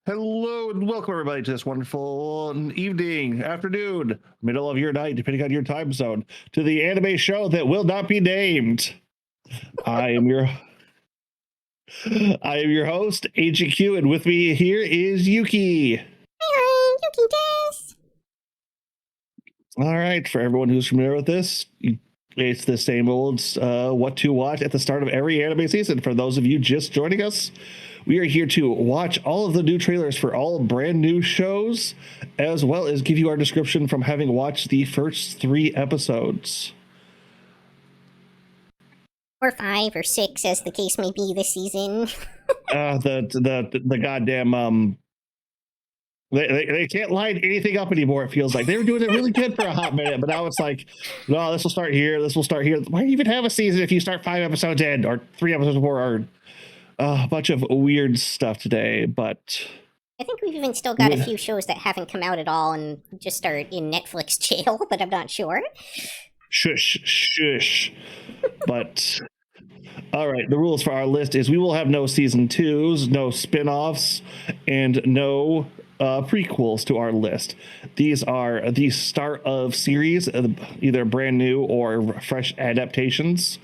Hello and welcome everybody to this wonderful evening, afternoon, middle of your night, depending on your time zone, to the anime show that will not be named. I am your I am your host, Agent Q, and with me here is Yuki. Hi, Yukikaze. All right, for everyone who's familiar with this, it's the same old what to watch at the start of every anime season. For those of you just joining us, we are here to watch all of the new trailers for all brand new shows, as well as give you our description from having watched the first 3 episodes. Or 5 or 6, as the case may be this season. The goddamn they can't line anything up anymore. It feels like they were doing it really good for a hot minute, but now it's like, no, this will start here. This will start here. Why do you even have a season if you start 5 episodes in or 3 episodes before, or a bunch of weird stuff today? But I think we've even still got a few shows that haven't come out at all and just are in Netflix jail, but I'm not sure. Shush. But all right, the rules for our list is we will have no season 2s, no spin-offs, and no prequels to our list. These are the start of series, either brand new or fresh adaptations,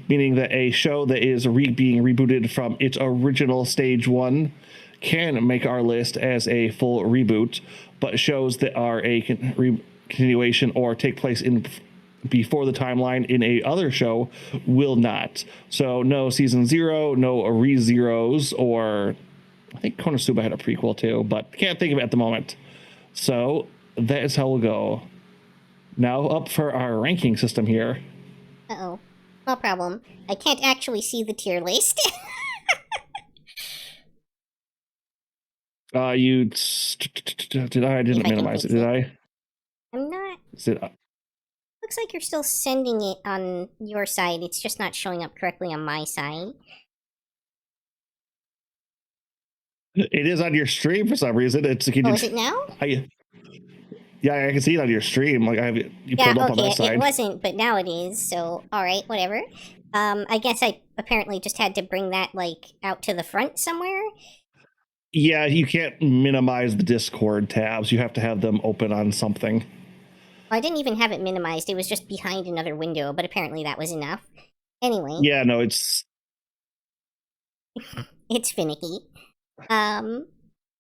meaning that a show that is being rebooted from its original stage 1 can make our list as a full reboot, but shows that are a continuation or take place in before the timeline in a other show will not. So no season 0, no re-zeros, or I think Konosuba had a prequel too, but can't think of it at the moment. So that is how we'll go. Now up for our ranking system here. Uh-oh. No problem. I can't actually see the tier list. I didn't minimize it, did I? I'm not. Is it? Looks like you're still sending it on your side. It's just not showing up correctly on my side. It is on your stream for some reason. Is it now? Yeah, I can see it on your stream. Like I have it pulled up on my side. It wasn't, but now it is. So, all right, whatever. I guess I apparently just had to bring that out to the front somewhere. Yeah, you can't minimize the Discord tabs. You have to have them open on something. Well, I didn't even have it minimized. It was just behind another window, but apparently that was enough. Anyway. Yeah, no, it's it's finicky.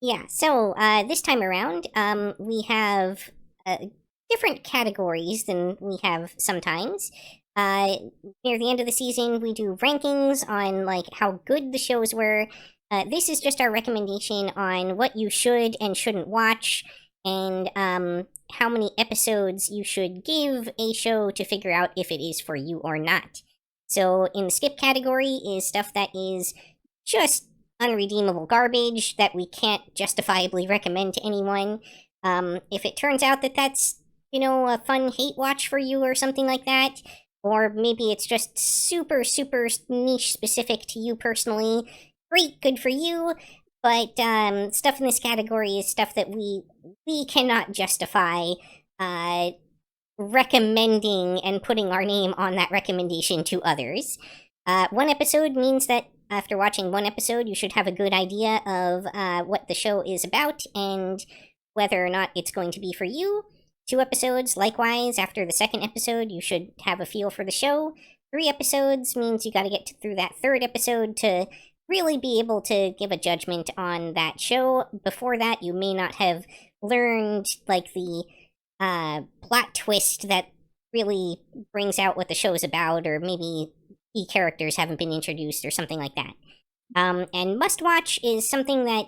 Yeah, so this time around, we have different categories than we have sometimes. Near the end of the season, we do rankings on how good the shows were. This is just our recommendation on what you should and shouldn't watch, and how many episodes you should give a show to figure out if it is for you or not. So in the skip category is stuff that is just unredeemable garbage that we can't justifiably recommend to anyone. If it turns out that that's, a fun hate watch for you or something like that, or maybe it's just super, super niche specific to you personally, great, good for you. But stuff in this category is stuff that we cannot justify recommending and putting our name on that recommendation to others. 1 episode means that after watching 1 episode, you should have a good idea of what the show is about and whether or not it's going to be for you. 2 episodes, likewise, after the 2nd episode, you should have a feel for the show. 3 episodes means you got to get through that 3rd episode to really be able to give a judgment on that show. Before that, you may not have learned the plot twist that really brings out what the show is about, or maybe key characters haven't been introduced or something like that. And must watch is something that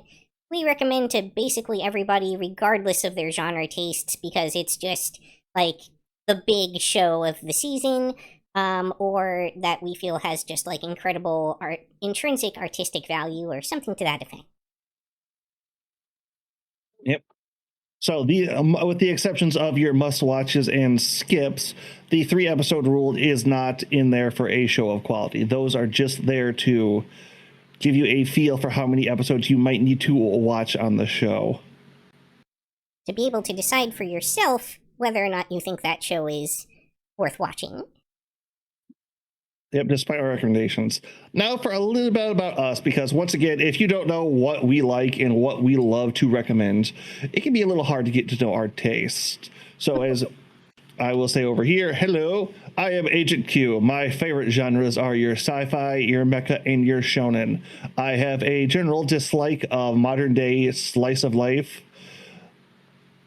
we recommend to basically everybody, regardless of their genre tastes, because it's just the big show of the season, or that we feel has just incredible intrinsic artistic value or something to that effect. Yep. So with the exceptions of your must watches and skips, the 3 episode rule is not in there for a show of quality. Those are just there to give you a feel for how many episodes you might need to watch on the show, to be able to decide for yourself whether or not you think that show is worth watching. Yep, despite our recommendations. Now for a little bit about us, because once again, if you don't know what we like and what we love to recommend, it can be a little hard to get to know our taste. So as I will say over here, hello, I am Agent Q. My favorite genres are your sci-fi, your mecha, and your shonen. I have a general dislike of modern day slice of life.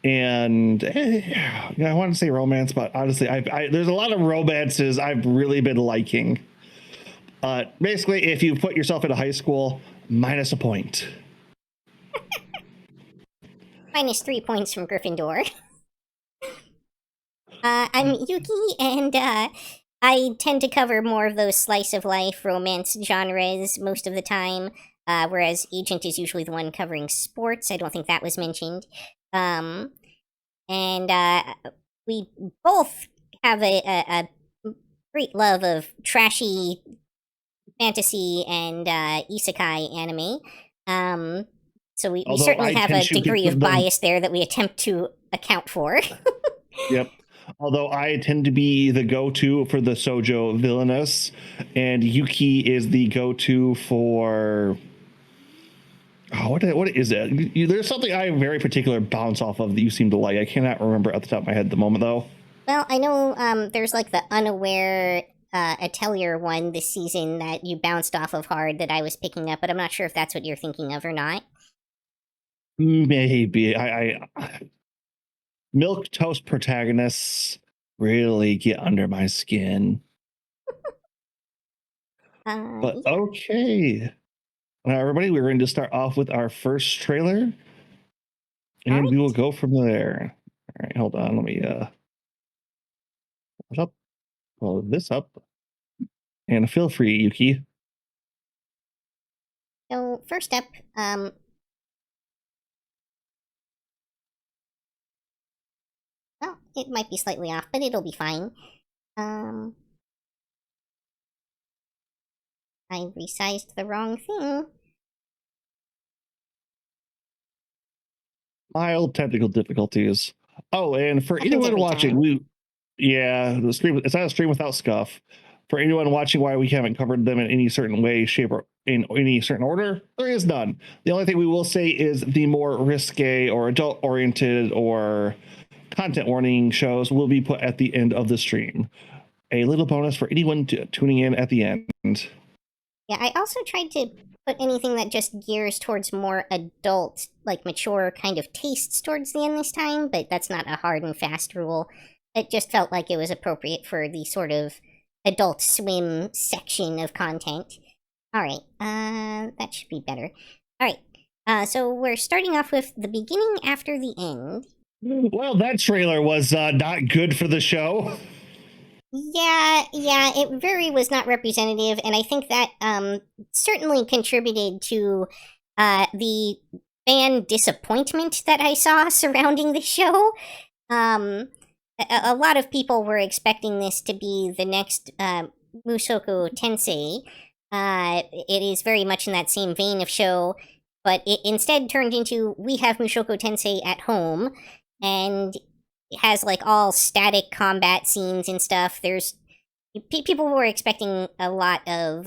And I want to say romance, but honestly, there's a lot of romances I've really been liking. Basically, if you put yourself into high school, minus a point. Minus 3 points from Gryffindor. I'm Yuki, and I tend to cover more of those slice of life romance genres most of the time, whereas Agent is usually the one covering sports. I don't think that was mentioned. And we both have a great love of trashy fantasy and isekai anime. So we certainly have a degree of bias there that we attempt to account for. Yep. Although I tend to be the go-to for the shoujo villainous, and Yuki is the go-to for... Oh, what is it? There's something I very particular bounce off of that you seem to like. I cannot remember at the top of my head at the moment, though. Well, I know there's like the unaware Atelier one this season that you bounced off of hard that I was picking up, but I'm not sure if that's what you're thinking of or not. Maybe. Milk toast protagonists really get under my skin. But yeah. okay. Now, everybody, we're going to start off with our first trailer, and we will go from there. All right, hold on. Let me pull this up. And feel free, Yuki. So first up, well, it might be slightly off, but it'll be fine. I resized the wrong thing. Mild technical difficulties. Oh, and for anyone watching, the stream, it's not a stream without scuff. For anyone watching why we haven't covered them in any certain way, shape, or in any certain order, there is none. The only thing we will say is the more risque or adult-oriented or content warning shows will be put at the end of the stream. A little bonus for anyone tuning in at the end. Yeah, I also tried to put anything that just gears towards more adult, like mature kind of tastes towards the end this time, but that's not a hard and fast rule. It just felt like it was appropriate for the sort of Adult Swim section of content. Alright, that should be better. Alright, so we're starting off with the beginning after the end. Well, that trailer was not good for the show. Yeah, it very was not representative, and I think that certainly contributed to the fan disappointment that I saw surrounding the show. A lot of people were expecting this to be the next Mushoku Tensei. It is very much in that same vein of show, but it instead turned into we have Mushoku Tensei at home, and it has like all static combat scenes and stuff. There's people were expecting a lot of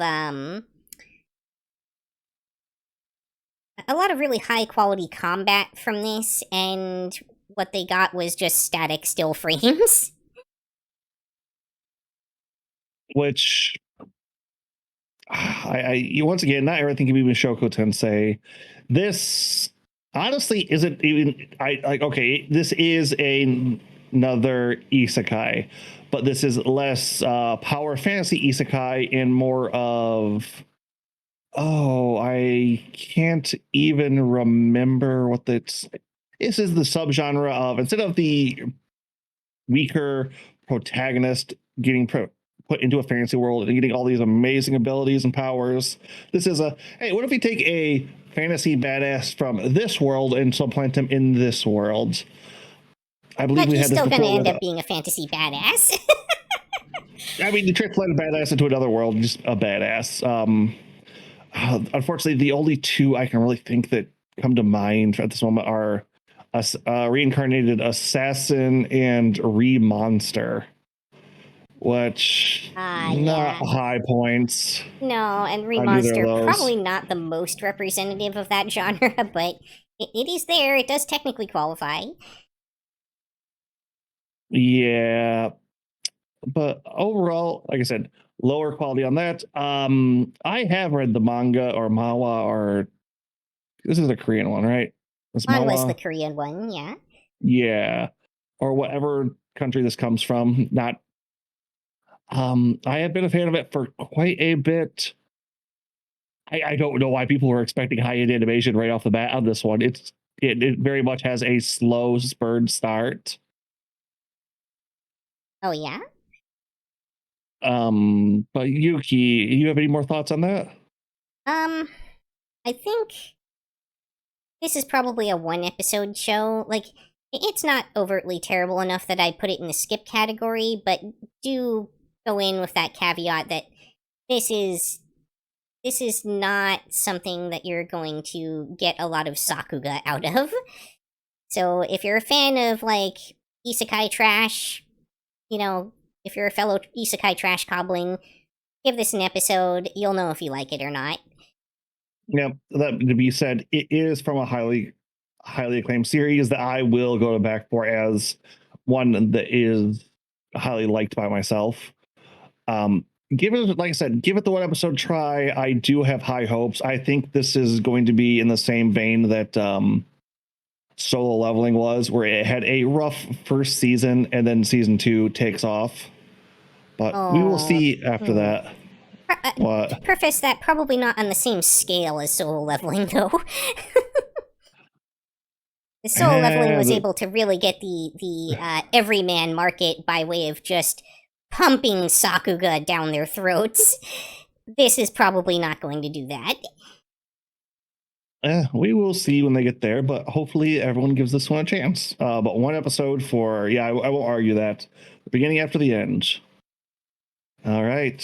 really high quality combat from this, and what they got was just static still frames. Which once again, not everything can be Mushoku Tensei. This honestly isn't even okay, this is another isekai, but this is less power fantasy isekai and more of I can't even remember what this is the subgenre of, instead of the weaker protagonist getting put into a fantasy world and getting all these amazing abilities and powers, this is hey, what if we take a fantasy badass from this world and supplant him in this world? I believe we had this before. But he's still going to end up being a fantasy badass. I mean, you transplant a badass into another world, just a badass. Unfortunately, the only two I can really think that come to mind at this moment are Reincarnated Assassin and Re-Monster. which not Yeah. high points. No, and on either of Remaster, those. probably not the most representative of that genre, but it is there. It does technically qualify. Yeah, but overall, like I said, lower quality on that. I have read the manga or manhwa, or this is a Korean one, right? This Manhwa's the manhwa, Korean one, yeah. yeah, or whatever country this comes from. Not. I have been a fan of it for quite a bit. I don't know why people were expecting high-end animation right off the bat on this one. It very much has a slow spurred start. Oh, yeah? But Yuki, you have any more thoughts on that? I think this is probably a one episode show. Like, it's not overtly terrible enough that I'd put it in the skip category, but do go in with that caveat that this is not something that you're going to get a lot of Sakuga out of. So if you're a fan of, like, isekai trash, you know, if you're a fellow isekai trash cobbling, give this an episode. You'll know if you like it or not. Yeah, that to be said, it is from a highly acclaimed series that I will go back for as one that is highly liked by myself. Give it, like I said, give it the one episode try. I do have high hopes. I think this is going to be in the same vein that Solo Leveling was, where it had a rough first season and then season 2 takes off. But we will see after that. What? To preface that, probably not on the same scale as Solo Leveling, though. The Solo Leveling was able to really get the everyman market by way of just pumping Sakuga down their throats. This is probably not going to do that. We will see when they get there, but hopefully everyone gives this one a chance. But one episode for, I won't argue that. The beginning after the end. All right.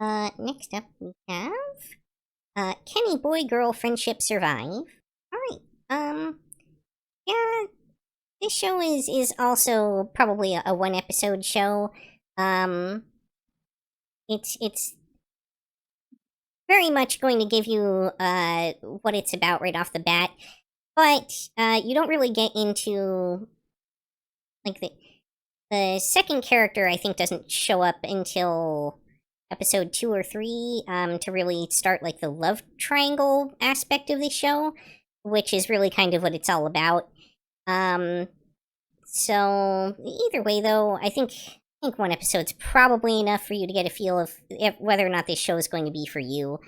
Next up we have Kenny Boy Girl Friendship Survive. Alright, yeah, this show is also probably a one episode show. It's very much going to give you what it's about right off the bat, but you don't really get into, like, the second character I think doesn't show up until episode 2 or 3 to really start, like, the love triangle aspect of the show, which is really kind of what it's all about. So either way, though, I think one episode's probably enough for you to get a feel of whether or not this show is going to be for you.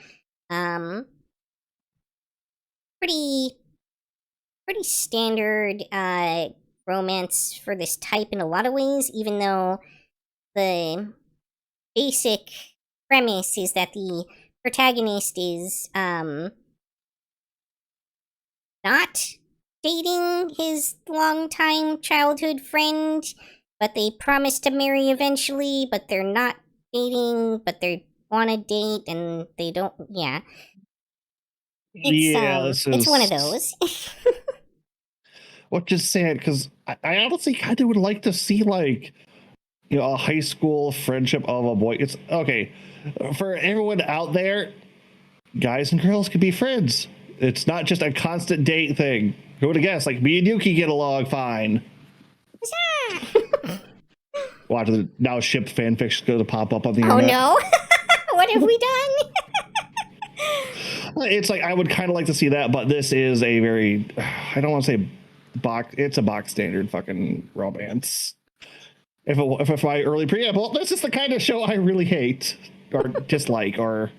Pretty standard romance for this type in a lot of ways, even though the basic premise is that the protagonist is not dating his longtime childhood friend, but they promise to marry eventually, but they're not dating, but they want to date, and they don't, yeah. It's one of those. Well, just sad, because I honestly kind of would like to see, like, a high school friendship of a boy. It's okay for everyone out there. Guys and girls can be friends. It's not just a constant date thing. Who would have guessed? Like, me and Yuki get along fine. Watch the now shipped fanfics go to pop up on the internet. Oh no! What have we done? It's like I would kind of like to see that, but this is a very, I don't want to say it's a box standard fucking romance. If my early preamble, this is the kind of show I really hate or dislike or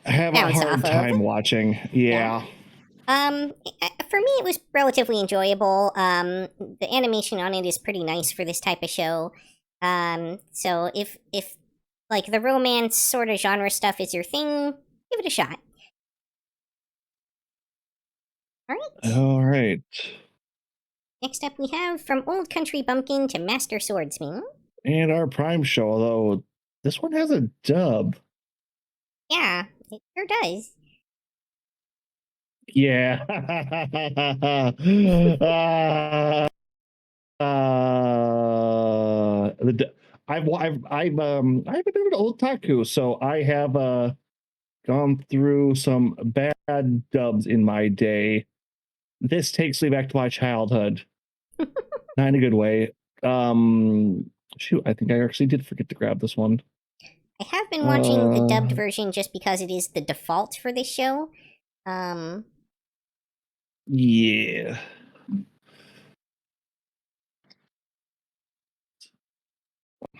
have a hard time watching. Yeah. For me, it was relatively enjoyable. The animation on it is pretty nice for this type of show. So if like the romance sort of genre stuff is your thing, give it a shot. All right. Next up, we have From Old Country Bumpkin to Master Swordsman. And our Prime show, although this one has a dub. Yeah, it sure does. Yeah. I'm a bit of an otaku, so I have gone through some bad dubs in my day. This takes me back to my childhood, not in a good way. Shoot, I think I actually did forget to grab this one. I have been watching the dubbed Uh, version just because it is the default for this show. yeah.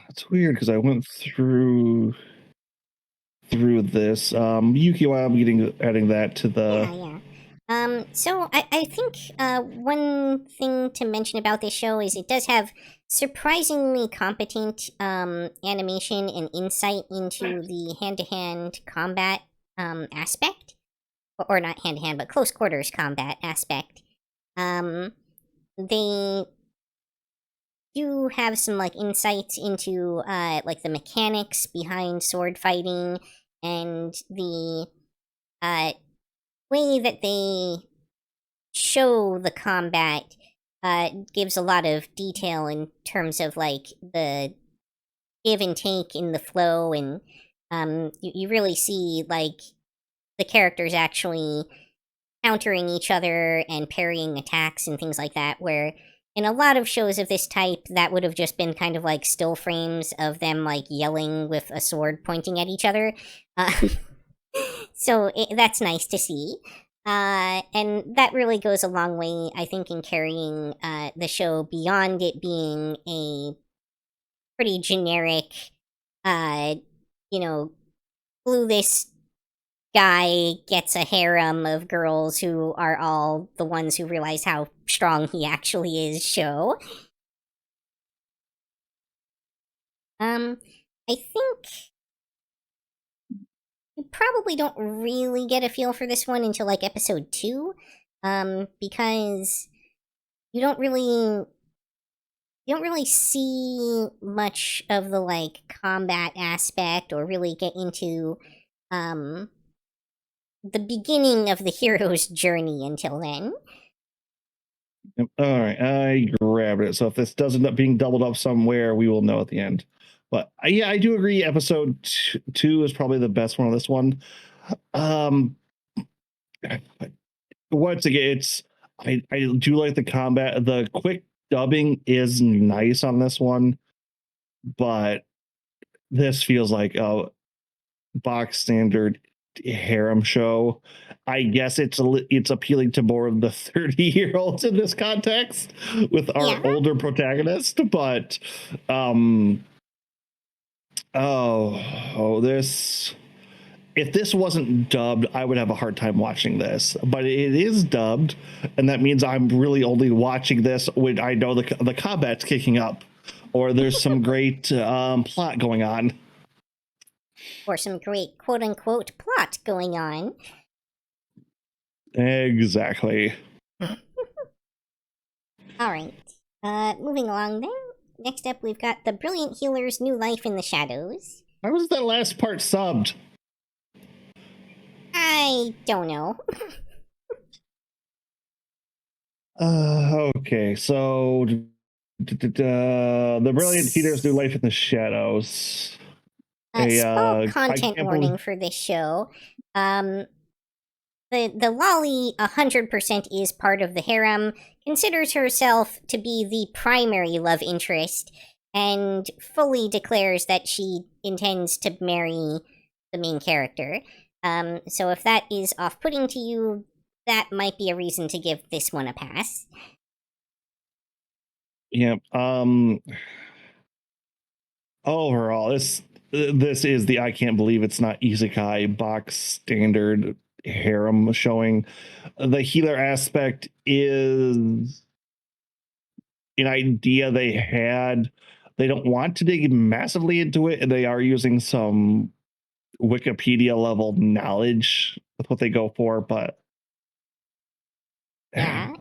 That's weird because I went through this. Yuki, while I'm adding that to the. Yeah. So I think one thing to mention about this show is it does have surprisingly competent animation and insight into the hand-to-hand combat aspect, or not hand-to-hand, but close quarters combat aspect. They do have some like insights into like the mechanics behind sword fighting and the way that they show the combat gives a lot of detail in terms of like the give and take in the flow, and you really see like the characters actually countering each other and parrying attacks and things like that, where in a lot of shows of this type that would have just been kind of like still frames of them like yelling with a sword pointing at each other. So that's nice to see. And that really goes a long way, I think, in carrying the show beyond it being a pretty generic, uh, you know, clueless guy gets a harem of girls who are all the ones who realize how strong he actually is show. I think you probably don't really get a feel for this one until like episode 2, because you don't really see much of the like combat aspect or really get into um the beginning of the hero's journey until then. All right, I grabbed it. So if this does end up being doubled up somewhere, we will know at the end. But yeah, I do agree. Episode 2 is probably the best one of this one. Once again, I do like the combat. The quick dubbing is nice on this one, but this feels like a box standard harem show. I guess it's appealing to more of the 30-year-olds in this context with our Yeah. older protagonist, but this, if this wasn't dubbed, I would have a hard time watching this. But it is dubbed, and that means I'm really only watching this when I know the combat's kicking up, or there's some great plot going on. Or some great quote unquote plot going on. Exactly. Alright. Moving along then. Next up, we've got The Brilliant Healer's New Life in the Shadows. Why was that last part subbed? I don't know. Okay, so The Brilliant Healer's New Life in the Shadows. Small content warning for this show. The lolly 100% is part of the harem, considers herself to be the primary love interest, and fully declares that she intends to marry the main character. So if that is off-putting to you, that might be a reason to give this one a pass. Yeah. Overall, this is the I can't believe it's not isekai box standard harem showing. The healer aspect is an idea they had. They don't want to dig massively into it, and they are using some Wikipedia level knowledge with what they go for, but Yeah,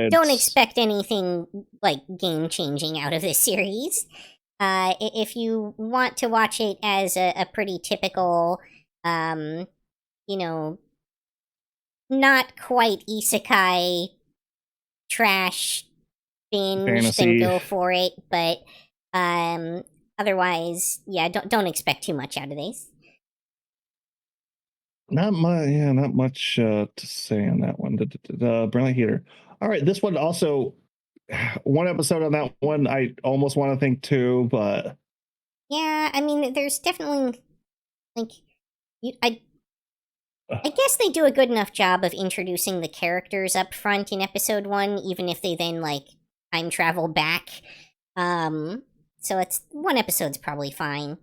don't expect anything like game changing out of this series. If you want to watch it as a pretty typical, you know, not quite isekai trash binge, fantasy, then go for it. But Otherwise, yeah, don't expect too much out of these. Not much. Yeah, not much to say on that one. Brilliant Heater. All right, this one also one episode on that one. I almost want to think two, but Yeah, I mean, there's definitely like I guess they do a good enough job of introducing the characters up front in episode 1, even if they then like time travel back. So it's one episode's probably fine.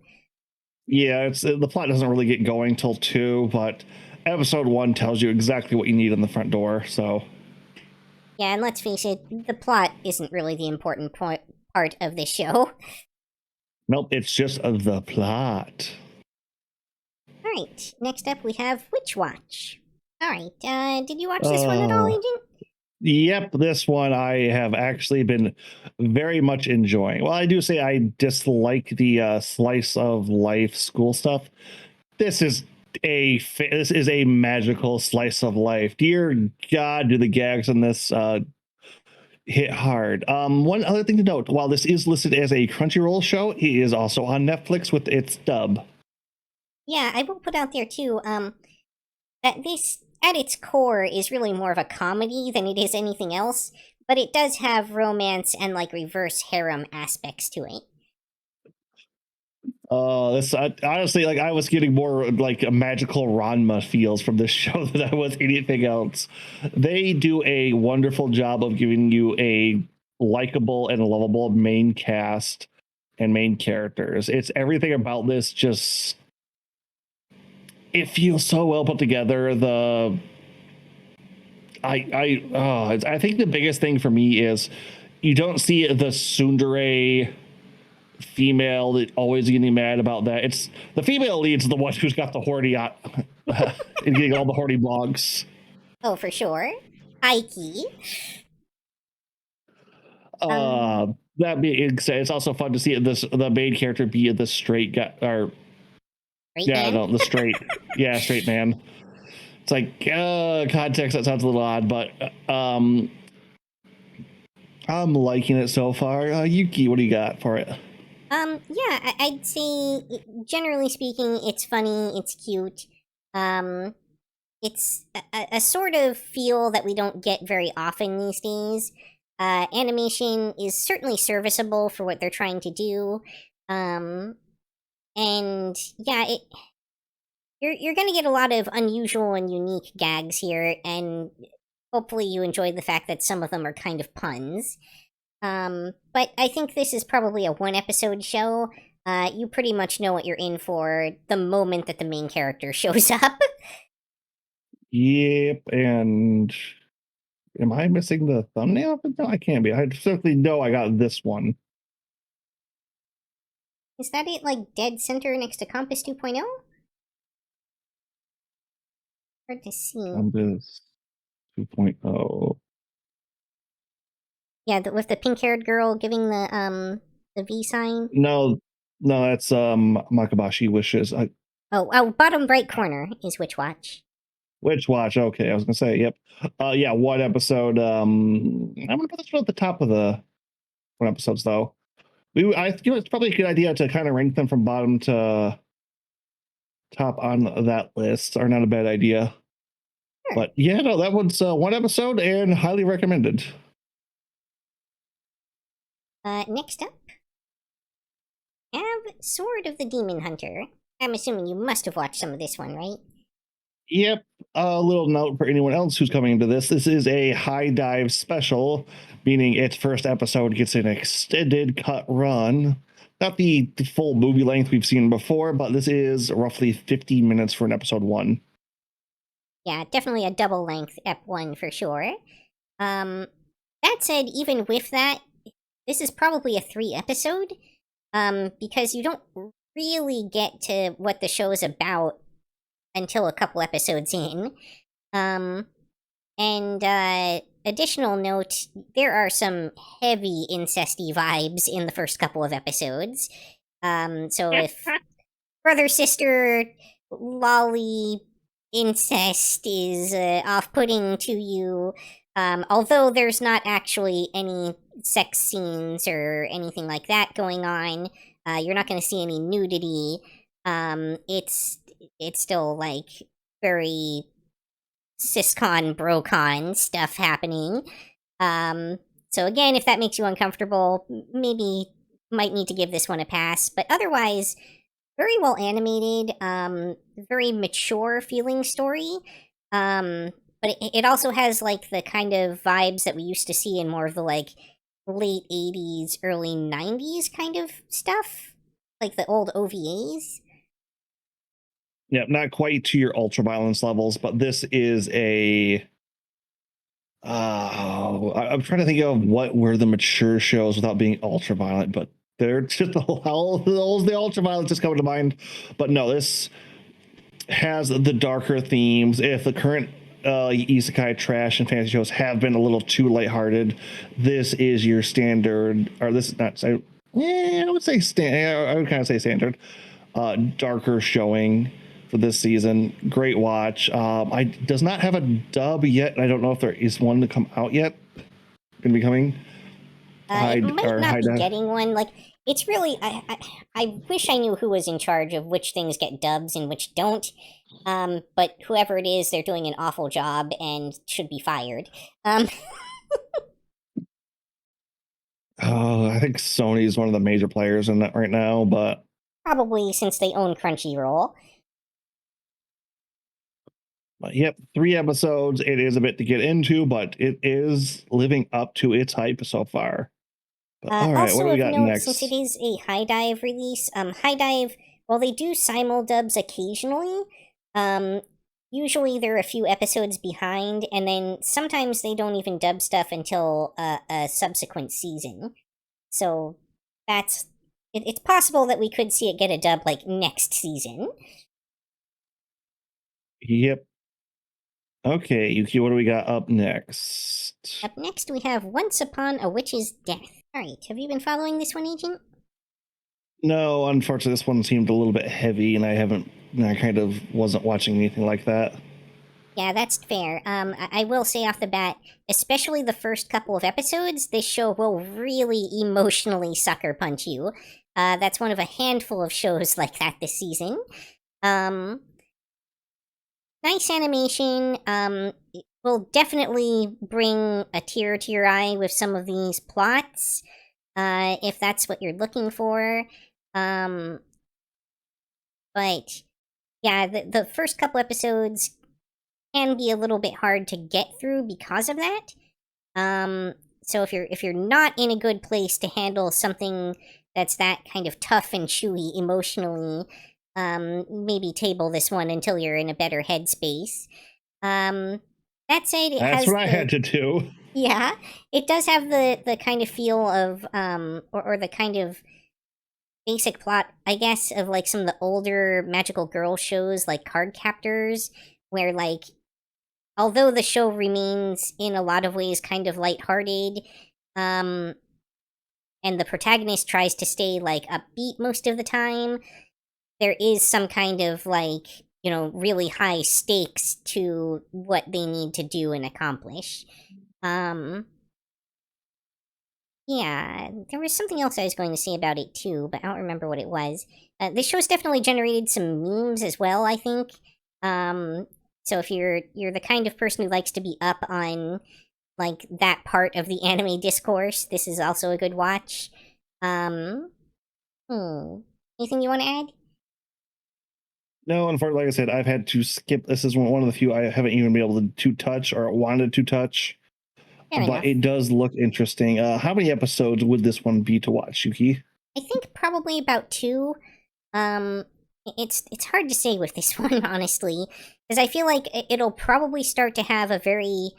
yeah, it's the plot doesn't really get going till two, but episode one tells you exactly what you need on the front door. So Yeah, and let's face it, the plot isn't really the important part of this show. nope, it's just the plot. Alright, next up we have Witch Watch. Alright, did you watch this one at all, Agent? Yep, this one I have actually been very much enjoying. Well, I do say I dislike the slice of life school stuff. This is a magical slice of life. Dear God, do the gags in this hit hard. One other thing to note: while this is listed as a Crunchyroll show, it is also on Netflix with its dub. Yeah, I will put out there too, that this, at its core, is really more of a comedy than it is anything else, but it does have romance and, like, reverse harem aspects to it. This honestly, like I was getting more like a magical Ranma feels from this show than I was anything else. They do a wonderful job of giving you a likable and lovable main cast and main characters. It's everything about this just it feels so well put together. I think the biggest thing for me is you don't see the tsundere female that always getting mad about that. It's the female lead's the one who's got the horny and getting all the horny blogs. Oh, for sure. Aiki. That being said, it's also fun to see the main character be the straight guy or Right, yeah, man? no, the straight straight man. It's like context that sounds a little odd, but I'm liking it so far. Yuki, what do you got for it? Yeah, I'd say, generally speaking, it's funny, it's cute. It's a sort of feel that we don't get very often these days. Animation is certainly serviceable for what they're trying to do. And yeah, you're gonna get a lot of unusual and unique gags here, and hopefully you enjoy the fact that some of them are kind of puns. But I think this is probably a one episode show. You pretty much know what you're in for the moment that the main character shows up. Yep, and am I missing the thumbnail? No, I can't be. I certainly know I got this one. Is that it, like, dead center next to Compass 2.0? Hard to see. Compass 2.0. Yeah, with the pink-haired girl giving the V sign. No, that's Makabashi Wishes. Oh, bottom right corner is Witch Watch. Witch Watch. Okay, I was gonna say, yep. Yeah, one episode. I'm gonna put this one at the top of the one episodes though. It's probably a good idea to kind of rank them from bottom to top on that list. Are not a bad idea. Sure. But yeah, no, that one's one episode and highly recommended. Next up, have Sword of the Demon Hunter. I'm assuming you must have watched some of this one, right? Yep. A little note for anyone else who's coming into this. This is a high dive special, meaning its first episode gets an extended cut run. Not the full movie length we've seen before, but this is roughly 50 minutes for an episode one. Yeah, definitely a double length Ep1 for sure. That said, even with that, this is probably a 3 episode, because you don't really get to what the show is about until a couple episodes in. Additional note, there are some heavy incesty vibes in the first couple of episodes. So if brother, sister, lolly, incest is off-putting to you. Although there's not actually any sex scenes or anything like that going on, you're not going to see any nudity. It's still like very ciscon brocon stuff happening. So again, if that makes you uncomfortable, maybe might need to give this one a pass. But otherwise, very well animated, very mature feeling story. But it also has like the kind of vibes that we used to see in more of the like late 80s, early 90s kind of stuff, like the old OVAs. Yeah, not quite to your ultra violence levels, but this is a. I'm trying to think of what were the mature shows without being ultra violent, but they're just all the ultra violence just coming to mind. But no, this has the darker themes. If the current isekai trash and fantasy shows have been a little too lighthearted, this is your standard, or this is not say. Yeah, I would say I would kind of say standard. Darker showing for this season. Great watch. I does not have a dub yet. I don't know if there is one to come out yet. Going to be coming. It might not be getting one. Like it's really, I wish I knew who was in charge of which things get dubs and which don't. But whoever it is, they're doing an awful job and should be fired. Oh, I think Sony is one of the major players in that right now, but probably since they own Crunchyroll. Yep, 3 episodes. It is a bit to get into, but it is living up to its hype so far. But, all right, also what do we of got note, next? since it is a High Dive release, High Dive, while they do simuldubs occasionally, usually they're a few episodes behind, and then sometimes they don't even dub stuff until a subsequent season. So it's possible that we could see it get a dub like next season. Yep. Okay, Yuki, what do we got up next? Up next, we have Once Upon a Witch's Death. Alright, have you been following this one, Agent? No, unfortunately, this one seemed a little bit heavy, and I kind of wasn't watching anything like that. Yeah, that's fair. I will say off the bat, especially the first couple of episodes, this show will really emotionally sucker punch you. That's one of a handful of shows like that this season. Nice animation. It will definitely bring a tear to your eye with some of these plots, if that's what you're looking for. But yeah, the first couple episodes can be a little bit hard to get through because of that. So if you're not in a good place to handle something that's that kind of tough and chewy emotionally, maybe table this one until you're in a better headspace. That said, That's what I had to do. Yeah, it does have the kind of feel of or the kind of basic plot, I guess, of like some of the older magical girl shows like Card Captors, where like although the show remains in a lot of ways kind of lighthearted, and the protagonist tries to stay like upbeat most of the time, there is some kind of like, you know, really high stakes to what they need to do and accomplish. Yeah, there was something else I was going to say about it too, but I don't remember what it was. This show's definitely generated some memes as well, I think. So if you're the kind of person who likes to be up on like that part of the anime discourse, this is also a good watch. Anything you want to add? No, unfortunately, like I said, I've had to skip. This is one of the few I haven't even been able to touch or wanted to touch. Fair enough. It does look interesting. How many episodes would this one be to watch, Yuki? I think probably about 2. It's hard to say with this one, honestly, because I feel like it'll probably start to have a very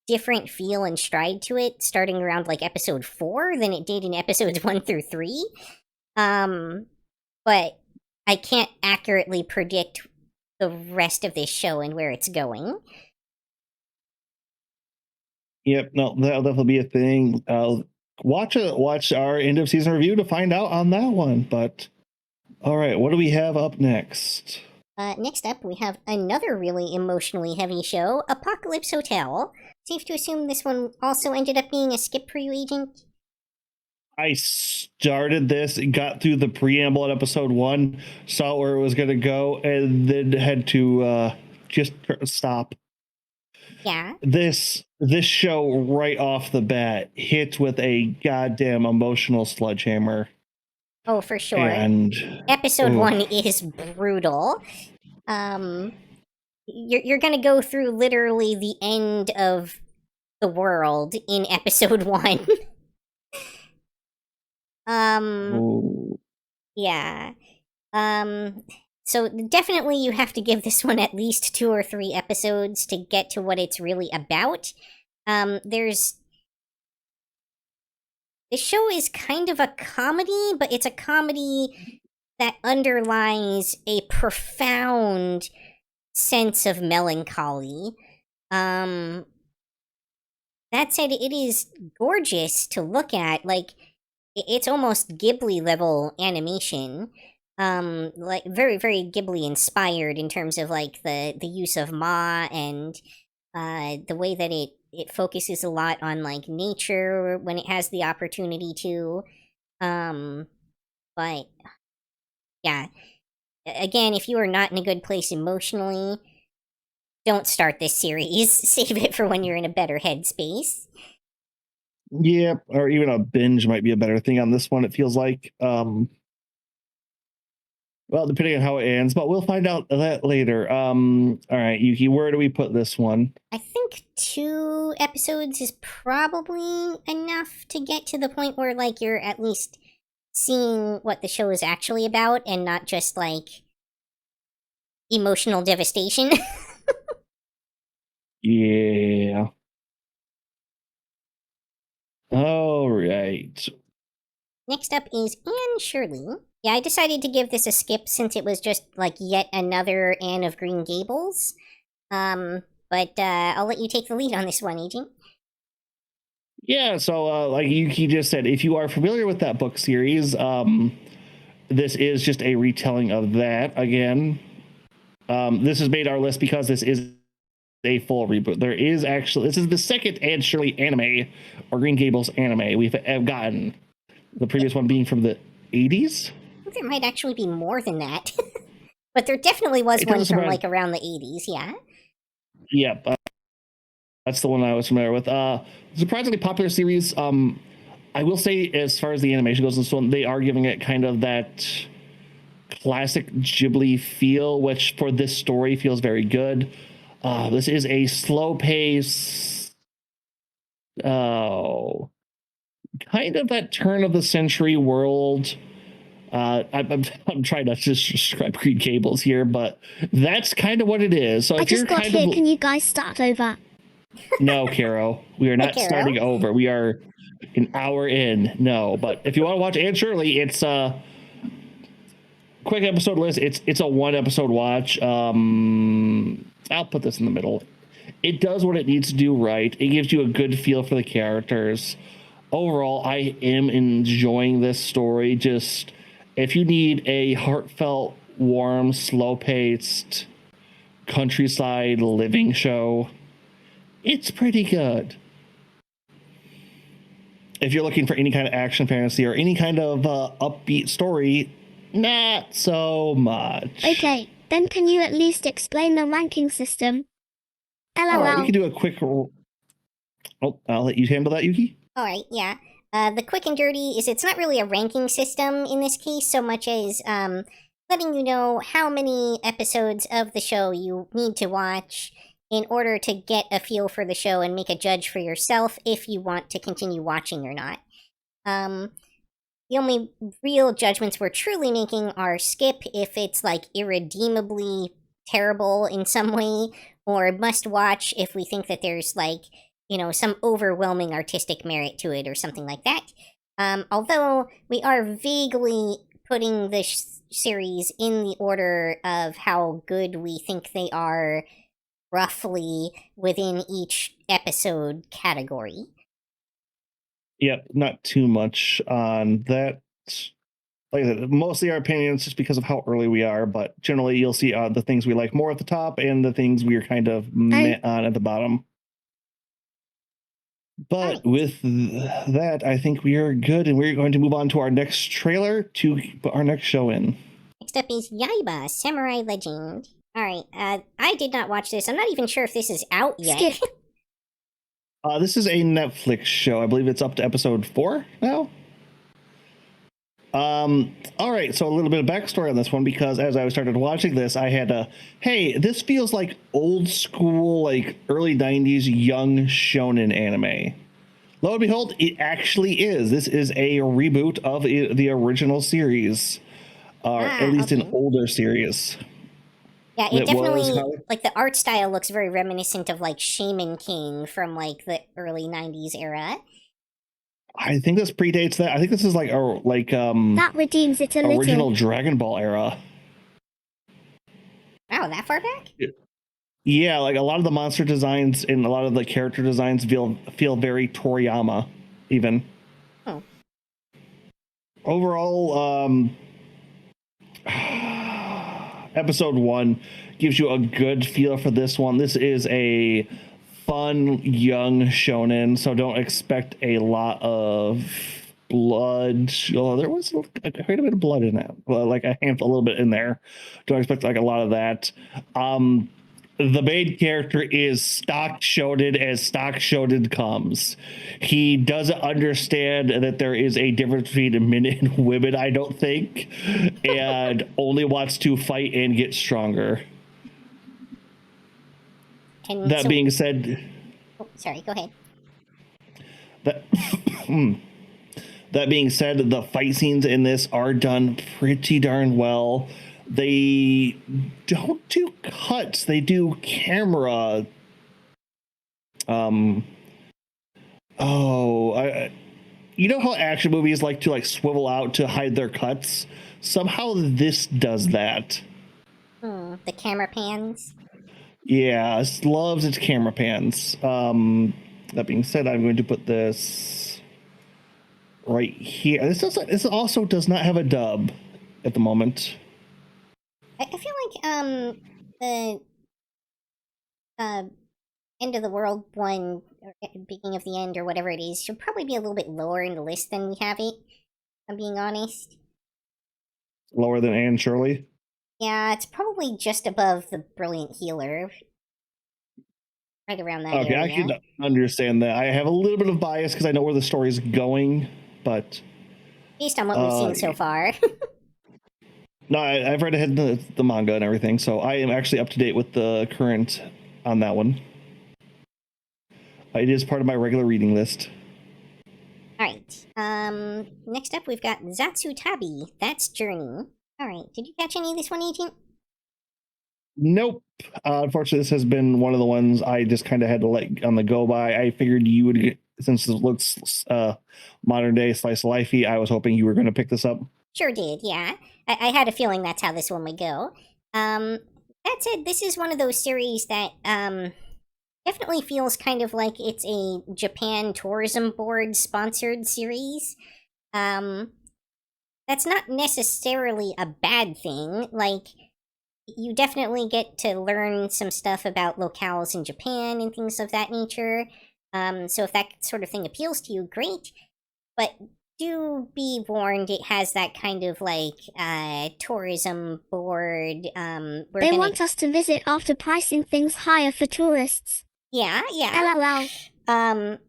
different feel and stride to it starting around like episode 4 than it did in episodes 1 through 3. But I can't accurately predict the rest of this show and where it's going. Yep, no, that'll definitely be a thing. Watch our end of season review to find out on that one. But all right, what do we have up next? Next up, we have another really emotionally heavy show, Apocalypse Hotel. Safe to assume this one also ended up being a skip for you, Agent? I started this and got through the preamble at episode 1, saw where it was going to go, and then had to just stop. Yeah. This show right off the bat hits with a goddamn emotional sledgehammer. Oh, for sure. And Episode 1 is brutal. You're gonna go through literally the end of the world in episode 1. Yeah. So definitely you have to give this one at least 2 or 3 episodes to get to what it's really about. This show is kind of a comedy, but it's a comedy that underlies a profound sense of melancholy. That said, it is gorgeous to look at. Like, it's almost Ghibli level animation. Like very, very Ghibli inspired in terms of like the use of Ma and the way that it focuses a lot on like nature when it has the opportunity to. But yeah, again, if you are not in a good place emotionally, don't start this series. Save it for when you're in a better headspace. Yeah, or even a binge might be a better thing on this one, it feels like. Well, depending on how it ends, but we'll find out that later. All right, Yuki, where do we put this one? I think 2 episodes is probably enough to get to the point where, like, you're at least seeing what the show is actually about and not just, like, emotional devastation. Yeah. All right. Next up is Anne Shirley. Yeah, I decided to give this a skip since it was just, like, yet another Anne of Green Gables. But I'll let you take the lead on this one, Agent. Yeah, so like Yuki just said, if you are familiar with that book series, this is just a retelling of that again. This has made our list because this is a full reboot. There is actually, this is the second Anne Shirley anime or Green Gables anime we've gotten. The previous one being from the 80s. I think there might actually be more than that. But there definitely was one from like around the 80s, yeah? Yep. That's the one I was familiar with. Surprisingly popular series. I will say, as far as the animation goes, this one, they are giving it kind of that classic Ghibli feel, which for this story feels very good. This is a slow pace, kind of that turn of the century world. I'm trying not to just describe Green Gables here, but that's kind of what it is. So I just got here. Can you guys start over? No, Caro, we are not starting over. We are an hour in. No, but if you want to watch Anne Shirley, it's a quick episode list. It's a 1 episode watch. I'll put this in the middle. It does what it needs to do right. It gives you a good feel for the characters. Overall, I am enjoying this story. Just if you need a heartfelt, warm, slow-paced countryside living show, it's pretty good. If you're looking for any kind of action fantasy or any kind of upbeat story, not so much. Okay, then can you at least explain the ranking system? LOL. All right, we can do a quick... Oh, I'll let you handle that, Yuki. All right, yeah. The quick and dirty is it's not really a ranking system in this case so much as letting you know how many episodes of the show you need to watch in order to get a feel for the show and make a judge for yourself if you want to continue watching or not. The only real judgments we're truly making are skip if it's like irredeemably terrible in some way, or must watch if we think that there's like, you know, some overwhelming artistic merit to it or something like that. Although we are vaguely putting this series in the order of how good we think they are roughly within each episode category. Yep, not too much on that. like I said, mostly our opinions just because of how early we are, but generally you'll see the things we like more at the top and the things we're kind of meh on at the bottom. But with that, I think we are good, and we're going to move on to our next trailer to put our next show in. Next up is Yaiba, Samurai Legend. Alright, I did not watch this. I'm not even sure if this is out yet. Skip. This is a Netflix show. I believe it's up to episode 4 now. All right, so a little bit of backstory on this one, because as I started watching this, I had hey, this feels like old school, like early 90s young shonen anime. Lo and behold, it actually is. This is a reboot of the original series, or at least an older series. Yeah, it definitely, like, the art style looks very reminiscent of, like, Shaman King from, like, the early 90s era. I think this predates that. I think this is like that redeems it a little. Original Dragon Ball era. Wow, that far back? Yeah, like a lot of the monster designs and a lot of the character designs feel very Toriyama, even. Oh. Overall, episode 1 gives you a good feel for this one. This is a fun young shonen, so don't expect a lot of blood. Although there was quite a bit of blood in it, like a little bit in there. Don't expect like a lot of that. The main character is stock shonen as stock shonen comes. He doesn't understand that there is a difference between men and women, I don't think, and only wants to fight and get stronger. That being said... Oh, sorry, go ahead. That being said, the fight scenes in this are done pretty darn well. They don't do cuts. They do camera. You know how action movies like to swivel out to hide their cuts? Somehow this does that. The camera pans. Yeah, it loves its camera pans. That being said, I'm going to put this right here. This also does not have a dub at the moment. I feel like the end of the world one, or beginning of the end, or whatever it is, should probably be a little bit lower in the list than we have it. If I'm being honest. Lower than Anne Shirley? Yeah, it's probably just above the Brilliant Healer. Right around that area. I can understand that. I have a little bit of bias because I know where the story's going, but... Based on what we've seen so far. No, I've read ahead the manga and everything, so I am actually up to date with the current on that one. It is part of my regular reading list. Alright, next up we've got Zatsutabi, That's Journey. Alright, did you catch any of this one, Agent? Nope. Unfortunately, this has been one of the ones I just kind of had to let on the go by. I figured you would get, since it looks modern day slice of lifey, I was hoping you were going to pick this up. Sure did, yeah. I had a feeling that's how this one would go. That said, this is one of those series that definitely feels kind of like it's a Japan Tourism Board sponsored series. That's not necessarily a bad thing. Like, you definitely get to learn some stuff about locales in Japan and things of that nature. So if that sort of thing appeals to you, great. But do be warned, it has that kind of tourism board. They want us to visit after pricing things higher for tourists. Yeah. LOL.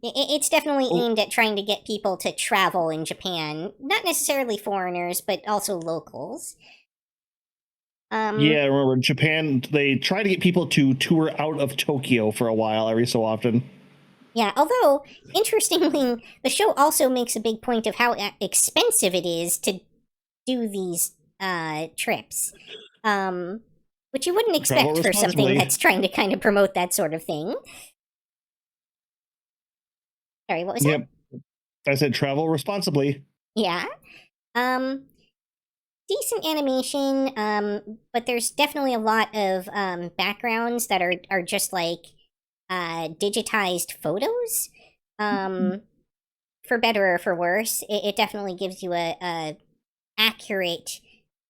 It's definitely aimed at trying to get people to travel in Japan. Not necessarily foreigners, but also locals. Yeah, remember, Japan, they try to get people to tour out of Tokyo for a while every so often. Yeah, although, interestingly, the show also makes a big point of how expensive it is to do these trips. Which you wouldn't expect for something that's trying to kind of promote that sort of thing. Sorry, what was that? Yep. I said travel responsibly. Yeah. Decent animation, but there's definitely a lot of backgrounds that are just digitized photos. For better or for worse, it definitely gives you a accurate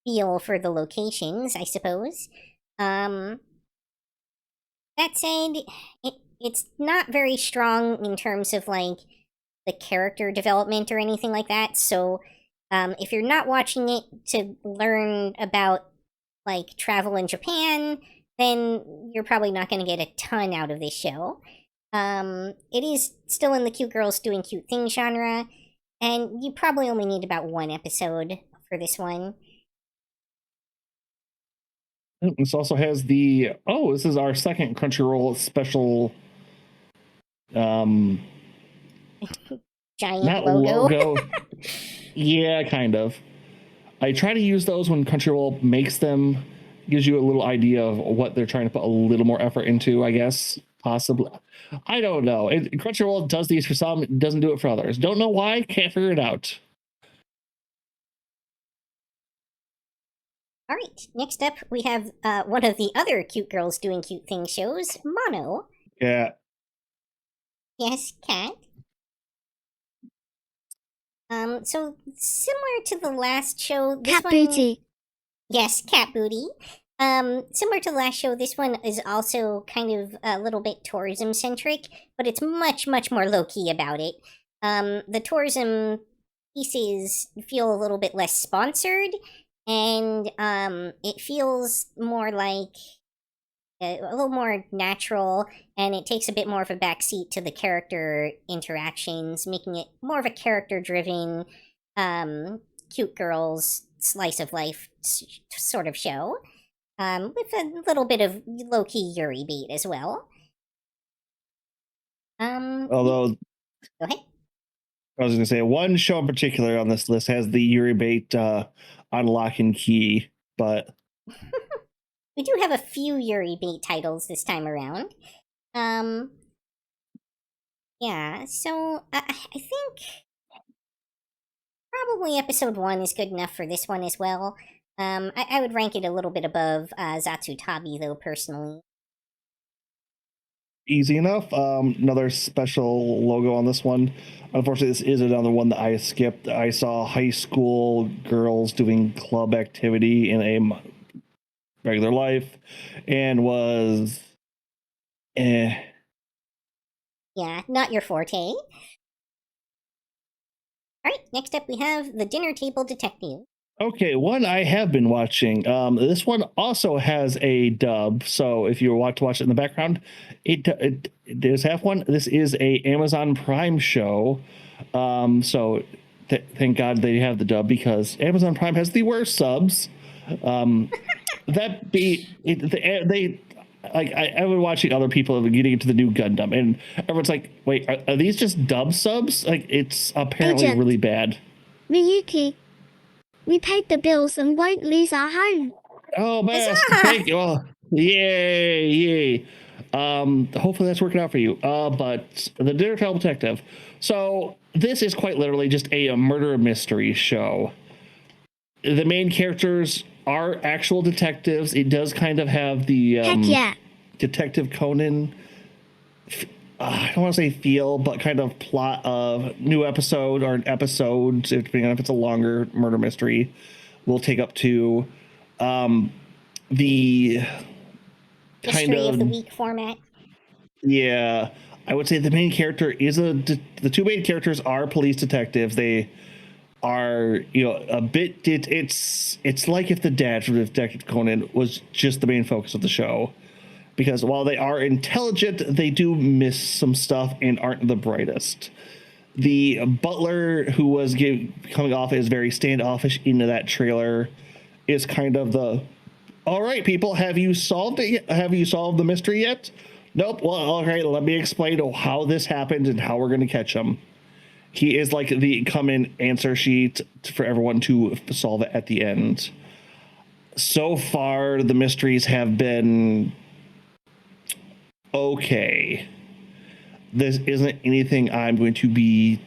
feel for the locations, I suppose. That said, it's not very strong in terms of like the character development or anything like that. So if you're not watching it to learn about like travel in Japan, then you're probably not going to get a ton out of this show. It is still in the cute girls doing cute things genre, and you probably only need about one episode for this one. This also has the this is our second Crunchyroll special. Giant Not logo. Yeah, kind of. I try to use those when Crunchyroll makes them. Gives you a little idea of what they're trying to put a little more effort into, I guess. Possibly. I don't know. Crunchyroll does these for some, doesn't do it for others. Don't know why, can't figure it out. All right, next up we have one of the other cute girls doing cute things shows, Mono. Yeah. Yes, Cat. So similar to the last show, this Cat one... booty. Yes, Cat booty. Similar to the last show, this one is also kind of a little bit tourism-centric, but it's much, much more low-key about it. The tourism pieces feel a little bit less sponsored, and it feels more like a little more natural, and it takes a bit more of a backseat to the character interactions, making it more of a character-driven, cute girls slice of life sort of show, with a little bit of low-key Yuri bait as well. Although, go ahead. I was going to say one show in particular on this list has the Yuri bait on lock and key, but we do have a few Yuri bait titles this time around. Yeah, so I think probably episode 1 is good enough for this one as well. I would rank it a little bit above Zatsutabi, though, personally. easy enough. Another special logo on this one. Unfortunately, this is another one that I skipped. I saw high school girls doing club activity in a regular life and was Yeah, not your forte. Alright, next up we have The Dinner Table Detective. Okay, one I have been watching. This one also has a dub, so if you want to watch it in the background, it does have one. This is a Amazon Prime show, so thank God they have the dub because Amazon Prime has the worst subs. That be they like I've been watching other people getting into the new Gundam, and everyone's like, "Wait, are these just dub subs?" Like it's apparently Agent. really bad. Miyuki. We paid the bills and won't lose our home. Oh man, thank you. Oh, yay. Hopefully that's working out for you. But the Dinner Table Detective. So this is quite literally just a murder mystery show. The main characters are actual detectives. It does kind of have the Heck yeah. Detective Conan, I don't want to say feel, but kind of plot of new episode or an episode, depending on if it's a longer murder mystery, will take up to the kind Mystery of the week format. Yeah, I would say the main character is the two main characters are police detectives. They are, a bit. It's like if the dad from Detective Conan was just the main focus of the show, because while they are intelligent, they do miss some stuff and aren't the brightest. The butler, who was coming off as very standoffish into that trailer, is kind of the, all right, people, have you solved it yet? Have you solved the mystery yet? Nope. Well, all right, let me explain how this happened and how we're going to catch them. He is like the come in answer sheet for everyone to solve it at the end. So far, the mysteries have been okay. This isn't anything I'm going to be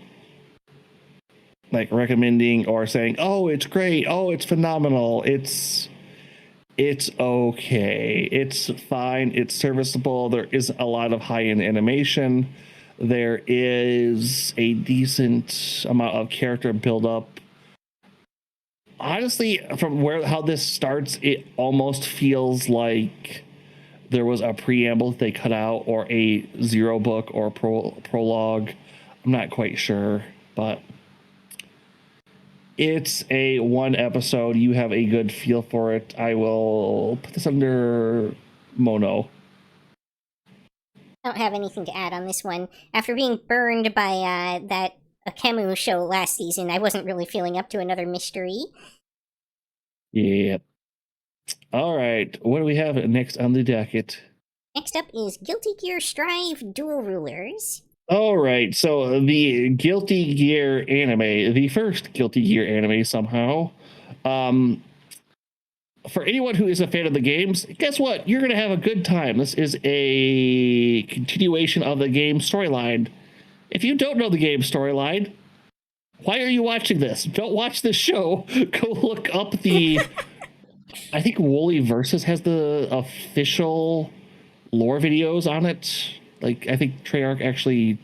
like recommending or saying, oh, it's great, oh, it's phenomenal. It's okay. It's fine. It's serviceable. There isn't a lot of high-end animation. There is a decent amount of character build-up. Honestly, from how this starts, it almost feels like there was a preamble that they cut out, or a zero book, or prologue. I'm not quite sure, but it's a one episode. You have a good feel for it. I will put this under Mono. I don't have anything to add on this one. After being burned by that Akemu show last season, I wasn't really feeling up to another mystery. Yeah. All right. What do we have next on the docket? Next up is Guilty Gear Strive Dual Rulers. All right. So the Guilty Gear anime, the first Guilty Gear anime somehow. For anyone who is a fan of the games, guess what? You're going to have a good time. This is a continuation of the game storyline. If you don't know the game storyline, why are you watching this? Don't watch this show. Go look up the... I think Wooly Versus has the official lore videos on it. Like, I think Treyarch actually...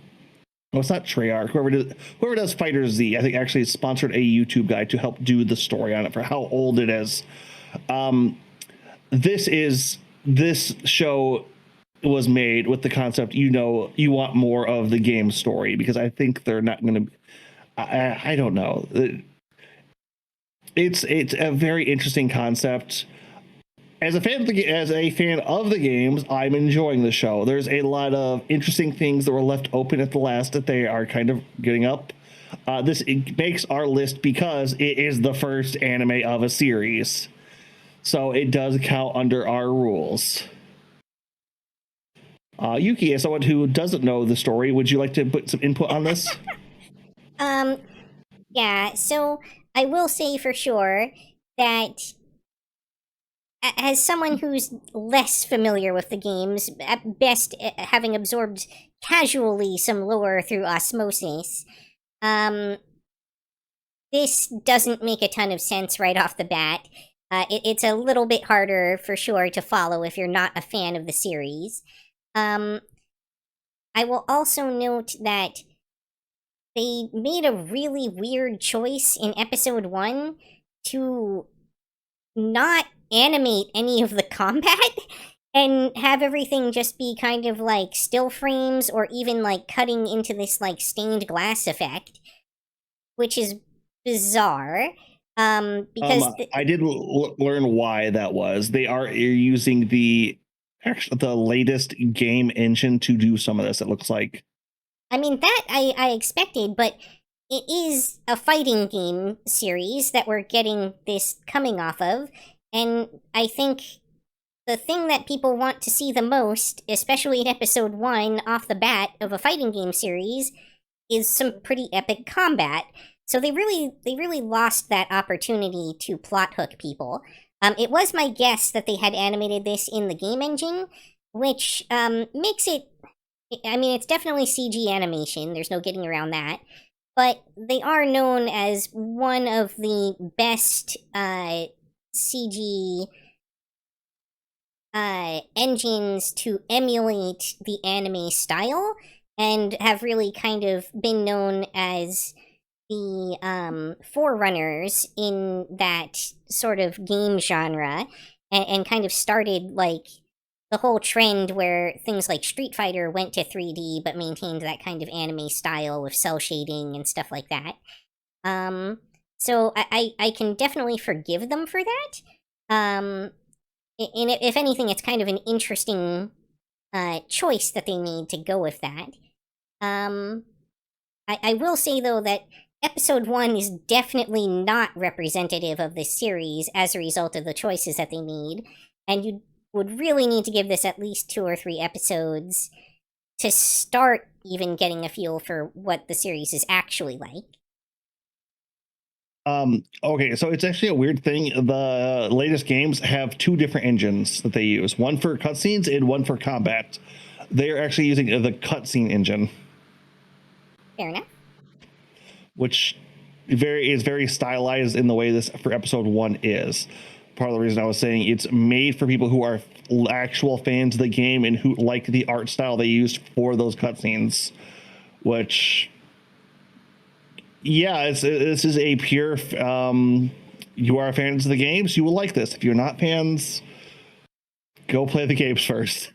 Oh, it's not Treyarch. Whoever does Fighter Z, I think actually sponsored a YouTube guy to help do the story on it for how old it is. This show was made with the concept, you want more of the game story, because I think they're not going to... I don't know. It's a very interesting concept. As a fan of the games, I'm enjoying the show. There's a lot of interesting things that were left open at the last that they are kind of getting up. It makes our list because it is the first anime of a series, so it does count under our rules. Yuki, as someone who doesn't know the story, would you like to put some input on this? Yeah, so I will say for sure that as someone who's less familiar with the games, at best having absorbed casually some lore through osmosis, this doesn't make a ton of sense right off the bat. It's a little bit harder for sure to follow if you're not a fan of the series. I will also note that they made a really weird choice in episode 1 to not animate any of the combat and have everything just be kind of like still frames, or even like cutting into this like stained glass effect, which is bizarre. Because I did learn why that was. They are using the latest game engine to do some of this, it looks like. I mean, that I expected, but it is a fighting game series that we're getting this coming off of, and I think the thing that people want to see the most, especially in episode 1 off the bat of a fighting game series, is some pretty epic combat. So they really lost that opportunity to plot hook people. It was my guess that they had animated this in the game engine, which makes it... I mean, it's definitely CG animation, there's no getting around that, but they are known as one of the best CG engines to emulate the anime style, and have really kind of been known as the forerunners in that sort of game genre, and kind of started like the whole trend where things like Street Fighter went to 3D but maintained that kind of anime style with cell shading and stuff like that. So I can definitely forgive them for that. And if anything, it's kind of an interesting choice that they made to go with that. I will say, though, that episode 1 is definitely not representative of this series as a result of the choices that they made, and you would really need to give this at least 2 or 3 episodes to start even getting a feel for what the series is actually like. Okay, so it's actually a weird thing. The latest games have 2 different engines that they use, one for cutscenes and one for combat. They are actually using the cutscene engine. Fair enough. Which is very stylized in the way this for episode 1 is. Part of the reason I was saying it's made for people who are actual fans of the game and who like the art style they used for those cutscenes. Which, yeah, this is a pure you are fans of the games, you will like this. If you're not fans, go play the games first.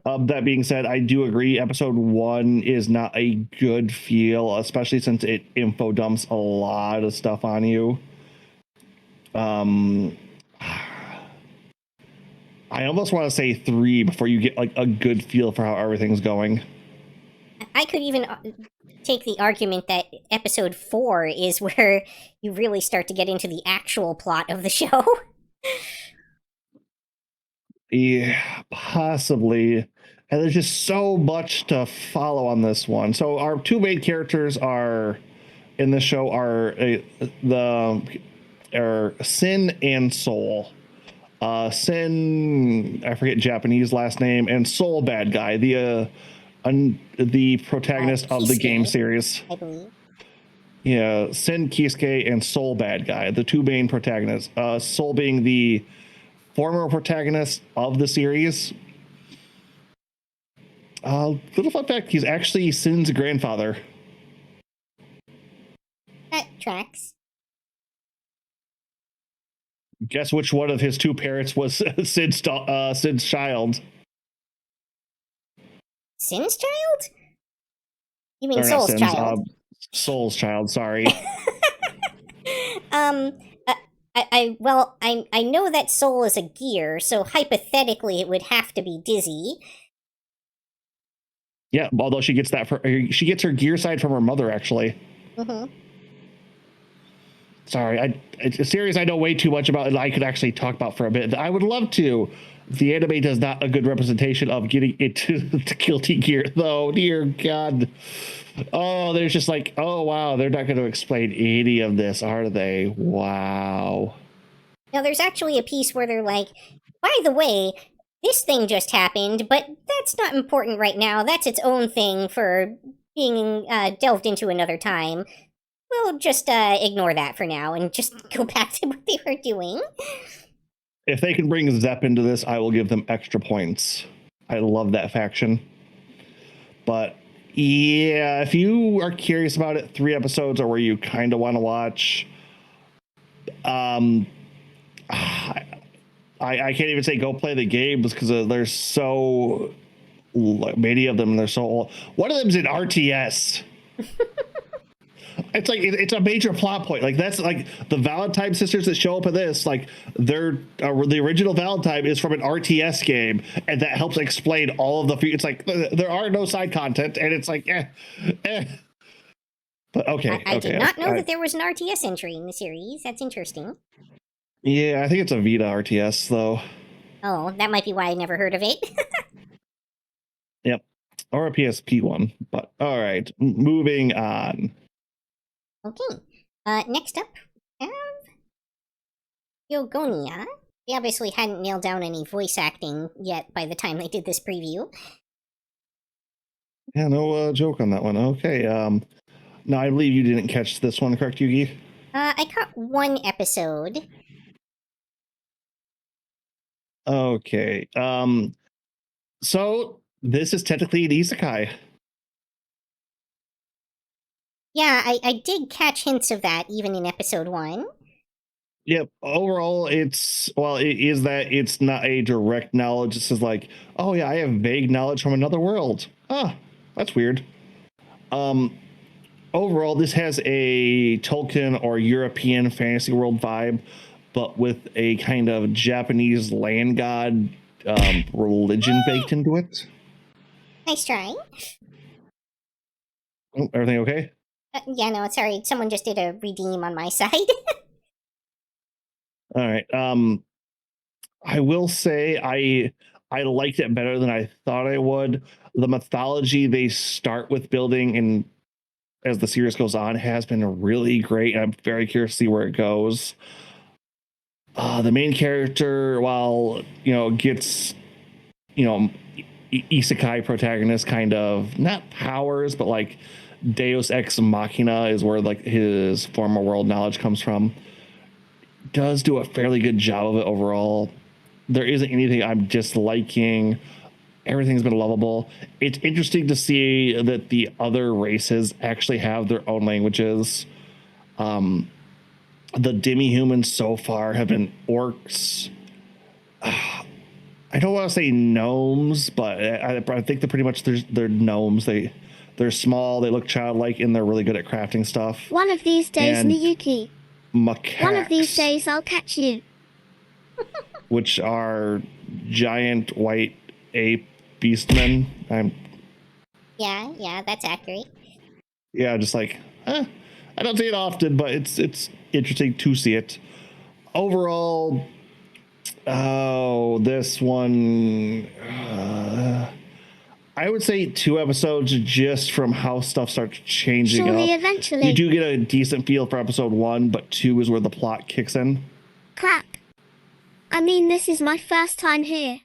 That being said, I do agree. Episode 1 is not a good feel, especially since it info dumps a lot of stuff on you. I almost want to say 3 before you get like a good feel for how everything's going. I could even take the argument that episode 4 is where you really start to get into the actual plot of the show. Yeah, possibly. And there's just so much to follow on this one. So our 2 main characters are in this show are Sin and Soul. Sin, I forget Japanese last name, and Soul, bad guy, the protagonist of the game series. I believe. Yeah, Sin, Kisuke, and Soul, bad guy, the 2 main protagonists. Soul being the former protagonist of the series. Little fun fact, he's actually Sin's grandfather. That tracks. Guess which one of his 2 parents was Sid's child? Sin's child? You mean Or not Soul's Sin's, child? Soul's child, sorry. I know that Soul is a gear, so hypothetically it would have to be Dizzy. Yeah, although she gets her gear side from her mother, actually. Mm-hmm. Sorry, it's a series I know way too much about, and I could actually talk about for a bit. I would love to. The anime does not a good representation of getting into the guilty gear, though. Dear God. Oh, there's just like, oh, wow, they're not going to explain any of this, are they? Wow. Now, there's actually a piece where they're like, by the way, this thing just happened, but that's not important right now. That's its own thing for being delved into another time. We'll just ignore that for now and just go back to what they were doing. If they can bring Zepp into this, I will give them extra points. I love that faction. But yeah, if you are curious about it, 3 episodes are where you kind of want to watch. I can't even say go play the games because there's so many of them. They're so old. One of them's in RTS. It's like it's a major plot point. Like that's like the Valentine sisters that show up in this. Like they're the original Valentine is from an RTS game, and that helps explain all of the. It's like there are no side content, and it's like But okay, I did not know that there was an RTS entry in the series. That's interesting. Yeah, I think it's a Vita RTS though. Oh, that might be why I never heard of it. Yep, or a PSP one. But all right, moving on. Okay. Next up, we have Yogonia. They obviously hadn't nailed down any voice acting yet by the time they did this preview. Yeah, no joke on that one. Okay. No, I believe you didn't catch this one, correct, Yugi? I caught 1 episode. Okay. So this is technically an isekai. Yeah, I did catch hints of that even in episode 1. Yep. Overall, it's not a direct knowledge. This is like, oh yeah, I have vague knowledge from another world. Ah, that's weird. Overall, this has a Tolkien or European fantasy world vibe, but with a kind of Japanese land god religion baked into it. Nice try. Oh, everything okay? Yeah, no, sorry. Someone just did a redeem on my side. All right. I will say I liked it better than I thought I would. The mythology they start with building and as the series goes on has been really great. I'm very curious to see where it goes. The main character, while gets isekai protagonist kind of not powers, but like Deus Ex Machina is where like his former world knowledge comes from. Does do a fairly good job of it overall. There isn't anything I'm disliking. Everything's been lovable. It's interesting to see that the other races actually have their own languages. The demi-humans so far have been orcs. I don't want to say gnomes, but I think they're pretty much they're gnomes. They're small, they look childlike, and they're really good at crafting stuff. One of these days, And Miyuki. macaques, One of these days, I'll catch you. which are giant white ape beastmen. Yeah, that's accurate. Yeah, just like I don't see it often, but it's interesting to see it. Overall, this one, I would say 2 episodes just from how stuff starts changing Surely up. eventually. You do get a decent feel for episode 1, but 2 is where the plot kicks in. Crap. I mean, this is my first time here.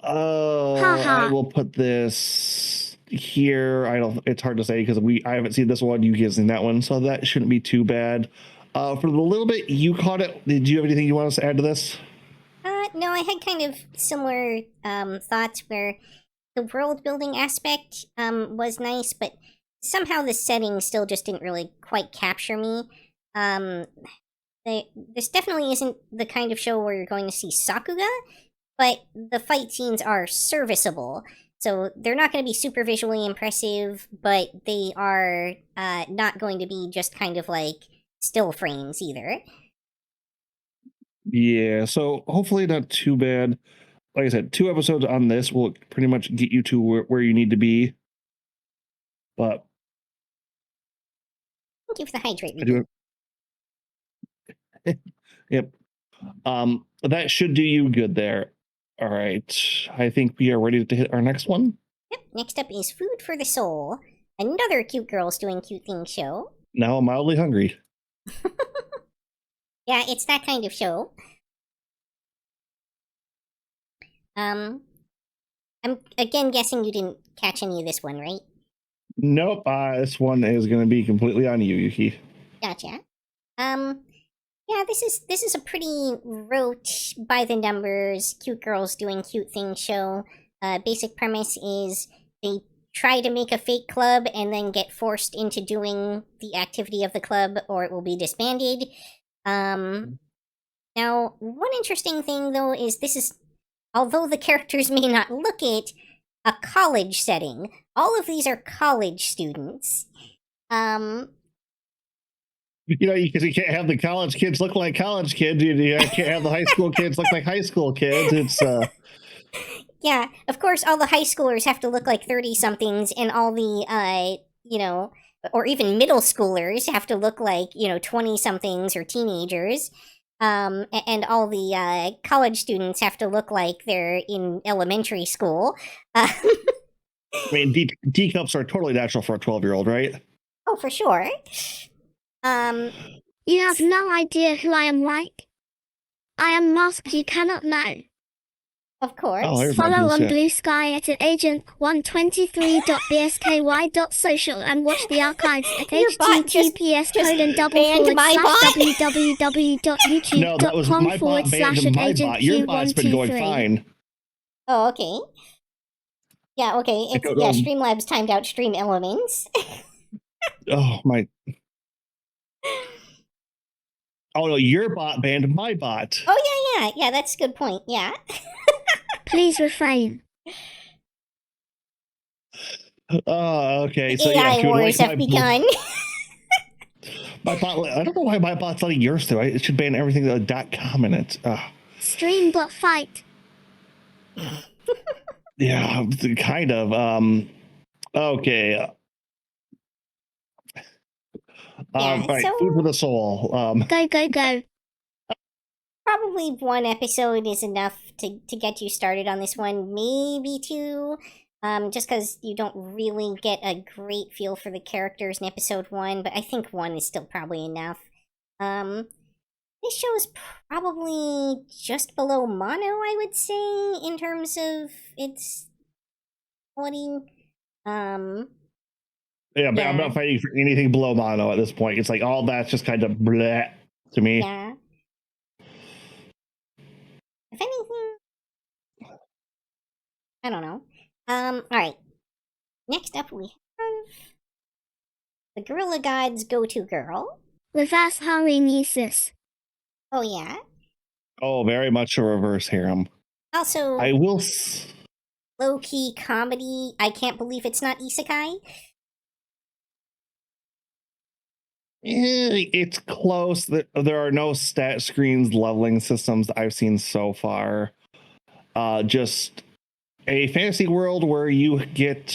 I will put this here. It's hard to say because I haven't seen this one. You guys seen that one, so that shouldn't be too bad. For the little bit you caught it, did you have anything you want us to add to this? No, I had kind of similar thoughts where the world building aspect was nice, but somehow the setting still just didn't really quite capture me. This definitely isn't the kind of show where you're going to see Sakuga, but the fight scenes are serviceable. So they're not going to be super visually impressive, but they are not going to be just kind of like still frames either. Yeah, so hopefully not too bad. Like I said, 2 episodes on this will pretty much get you to where you need to be. But Thank you for the hydrate. I do it. Yep. That should do you good there. All right. I think we are ready to hit our next one. Yep. Next up is Food for the Soul, another cute girls doing cute things show. Now I'm mildly hungry. Yeah, it's that kind of show. I'm again guessing you didn't catch any of this one, right? Nope. This one is going to be completely on you, Yuki. Gotcha. Yeah, this is a pretty rote, by the numbers, cute girls doing cute things show. Basic premise is they try to make a fake club and then get forced into doing the activity of the club, or it will be disbanded. Now, one interesting thing though is this is, although the characters may not look it, a college setting. All of these are college students. Because you can't have the college kids look like college kids. You can't have the high school kids look like high school kids. It's Yeah, of course, all the high schoolers have to look like 30-somethings, and all the, or even middle schoolers have to look like, 20-somethings or teenagers. And all the college students have to look like they're in elementary school. I mean, D cups are totally natural for a 12-year-old, right? Oh, for sure. You have no idea who I am like. I am masked, you cannot know. Of course. Oh, follow on Bluesky at agent123.bsky.social and watch the archives at https://www.youtube.com/agent123. Your bot's been going fine. Oh, okay. Yeah, okay. Streamlabs timed out stream elements. Oh, my. Oh, no, your bot banned my bot. Oh, yeah, that's a good point, yeah. Please refrain. Oh, okay. The AI wars have begun. My bot, I don't know why my bot's letting yours through. It should ban everything with a .com in it. Stream bot fight. Yeah, kind of. Okay. All right, so, Food for the Soul. Go. Probably 1 episode is enough to get you started on this one, maybe 2. Just because you don't really get a great feel for the characters in episode 1, but I think 1 is still probably enough. This show is probably just below Mono, I would say, in terms of its quality. Yeah, but I'm not fighting for anything below Mono at this point. It's like all that's just kind of bleh to me. Yeah. If anything, I don't know. Alright. Next up we have the Gorilla God's Go-To Girl. Reverse holonesis. Oh, yeah. Oh, very much a reverse harem. Also, I will. low-key comedy. I can't believe it's not isekai. It's close. There are no stat screens leveling systems that I've seen so far. Just a fantasy world where you get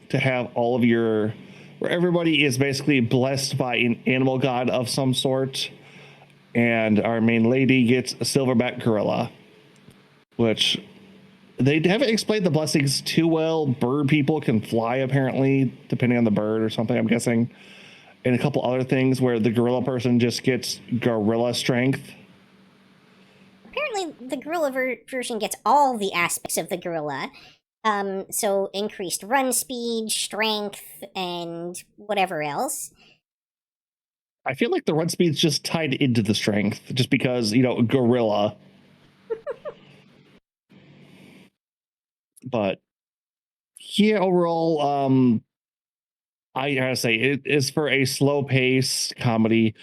to have all of where everybody is basically blessed by an animal god of some sort, and our main lady gets a silverback gorilla, which they haven't explained the blessings too well. Bird people can fly, apparently, depending on the bird or something, I'm guessing. And a couple other things where the gorilla person just gets gorilla strength. Apparently, the gorilla version gets all the aspects of the gorilla. So increased run speed, strength, and whatever else. I feel like the run speed's just tied into the strength, just because, gorilla. But yeah, overall, I gotta say, it is for a slow paced comedy.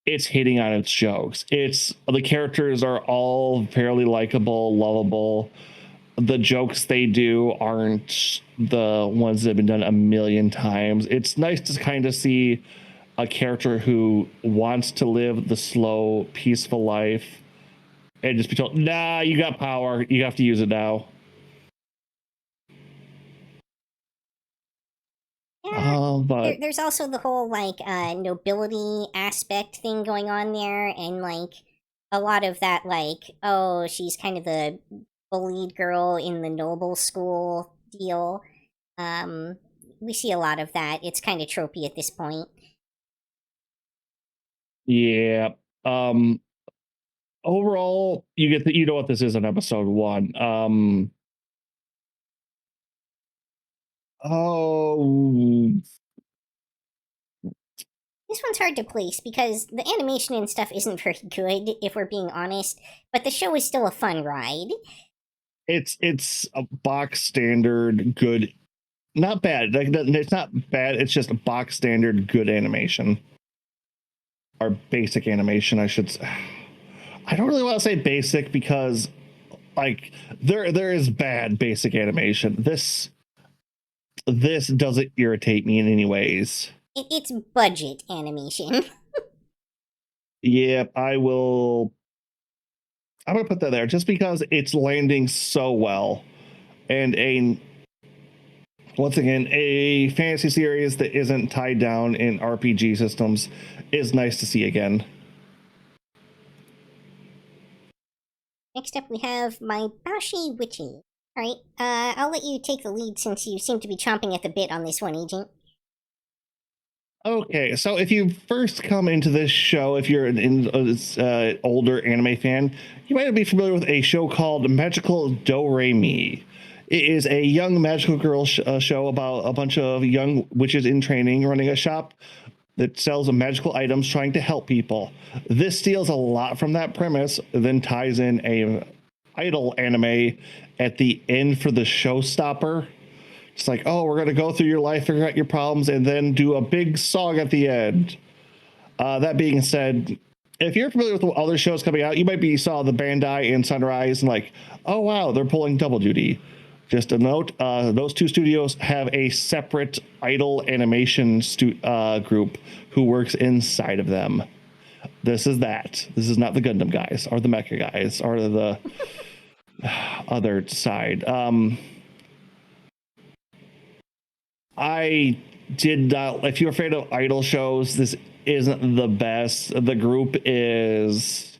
It's hitting on its jokes. The characters are all fairly likable, lovable. The jokes they do aren't the ones that have been done a million times. It's nice to kind of see a character who wants to live the slow, peaceful life and just be told, nah, you got power. You have to use it now. Yeah, But there's also the whole nobility aspect thing going on there, and a lot of that oh, she's kind of the bullied girl in the noble school deal. We see a lot of that. It's kind of tropey at this point. yeah. Overall, you know what this is in episode 1. Oh, This one's hard to place because the animation and stuff isn't very good, if we're being honest, but the show is still a fun ride. it's a box standard good, not bad. It's not bad. It's just a box standard good animation, or basic animation, I should say. I don't really want to say basic because, there is bad basic animation. This doesn't irritate me in any ways. It's budget animation. Yeah, I'm gonna put that there just because it's landing so well, and once again, a fantasy series that isn't tied down in RPG systems is nice to see again. Next up, we have My Bashi Witchy. Alright, I'll let you take the lead since you seem to be chomping at the bit on this one, Agent. Okay, so if you first come into this show, if you're an older anime fan, you might be familiar with a show called Magical Do-Re-Mi. It is a young magical girl show about a bunch of young witches in training running a shop that sells magical items trying to help people. This steals a lot from that premise, then ties in a idol anime at the end for the showstopper. It's like, oh, we're going to go through your life, figure out your problems, and then do a big song at the end. That being said, if you're familiar with other shows coming out, you might saw the Bandai and Sunrise and oh, wow, they're pulling double duty. Just a note, those two studios have a separate idol animation group who works inside of them. This is that. This is not the Gundam guys or the Mecha guys or the other side. I did not. If you're afraid of idol shows, this isn't the best. The group is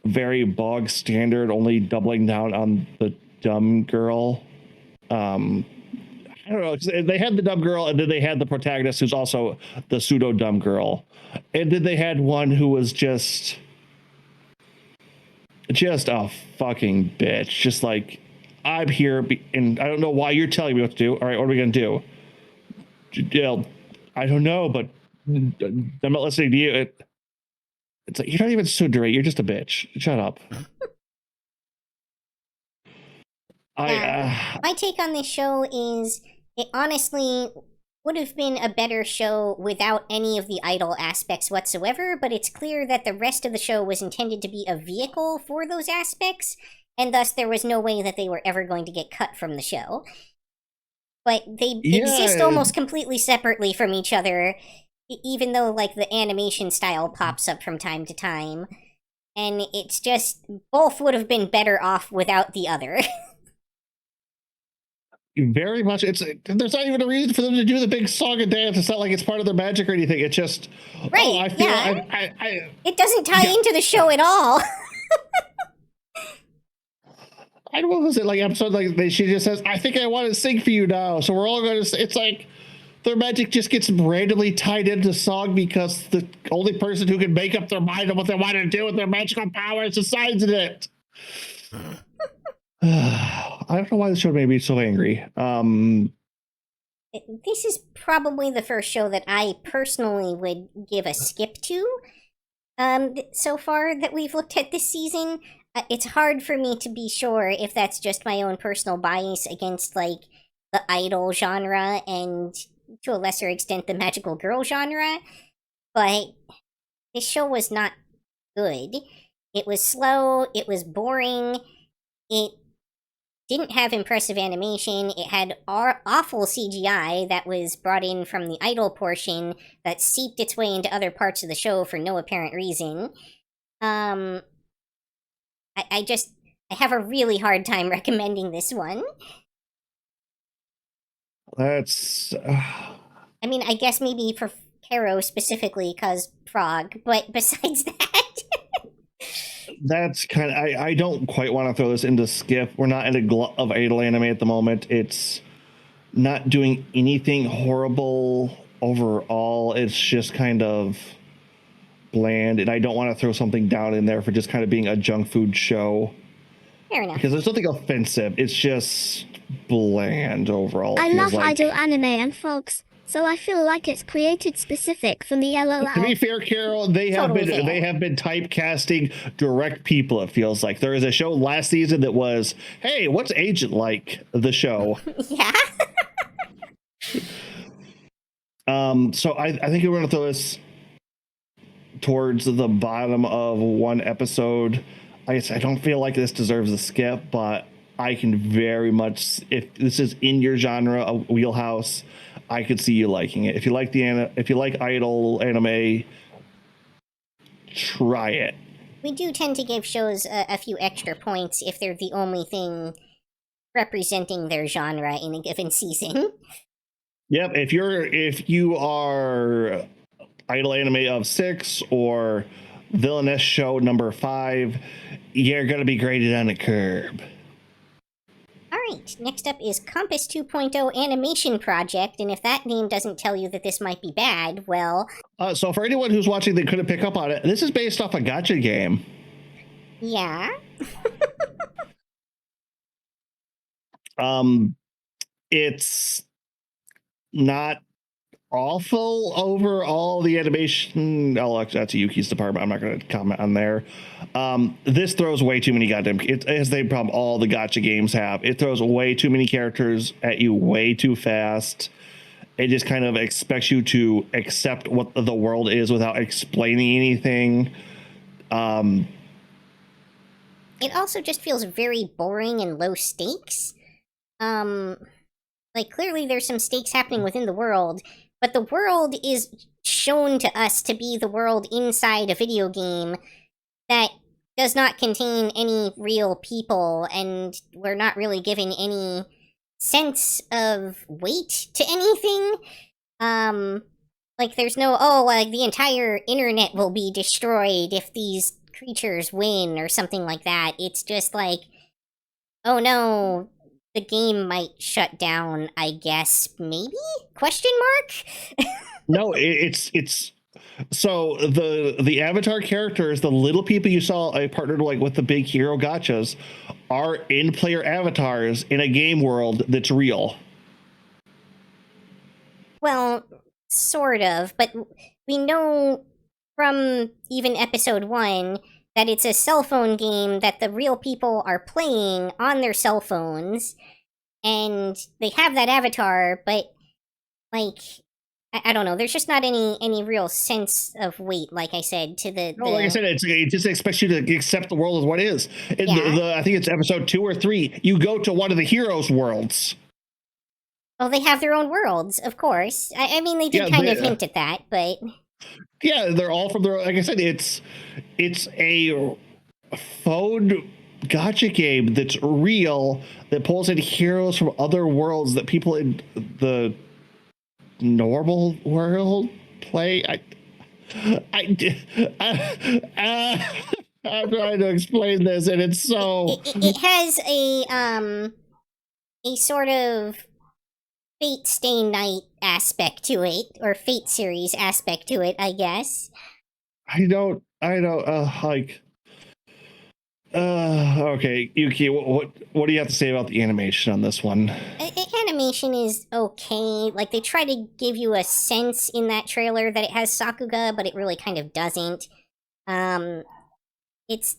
very bog standard, only doubling down on the dumb girl. I don't know. They had the dumb girl, and then they had the protagonist, who's also the pseudo dumb girl, and then they had one who was just a fucking bitch. Just I'm here, and I don't know why you're telling me what to do. All right, what are we gonna do? I don't know, but I'm not listening to you. It's like, you're not even tsundere. You're just a bitch. Shut up. My take on this show is, it honestly would have been a better show without any of the idol aspects whatsoever, but it's clear that the rest of the show was intended to be a vehicle for those aspects, and thus there was no way that they were ever going to get cut from the show. But they exist almost completely separately from each other, even though, like, the animation style pops up from time to time. And it's just, both would have been better off without the other. Very much. There's not even a reason for them to do the big song and dance. It's not like it's part of their magic or anything. It's just right. I feel it doesn't tie into the show at all. I don't know, was it like episode like she just says, "I think I want to sing for you now." So we're all going to. It's like their magic just gets randomly tied into song because the only person who can make up their mind on what they want to do with their magical powers decides in it. I don't know why the show made me so angry. This is probably the first show that I personally would give a skip to. So far that we've looked at this season, it's hard for me to be sure if that's just my own personal bias against, like, the idol genre and, to a lesser extent, the magical girl genre. But this show was not good. It was slow. It was boring. It didn't have impressive animation. It had awful CGI that was brought in from the idol portion that seeped its way into other parts of the show for no apparent reason. I have a really hard time recommending this one. That's. I mean, I guess maybe for Caro specifically, because Prague, but besides that. That's kind of, I don't quite want to throw this into skip. We're not in a glut of idol anime at the moment. It's not doing anything horrible overall. It's just kind of bland, and I don't want to throw something down in there for just kind of being a junk food show. Fair enough. Because there's nothing offensive. It's just bland overall. I love idol anime and folks, so I feel like it's created specific for the LOL. To be fair, Carol, they have been typecasting direct people. It feels like there was a show last season that was, "Hey, what's Agent like?" The show. Yeah. So I think we're going to throw this towards the bottom of one episode. I don't feel like this deserves a skip, but I can very much, if this is in your genre, a wheelhouse, I could see you liking it. If you like idol anime, try it. We do tend to give shows a few extra points if they're the only thing representing their genre in a given season. Yep, if you are idol anime of 6 or villainess show number 5, you're gonna be graded on a curb. Alright, next up is Compass 2.0 Animation Project, and if that name doesn't tell you that this might be bad, well... So for anyone who's watching that couldn't pick up on it, this is based off a gacha game. Yeah? It's not awful overall. The animation, that's Yuki's department. I'm not going to comment on there. This throws way too many goddamn. It has the problem all the gacha games have. It throws way too many characters at you way too fast. It just kind of expects you to accept what the world is without explaining anything. It also just feels very boring and low stakes. Like, clearly there's some stakes happening within the world, but the world is shown to us to be the world inside a video game that does not contain any real people, and we're not really given any sense of weight to anything. Like, there's no, like, the entire internet will be destroyed if these creatures win, or something like that. It's just like, oh no, the game might shut down, I guess, maybe? Question mark? No, it's so the avatar characters, the little people you saw I partnered like with the big hero gachas, are in-player avatars in a game world that's real. Well, sort of, but we know from even episode 1 that it's a cell phone game that the real people are playing on their cell phones, and they have that avatar, but like I don't know. There's just not any real sense of weight, like I said, to the No, like I said, it just expects you to accept the world as what is. In Yeah. I think it's episode 2 or 3. You go to one of the heroes' worlds. Well, they have their own worlds, of course. I mean, they did Yeah, kind of hint at that, but yeah, they're all from their. Like I said, it's a phone gotcha game that's real that pulls in heroes from other worlds that people in the normal world play. I'm trying to explain this, and it's so. it has a sort of Fate Stay Night aspect to it, or Fate series aspect to it, I guess. I don't. Like. Okay, Yuki. What do you have to say about the animation on this one? Animation is okay. Like, they try to give you a sense in that trailer that it has Sakuga, but it really kind of doesn't. It's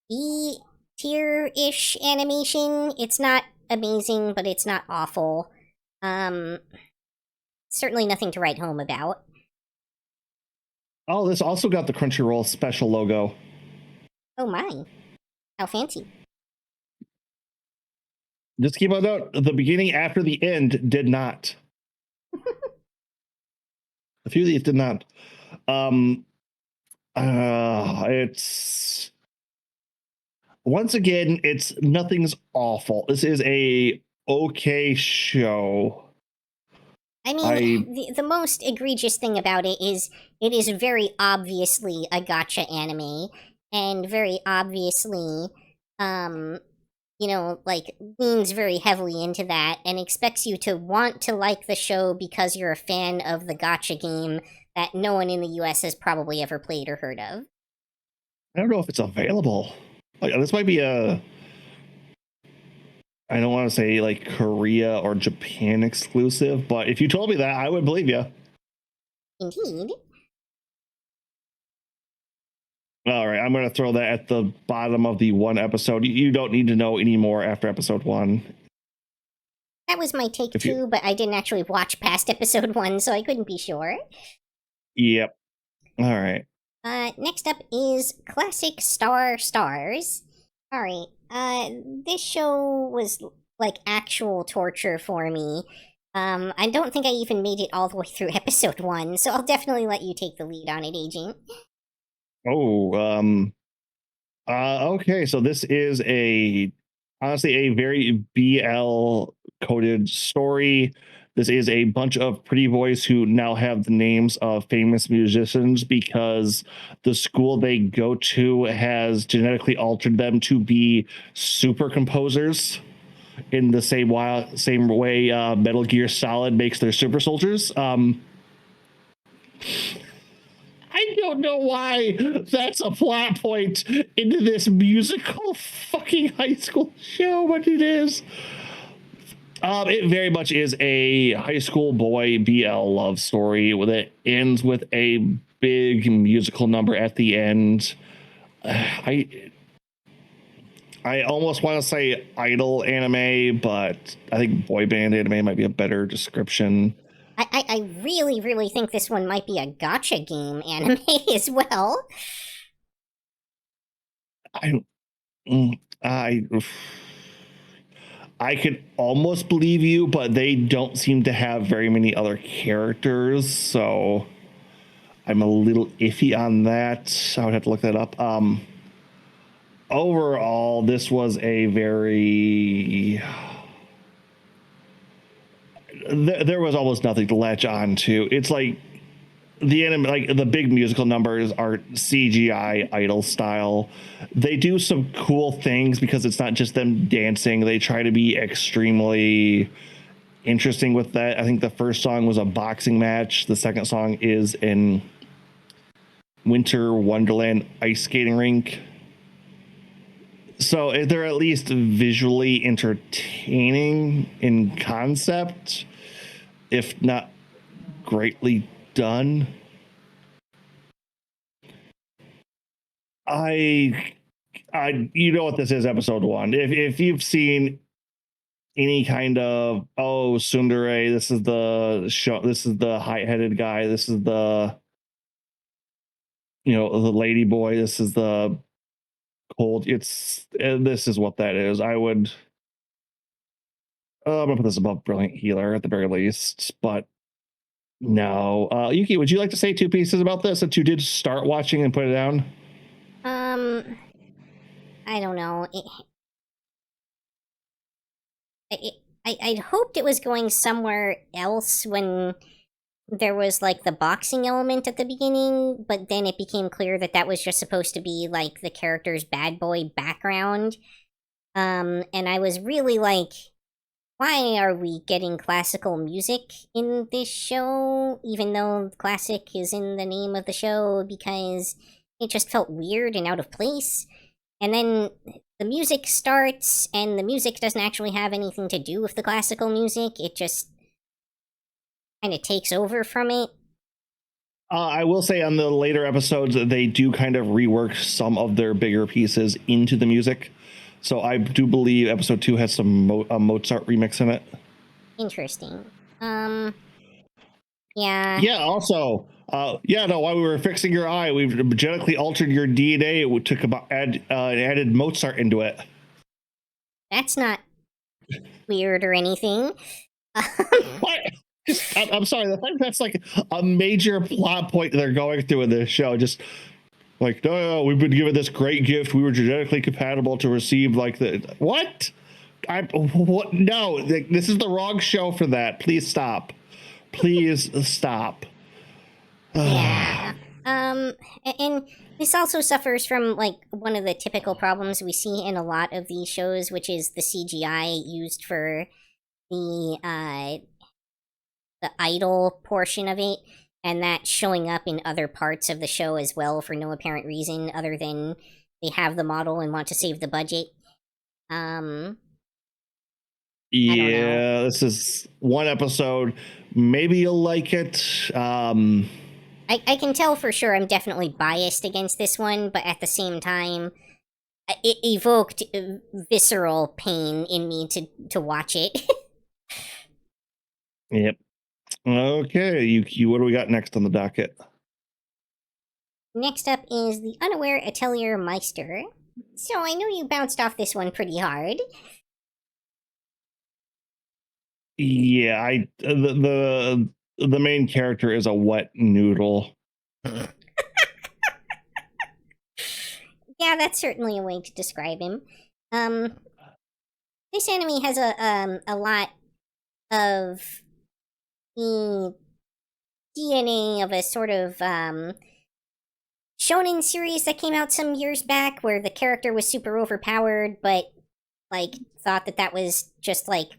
B tier-ish animation. It's not amazing, but it's not awful. Certainly nothing to write home about. Oh, this also got the Crunchyroll special logo. Oh my. How fancy. Just keep a note, the beginning after the end did not. A few of these did not. It's once again, it's nothing's awful. This is a okay show. I mean, the most egregious thing about it is very obviously a gotcha anime, and very obviously, like, leans very heavily into that and expects you to want to like the show because you're a fan of the gotcha game that no one in the US has probably ever played or heard of. I don't know if it's available. Like, this might be a, I don't want to say like Korea or Japan exclusive, but if you told me that, I would believe you. Indeed. All right, I'm going to throw that at the bottom of the one episode. You don't need to know any more after episode 1. That was my take too, but I didn't actually watch past episode 1, so I couldn't be sure. Yep. All right. Next up is Classic Star Stars. Alright, this show was like actual torture for me. I don't think I even made it all the way through episode 1, so I'll definitely let you take the lead on it, Agent. Oh, okay, so this is honestly a very BL coded story. This is a bunch of pretty boys who now have the names of famous musicians because the school they go to has genetically altered them to be super composers in the same way Metal Gear Solid makes their super soldiers. I don't know why that's a plot point into this musical fucking high school show, but it is. It very much is a high school boy BL love story that ends with a big musical number at the end. I almost want to say idol anime, but I think boy band anime might be a better description. I really, really think this one might be a gotcha game anime as well. I could almost believe you, but they don't seem to have very many other characters, so I'm a little iffy on that. I would have to look that up. Overall, this was a very. There was almost nothing to latch on to. It's like the anime, like the big musical numbers are CGI idol style. They do some cool things because it's not just them dancing. They try to be extremely interesting with that. I think the first song was a boxing match. The second song is in Winter Wonderland ice skating rink. So they're at least visually entertaining in concept, if not greatly done. You know what this is, episode 1. If you've seen any kind of tsundere, this is the show, this is the high-headed guy, this is the the lady boy, this is the cold. This is what that is. I would I'm gonna put this above Brilliant Healer at the very least, but no. Yuki, would you like to say two pieces about this since you did start watching and put it down? I don't know. I'd hoped it was going somewhere else when there was like the boxing element at the beginning, but then it became clear that that was just supposed to be like the character's bad boy background. And I was really like, why are we getting classical music in this show, even though classic is in the name of the show, because it just felt weird and out of place. And then the music starts, and the music doesn't actually have anything to do with the classical music. It just kind of takes over from it. I will say on the later episodes, they do kind of rework some of their bigger pieces into the music. So I do believe episode 2 has some Mozart remix in it. Interesting. Yeah. Yeah, also, while we were fixing your eye, we've genetically altered your DNA. We took about added Mozart into it. That's not weird or anything. What? I'm sorry. That's like a major plot point they're going through in this show. Just like, no, we've been given this great gift. We were genetically compatible to receive like the what? What? No, this is the wrong show for that. Please stop. Please stop. Yeah. And this also suffers from like one of the typical problems we see in a lot of these shows, which is the CGI used for the idol portion of it, and that showing up in other parts of the show as well for no apparent reason other than they have the model and want to save the budget. Yeah, this is one episode. Maybe you'll like it. I can tell for sure I'm definitely biased against this one, but at the same time, it evoked visceral pain in me to watch it. Yep. Okay, you. What do we got next on the docket? Next up is the Unaware Atelier Meister. So I know you bounced off this one pretty hard. Yeah, the main character is a wet noodle. Yeah, that's certainly a way to describe him. This anime has a lot of the DNA of a sort of shonen series that came out some years back where the character was super overpowered, but like thought that was just like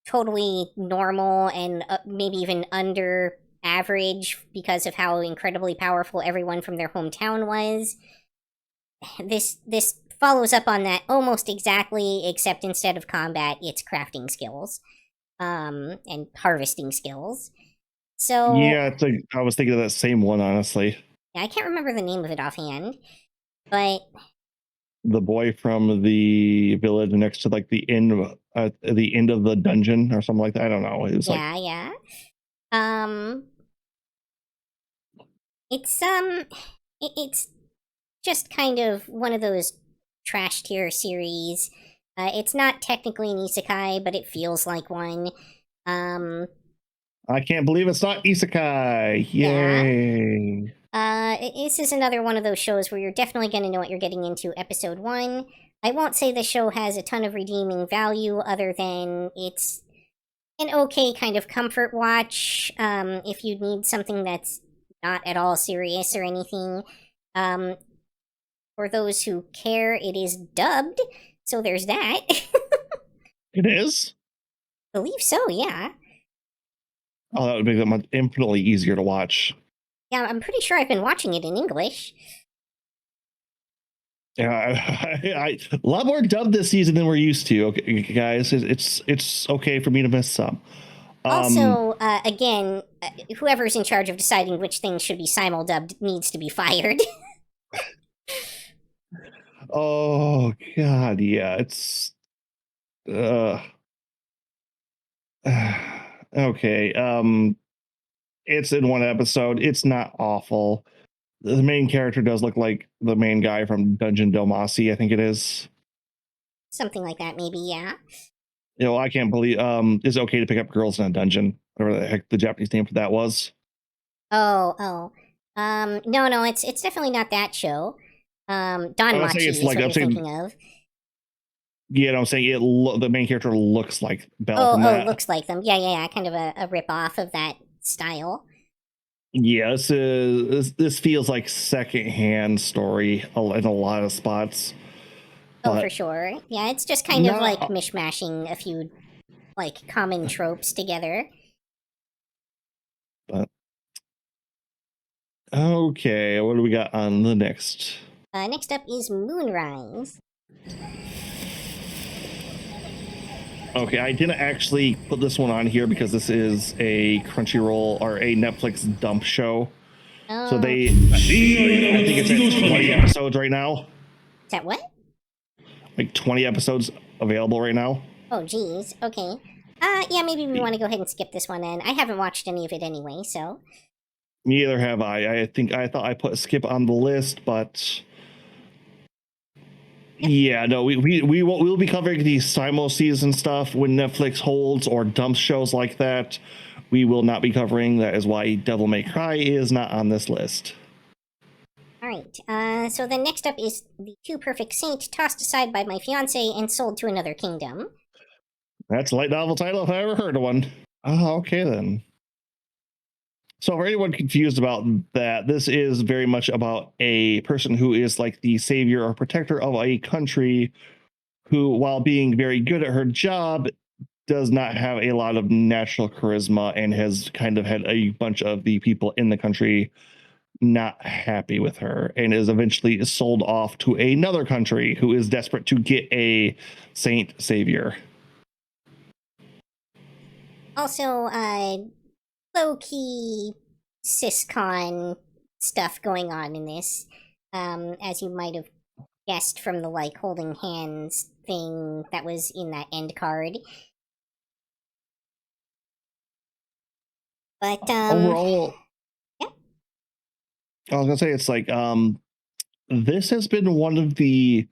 totally normal and maybe even under average because of how incredibly powerful everyone from their hometown was. This follows up on that almost exactly, except instead of combat, it's crafting skills and harvesting skills. So yeah, I was thinking of that same one, honestly. Yeah, I can't remember the name of it offhand, but the boy from the village next to like the end of the dungeon or something like that. I don't know. It's yeah. It's just kind of one of those trash tier series. It's not technically an isekai, but it feels like one. I can't believe it's not isekai. Yay. This is another one of those shows where you're definitely going to know what you're getting into episode 1. I won't say the show has a ton of redeeming value other than it's an okay kind of comfort watch if you need something that's not at all serious or anything. For those who care, it is dubbed, so there's that. It is? I believe so, yeah. Oh, that would make them infinitely easier to watch. Yeah, I'm pretty sure I've been watching it in English. Yeah, a lot more dubbed this season than we're used to. Okay, guys, it's okay for me to miss some. Also, again, whoever's in charge of deciding which things should be simul-dubbed needs to be fired. Oh God, yeah, it's uh, okay. It's in one episode. It's not awful. The main character does look like the main guy from Dungeon Delmasi, I think it is. Something like that, maybe, yeah. You know, I can't believe it's okay to pick up girls in a dungeon, whatever the heck the Japanese name for that was. Oh. No, it's definitely not that show. Donmachi it's is like what I'm you're saying, thinking of. yeah, I'm saying the main character looks like Belle from Oh, that. looks like them. Yeah, kind of a rip off of that style. Yeah, this feels like secondhand story in a lot of spots. Oh, for But sure. Yeah, it's just kind of like not mishmashing a few like common tropes together. but okay, what do we got on the next? Next up is Moonrise. Okay, I didn't actually put this one on here because this is a Crunchyroll or a Netflix dump show. So Oh, I think it's at 20 episodes right now. is that what? Like 20 episodes available right now. Oh, geez. Okay. Yeah, maybe we want to go ahead and skip this one then. I haven't watched any of it anyway, so. Neither have I. I thought I put skip on the list, but yeah, no, we'll be covering the simul season stuff when Netflix holds or dumps shows like that. We will not be covering. That is why Devil May Cry is not on this list. Alright, so then next up is The Two Perfect Saint, tossed aside by my fiance and sold to another kingdom. That's a light novel title if I ever heard of one. Oh, okay then. So for anyone confused about that, this is very much about a person who is like the savior or protector of a country who, while being very good at her job, does not have a lot of natural charisma and has kind of had a bunch of the people in the country not happy with her and is eventually sold off to another country who is desperate to get a saint savior. Also, low-key siscon stuff going on in this, as you might have guessed from the, like, holding hands thing that was in that end card. But, Overall, yeah. I was gonna say it's like this has been one of the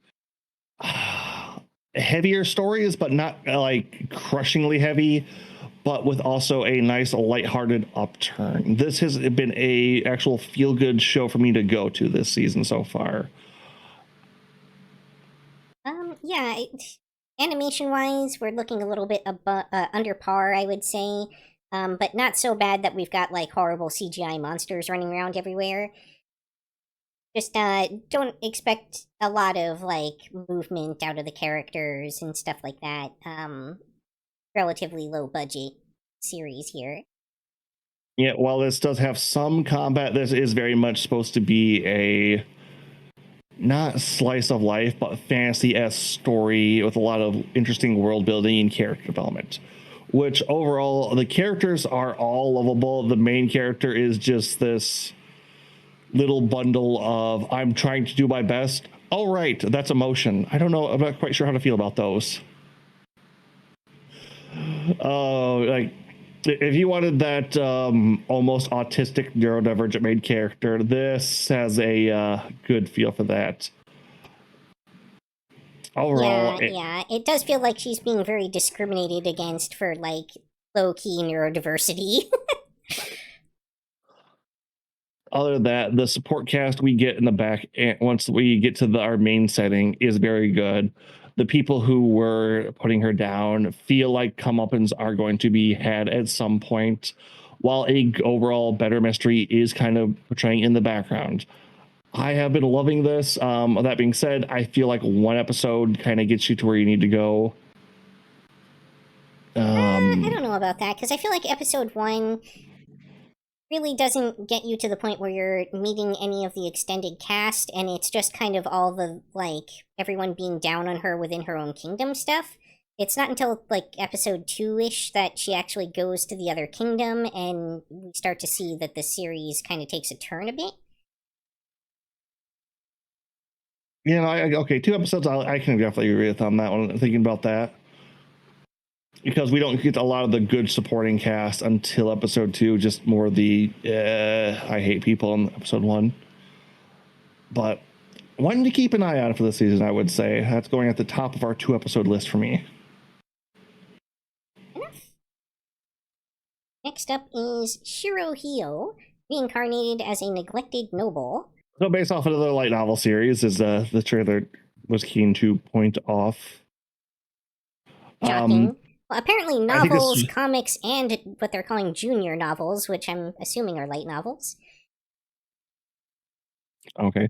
heavier stories, but not like crushingly heavy, but with also a nice lighthearted upturn. This has been a actual feel good show for me to go to this season so far. Yeah, animation-wise, we're looking a little bit under par, I would say. But not so bad that we've got, like, horrible CGI monsters running around everywhere. Just, don't expect a lot of, like, movement out of the characters and stuff like that. Relatively low-budget series here. Yeah, while this does have some combat, this is very much supposed to be a not slice of life, but fantasy-esque story with a lot of interesting world building and character development. Which overall, the characters are all lovable. The main character is just this little bundle of I'm trying to do my best. All right, that's emotion. I don't know. I'm not quite sure how to feel about those. Like if you wanted that almost autistic neurodivergent main character, this has a good feel for that. Overall, Yeah, it does feel like she's being very discriminated against for, like, low-key neurodiversity. other than that, the support cast we get in the back once we get to our main setting is very good. The people who were putting her down feel like comeuppance are going to be had at some point, while a overall better mystery is kind of portraying in the background. I have been loving this. That being said, I feel like one episode kind of gets you to where you need to go. I don't know about that, because I feel like episode 1 really doesn't get you to the point where you're meeting any of the extended cast, and it's just kind of all the, like, everyone being down on her within her own kingdom stuff. It's not until, like, episode 2-ish that she actually goes to the other kingdom, and we start to see that the series kind of takes a turn a bit. Okay, 2 episodes, I can definitely agree with on that one, thinking about that. because we don't get a lot of the good supporting cast until episode 2, just more the I hate people in episode 1. But one to keep an eye on for the season, I would say. That's going at the top of our 2-episode list for me. Next up is Shirohio, reincarnated as a neglected noble. So based off of the light novel series, is the trailer was keen to point off. Shocking. Well, apparently novels, comics, and what they're calling junior novels, which I'm assuming are light novels. Okay.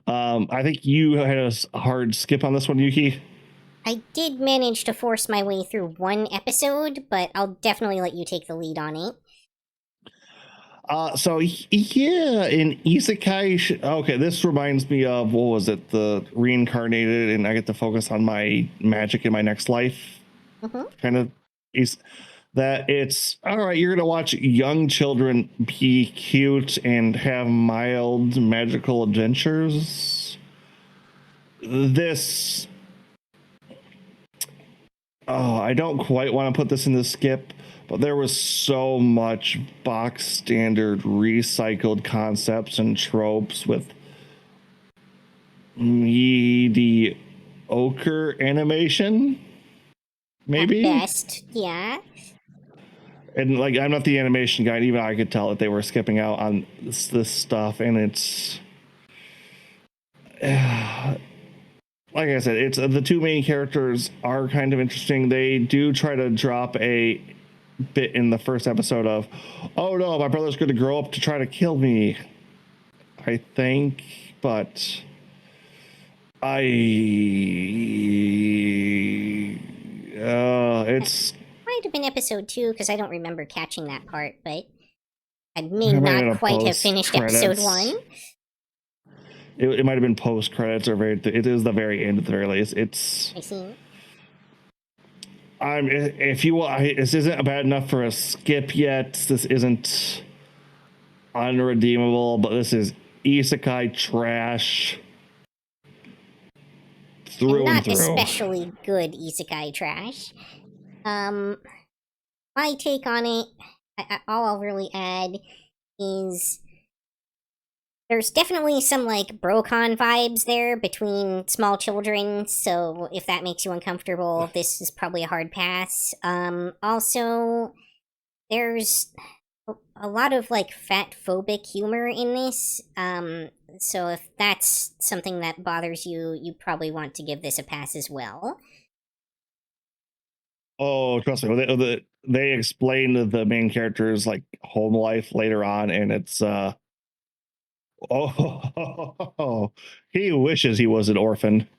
I think you had a hard skip on this one, Yuki. I did manage to force my way through one episode, but I'll definitely let you take the lead on it. So yeah, in Isekai, okay, this reminds me of, what was it, the reincarnated, and I get to focus on my magic in my next life. Kind of is that it's all right. You're gonna watch young children be cute and have mild magical adventures. This, I don't quite want to put this in the skip, but there was so much box standard recycled concepts and tropes with mediocre animation. Maybe at best, yeah. And like, I'm not the animation guy, and even I could tell that they were skipping out on this stuff, and it's like I said, it's the two main characters are kind of interesting. They do try to drop a bit in the first episode of, oh no, my brother's going to grow up to try to kill me, I think, but it's might have been episode 2 because I don't remember catching that part, but I may not quite have finished episode 1. It might have been post credits or it is the very end at the very least. It's I see. If you this isn't bad enough for a skip yet. This isn't unredeemable, but this is isekai trash through and through. Not especially good isekai trash. My take on it, all I'll really add is there's definitely some like Brocon vibes there between small children, so if that makes you uncomfortable, this is probably a hard pass. Also, there's a lot of like fat-phobic humor in this, so if that's something that bothers you, you probably want to give this a pass as well. Oh, trust me, they explain the main character's like home life later on, and it's he wishes he was an orphan.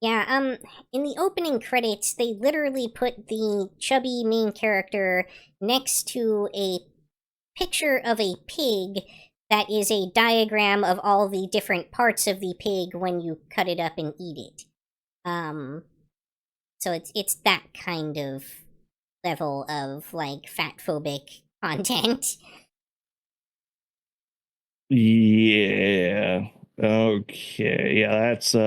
Yeah, in the opening credits, they literally put the chubby main character next to a picture of a pig that is a diagram of all the different parts of the pig when you cut it up and eat it. So it's that kind of level of like fat-phobic content. Yeah. Okay. Yeah, that's you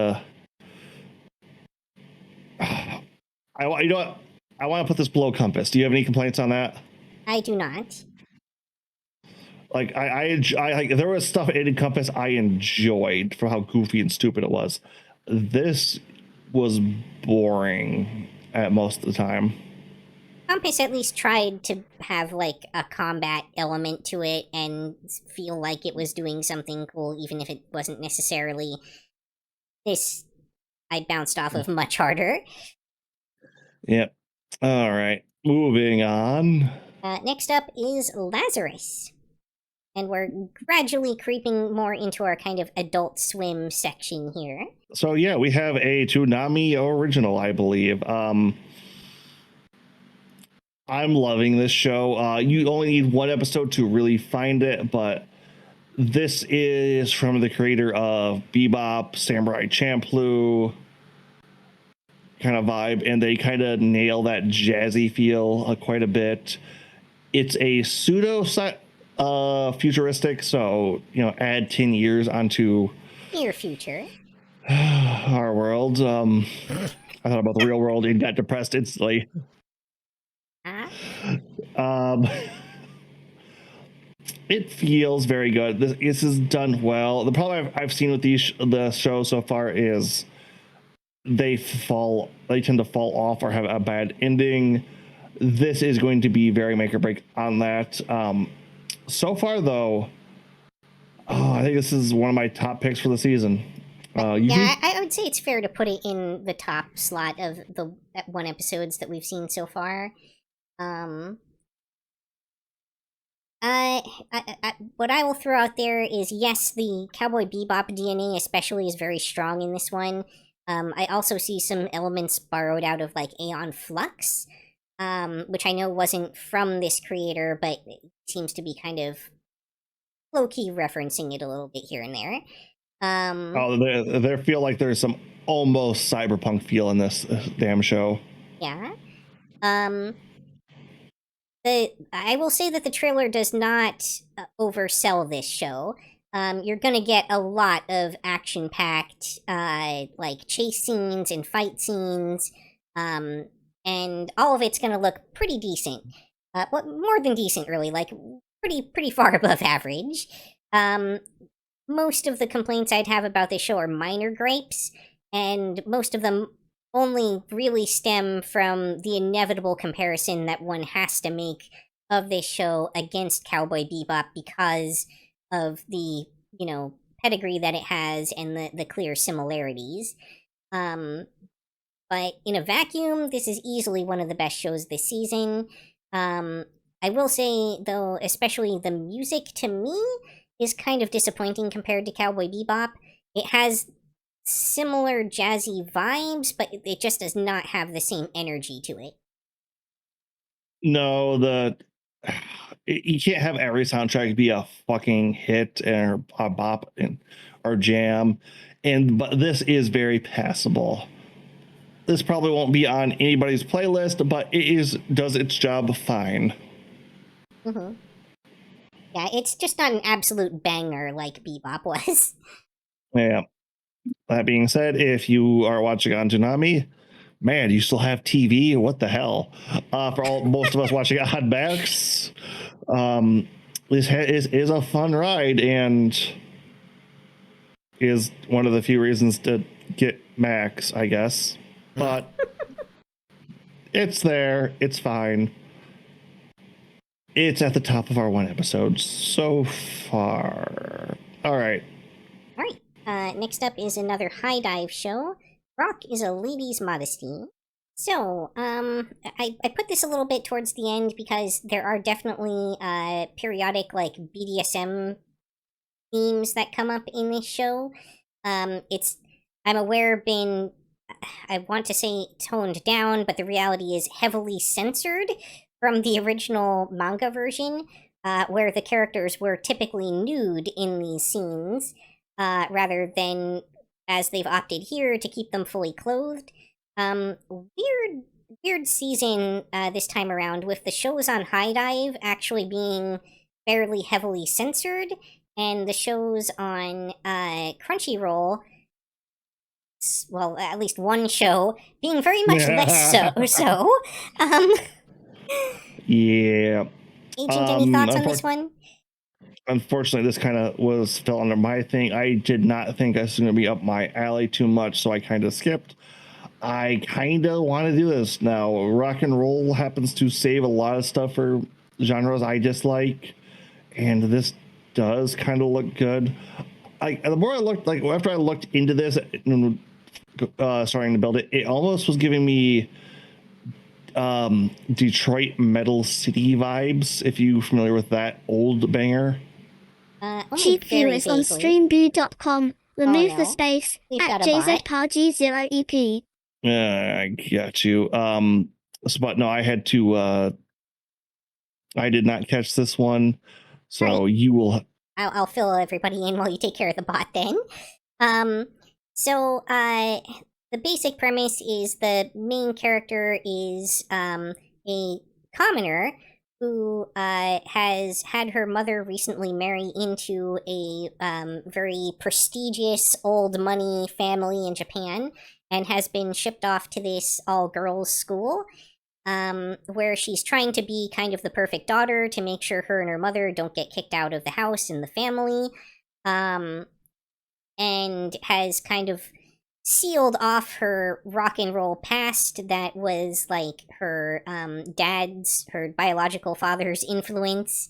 know what? I want to put this below Compass. Do you have any complaints on that? I do not. Like I there was stuff in Compass I enjoyed for how goofy and stupid it was. This was boring at most of the time. Compass at least tried to have like a combat element to it and feel like it was doing something cool, even if it wasn't necessarily. This I bounced off of much harder. Yep. All right. Moving on. Next up is Lazarus. And we're gradually creeping more into our kind of Adult Swim section here. So yeah, we have a Toonami original, I believe. I'm loving this show. You only need one episode to really find it, but this is from the creator of Bebop, Samurai Champloo kind of vibe, and they kind of nail that jazzy feel quite a bit. It's a pseudo futuristic, so add 10 years onto near future our world. I thought about the real world and got depressed instantly. Um, it feels very good. This is done well. The problem I've seen with the show so far is they tend to fall off or have a bad ending. This is going to be very make or break on that. So far, though, I think this is one of my top picks for the season. Yeah, I would say it's fair to put it in the top slot of the one episodes that we've seen so far. What I will throw out there is, yes, the Cowboy Bebop DNA especially is very strong in this one. I also see some elements borrowed out of like Aeon Flux, which I know wasn't from this creator, but it seems to be kind of low-key referencing it a little bit here and there. They feel like there's some almost cyberpunk feel in this damn show. Yeah. I will say that the trailer does not oversell this show. You're gonna get a lot of action-packed, like chase scenes and fight scenes, and all of it's gonna look pretty decent. Well, more than decent, really. Like pretty far above average. Most of the complaints I'd have about this show are minor gripes, and most of them only really stem from the inevitable comparison that one has to make of this show against Cowboy Bebop because of the, pedigree that it has and the clear similarities. But in a vacuum, this is easily one of the best shows this season. I will say, though, especially the music to me is kind of disappointing compared to Cowboy Bebop. It has similar jazzy vibes, but it just does not have the same energy to it. No, you can't have every soundtrack be a fucking hit or a bop or jam, but this is very passable. This probably won't be on anybody's playlist, but does its job fine. Mm-hmm. Yeah, it's just not an absolute banger like Bebop was. Yeah. That being said, if you are watching on Toonami, man, you still have TV? What the hell? For most of us watching on Max, this is a fun ride and is one of the few reasons to get Max, I guess. But it's there. It's fine. It's at the top of our one episode so far. All right. Next up is another high dive show. Rock is a lady's modesty. So, I put this a little bit towards the end because there are definitely periodic like BDSM themes that come up in this show. I'm aware been, I want to say toned down, but the reality is heavily censored from the original manga version, where the characters were typically nude in these scenes. Rather than, as they've opted here, to keep them fully clothed. Weird season this time around, with the shows on High Dive actually being fairly heavily censored, and the shows on Crunchyroll, well, at least one show, being very much less so. Yeah. Agent, any thoughts on this one? Unfortunately, this kind of fell under my thing. I did not think this was going to be up my alley too much, so I kind of skipped. I kind of want to do this now. Rock and roll happens to save a lot of stuff for genres I dislike, and this does kind of look good. The more I looked, like after I looked into this, starting to build it, it almost was giving me Detroit Metal City vibes, if you're familiar with that old banger. Cheap viewers on streamview.com. Remove the space at JZParG0EP. I got you. But no, I had to. I did not catch this one, so right. You will. I'll fill everybody in while you take care of the bot. Then, the basic premise is the main character is a commoner who has had her mother recently marry into a very prestigious old money family in Japan, and has been shipped off to this all-girls school. where she's trying to be kind of the perfect daughter to make sure her and her mother don't get kicked out of the house and the family, and has kind of sealed off her rock and roll past that was like her her biological father's influence,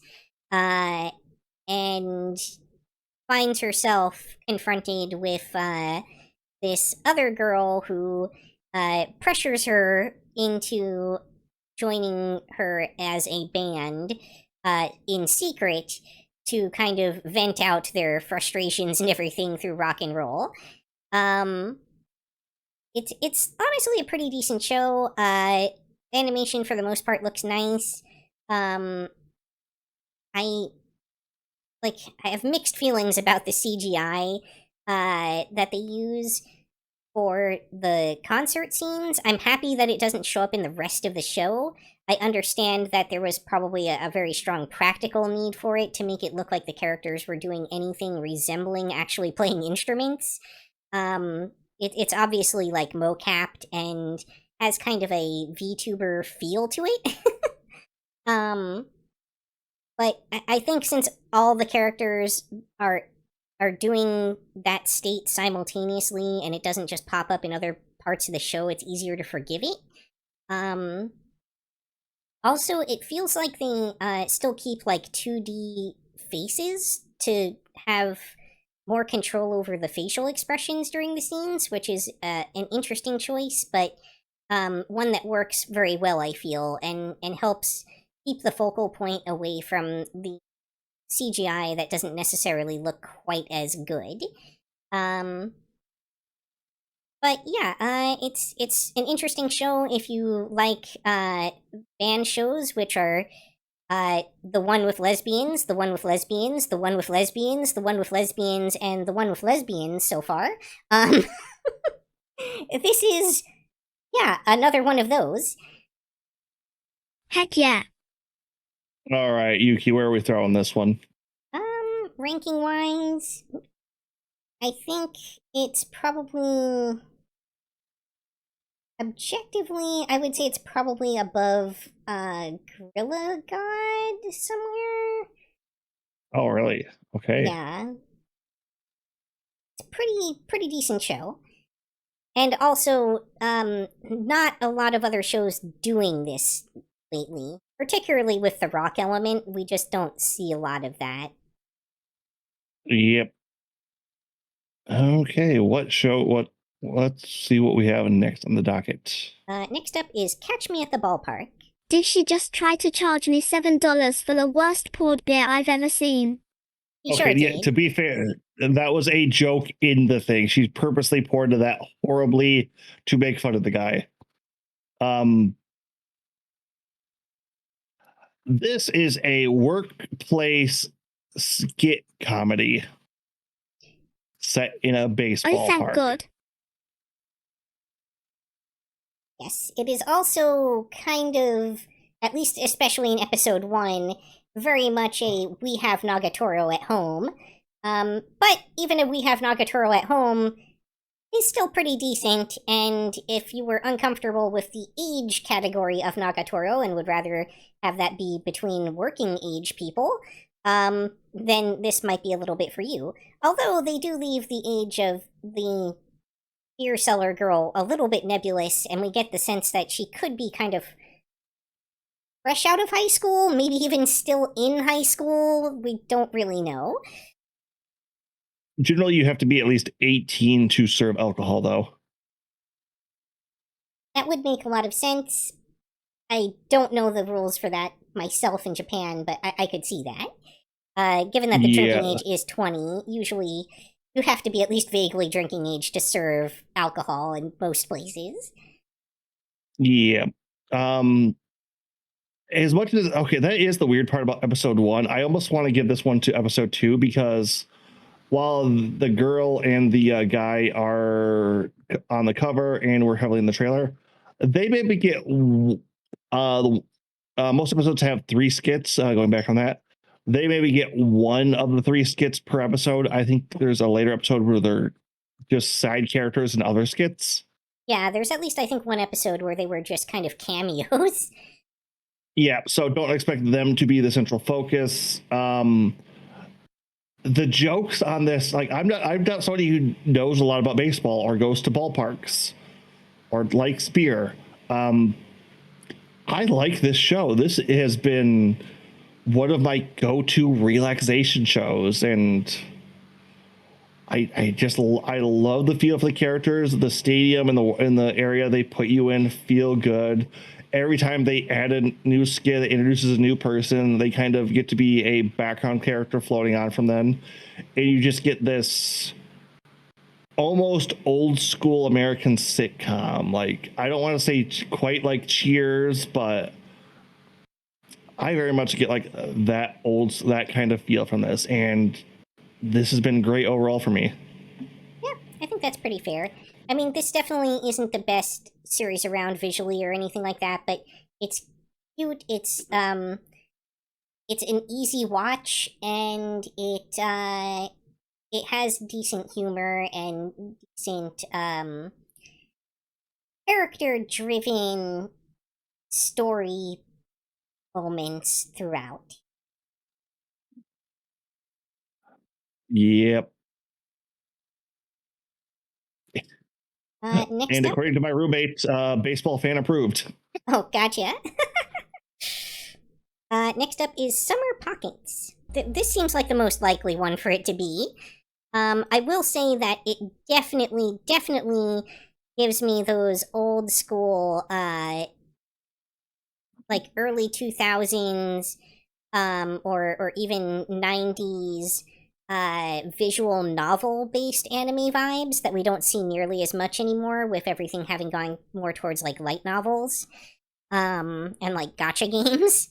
and finds herself confronted with this other girl who pressures her into joining her as a band in secret to kind of vent out their frustrations and everything through rock and roll. It's honestly a pretty decent show. Animation for the most part looks nice. I have mixed feelings about the CGI that they use for the concert scenes. I'm happy that it doesn't show up in the rest of the show. I understand that there was probably a very strong practical need for it to make it look like the characters were doing anything resembling actually playing instruments. It's obviously like mocapped and has kind of a VTuber feel to it. But I think since all the characters are doing that state simultaneously and it doesn't just pop up in other parts of the show, it's easier to forgive it. Also, it feels like they still keep like 2D faces to have more control over the facial expressions during the scenes, which is an interesting choice, but one that works very well, I feel, and helps keep the focal point away from the CGI that doesn't necessarily look quite as good. But yeah, it's an interesting show if you like band shows, which are the one with lesbians, the one with lesbians, the one with lesbians, the one with lesbians, and the one with lesbians so far. This is, yeah, another one of those. Heck yeah. All right, Yuki, where are we throwing this one? Ranking wise, I think it's probably, objectively, I would say it's probably above Gorilla God somewhere. Oh, really? Okay. Yeah. It's a pretty decent show. And also, not a lot of other shows doing this lately. Particularly with the rock element, we just don't see a lot of that. Yep. Okay, let's see what we have next on the docket. Next up is Catch Me at the Ballpark. Did she just try to charge me $7 for the worst poured beer I've ever seen? He Okay, sure yeah, did. to be fair, that was a joke in the thing. She purposely poured to that horribly to make fun of the guy. This is a workplace skit comedy set in a baseball Oh, thank park. God. Yes, it is also kind of, at least especially in episode 1, very much a we have Nagatoro at home. But even if we have Nagatoro at home, is still pretty decent, and if you were uncomfortable with the age category of Nagatoro and would rather have that be between working age people, then this might be a little bit for you. Although they do leave the age of the beer seller girl a little bit nebulous, and we get the sense that she could be kind of fresh out of high school, maybe even still in high school. We don't really know. Generally, you have to be at least 18 to serve alcohol, though. That would make a lot of sense. I don't know the rules for that myself in Japan, but I could see that. Given that the drinking age is 20, usually you have to be at least vaguely drinking age to serve alcohol in most places. Yeah. As much as, okay, that is the weird part about episode 1. I almost want to give this one to episode 2 because while the girl and the guy are on the cover and we're heavily in the trailer, they maybe get most episodes have 3 skits. Going back on that, they maybe get 1 of the 3 skits per episode. I think there's a later episode where they're just side characters and other skits. Yeah, there's at least, I think, one episode where they were just kind of cameos. Yeah, so don't expect them to be the central focus. The jokes on this, like I'm not somebody who knows a lot about baseball or goes to ballparks or likes beer. I like this show. This has been one of my go-to relaxation shows, and I love the feel for the characters. The stadium and the area they put you in feel good. Every time they add a new skit that introduces a new person, they kind of get to be a background character floating on from them, and you just get this almost old school American sitcom. Like, I don't want to say quite like Cheers, but I very much get like that kind of feel from this, and this has been great overall for me. Yeah, I think that's pretty fair. I mean, this definitely isn't the best series around visually or anything like that, but it's cute. It's an easy watch, and it has decent humor and decent character-driven story moments throughout. Yep. Next And up, according to my roommate, baseball fan approved. oh, gotcha. Next up is Summer Pockets. This seems like the most likely one for it to be. I will say that it definitely gives me those old school, like early 2000s, or even 90s, visual novel-based anime vibes that we don't see nearly as much anymore, with everything having gone more towards like light novels, and like gacha games.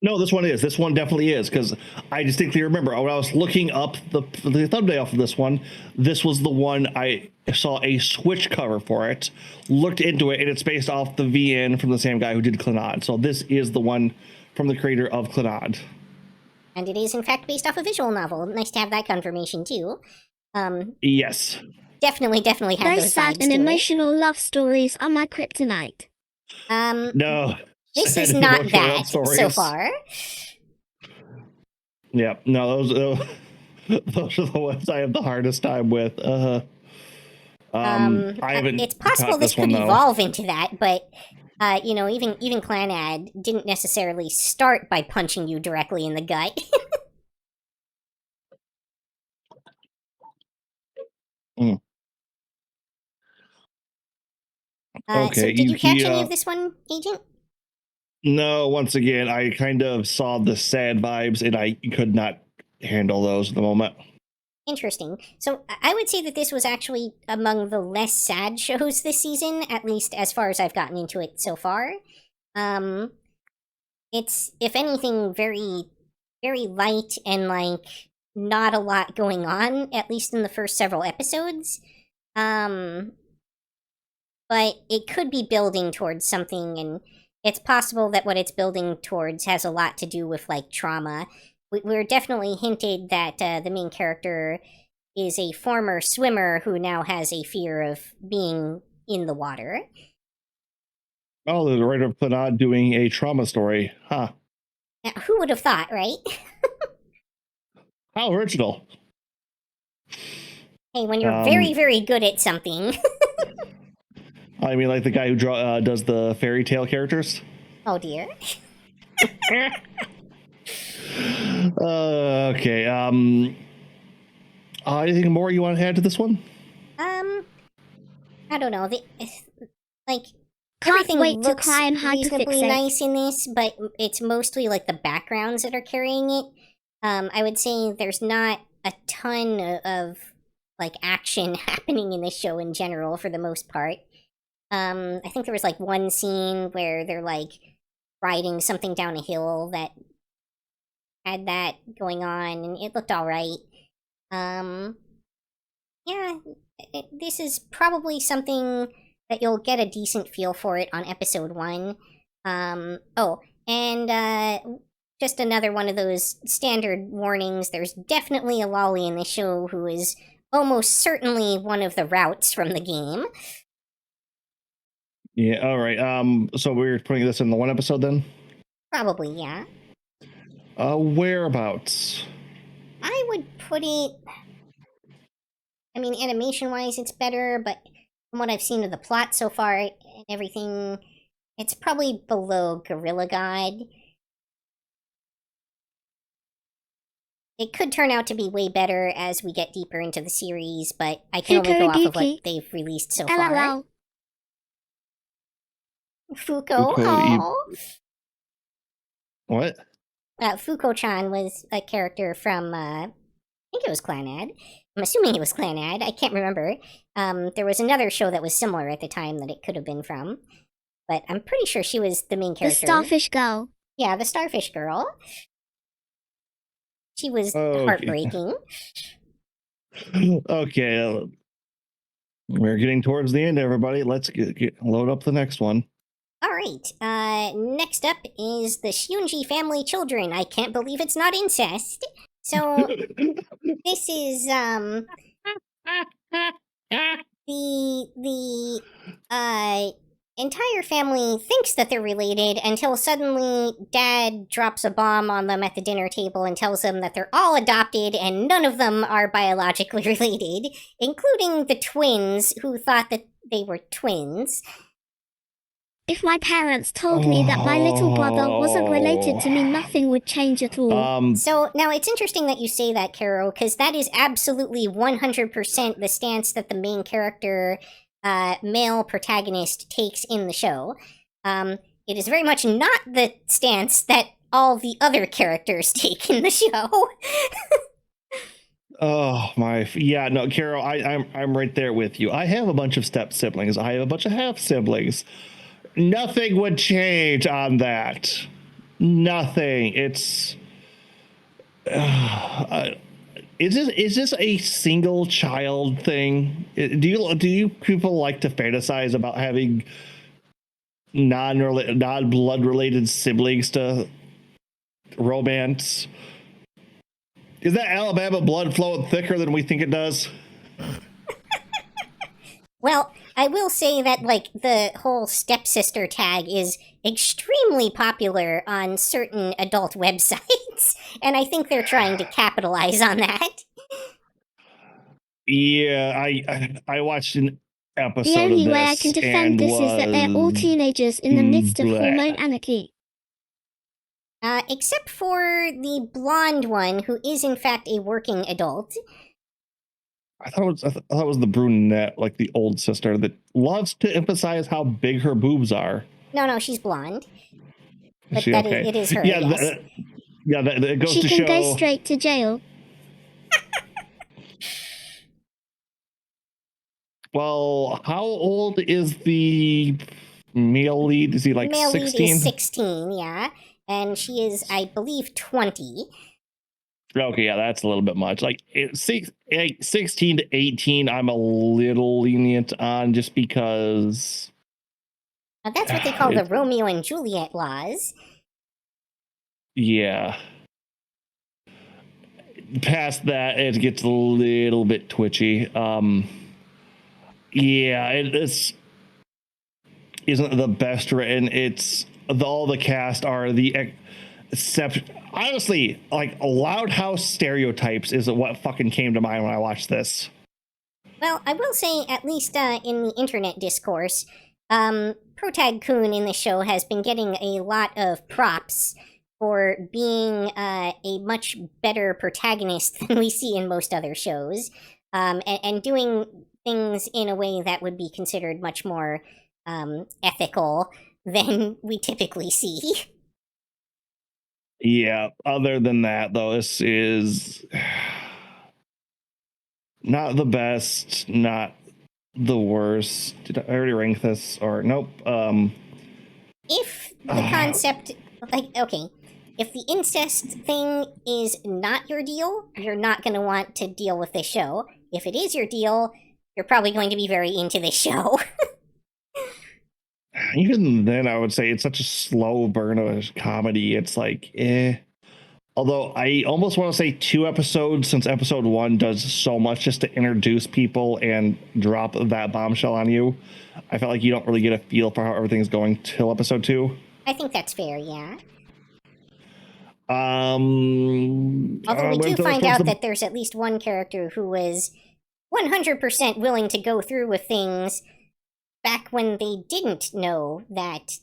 No, this one is. This one definitely is, because I distinctly remember when I was looking up the thumbnail for this one, this was the one I saw a Switch cover for it, looked into it, and it's based off the VN from the same guy who did Clannad. So this is the one from the creator of Clannad. And it is, in fact, based off a visual novel. Nice to have that confirmation, too. Yes. Definitely had Those those sad vibes and to emotional love stories are my kryptonite. it. No. This Sad is and not emotional love that so stories. far. Yeah. No, those are the ones I have the hardest time with. I haven't. It's possible caught this one, could though. evolve into that, but even Clannad didn't necessarily start by punching you directly in the gut. Mm. So Okay, did you catch any of this one, Agent? No, once again, I kind of saw the sad vibes, and I could not handle those at the moment. Interesting. So I would say that this was actually among the less sad shows this season, at least as far as I've gotten into it so far. It's, if anything, very, very light and like not a lot going on, at least in the first several episodes. But it could be building towards something, and it's possible that what it's building towards has a lot to do with like trauma. We're definitely hinted that the main character is a former swimmer who now has a fear of being in the water. Oh, the writer of Clannad doing a trauma story. Huh. Now, who would have thought, right? How original. Hey, when you're very, very good at something. I mean, like the guy who does the fairy tale characters. Oh dear. Okay. Anything more you want to add to this one? I don't know. Like, Can't everything wait to looks cry and reasonably hyperfixate. nice in this, but it's mostly like the backgrounds that are carrying it. I would say there's not a ton of like action happening in this show in general for the most part. I think there was like one scene where they're like riding something down a hill that had that going on, and it looked all right. Yeah, this is probably something that you'll get a decent feel for it on episode 1. Oh, and just another one of those standard warnings. There's definitely a lolly in the show who is almost certainly one of the routes from the game. Yeah. All right. So we're putting this in the one episode then. Probably, yeah. Whereabouts? I would put it. I mean, animation-wise, it's better, but from what I've seen of the plot so far and everything, it's probably below Gorilla God. It could turn out to be way better as we get deeper into the series, but I can only go off of what they've released so far. LOL. Fuko, What? Fuko-chan was a character from, I think it was Clanad. I'm assuming it was Clanad. I can't remember. There was another show that was similar at the time that it could have been from, but I'm pretty sure she was the main character. The Starfish Girl. Yeah, the Starfish Girl. She was heartbreaking. Okay. We're getting towards the end, everybody. Let's load up the next one. All right. Next up is the Shunji family children. I can't believe it's not incest. So this is the entire family thinks that they're related until suddenly Dad drops a bomb on them at the dinner table and tells them that they're all adopted and none of them are biologically related, including the twins who thought that they were twins. If my parents told me that my little brother wasn't related to me, nothing would change at all. So now it's interesting that you say that, Caro, because that is absolutely 100% the stance that the main character, male protagonist, takes in the show. It is very much not the stance that all the other characters take in the show. Oh my, yeah, no, Carol, I'm right there with you. I have a bunch of step siblings. I have a bunch of half siblings. Nothing would change on that. Nothing. It's is this a single child thing? Do you people like to fantasize about having non-blood related siblings to romance? Is that Alabama blood flowing thicker than we think it does? Well, I will say that, like, the whole stepsister tag is extremely popular on certain adult websites, and I think they're trying to capitalize on that. Yeah, I watched an episode The only of this way I can defend this is that they're all teenagers in the midst of hormone anarchy. Except for the blonde one, who is in fact a working adult. I thought it was the brunette, like the old sister that loves to emphasize how big her boobs are. No, she's blonde. But she, that okay. it is her. Yeah, yes. It goes she to can show. go straight to jail. Well, how old is the male lead? Is he like 16? Male lead is 16, yeah, and she is, I believe, 20. Okay, yeah, that's a little bit much. Like 16 to 18, I'm a little lenient on just because. That's what they call the Romeo and Juliet laws. Yeah. Past that, it gets a little bit twitchy. Yeah, it's isn't the best written. It's all the cast are the except. Honestly, like loud house stereotypes is what fucking came to mind when I watched this. Well, I will say, at least in the internet discourse, Protag Kun in the show has been getting a lot of props for being a much better protagonist than we see in most other shows, and doing things in a way that would be considered much more ethical than we typically see. Yeah, other than that, though, this is not the best, not the worst. Did I already rank this? Or nope. If the concept, if the incest thing is not your deal, you're not going to want to deal with this show. If it is your deal, you're probably going to be very into this show. Even then, I would say it's such a slow burn of a comedy. It's like, Although I almost want to say 2 episodes, since episode 1 does so much just to introduce people and drop that bombshell on you. I felt like you don't really get a feel for how everything's going till episode 2. I think that's fair, yeah. Although we do find out that there's at least one character who was 100% willing to go through with things back when they didn't know that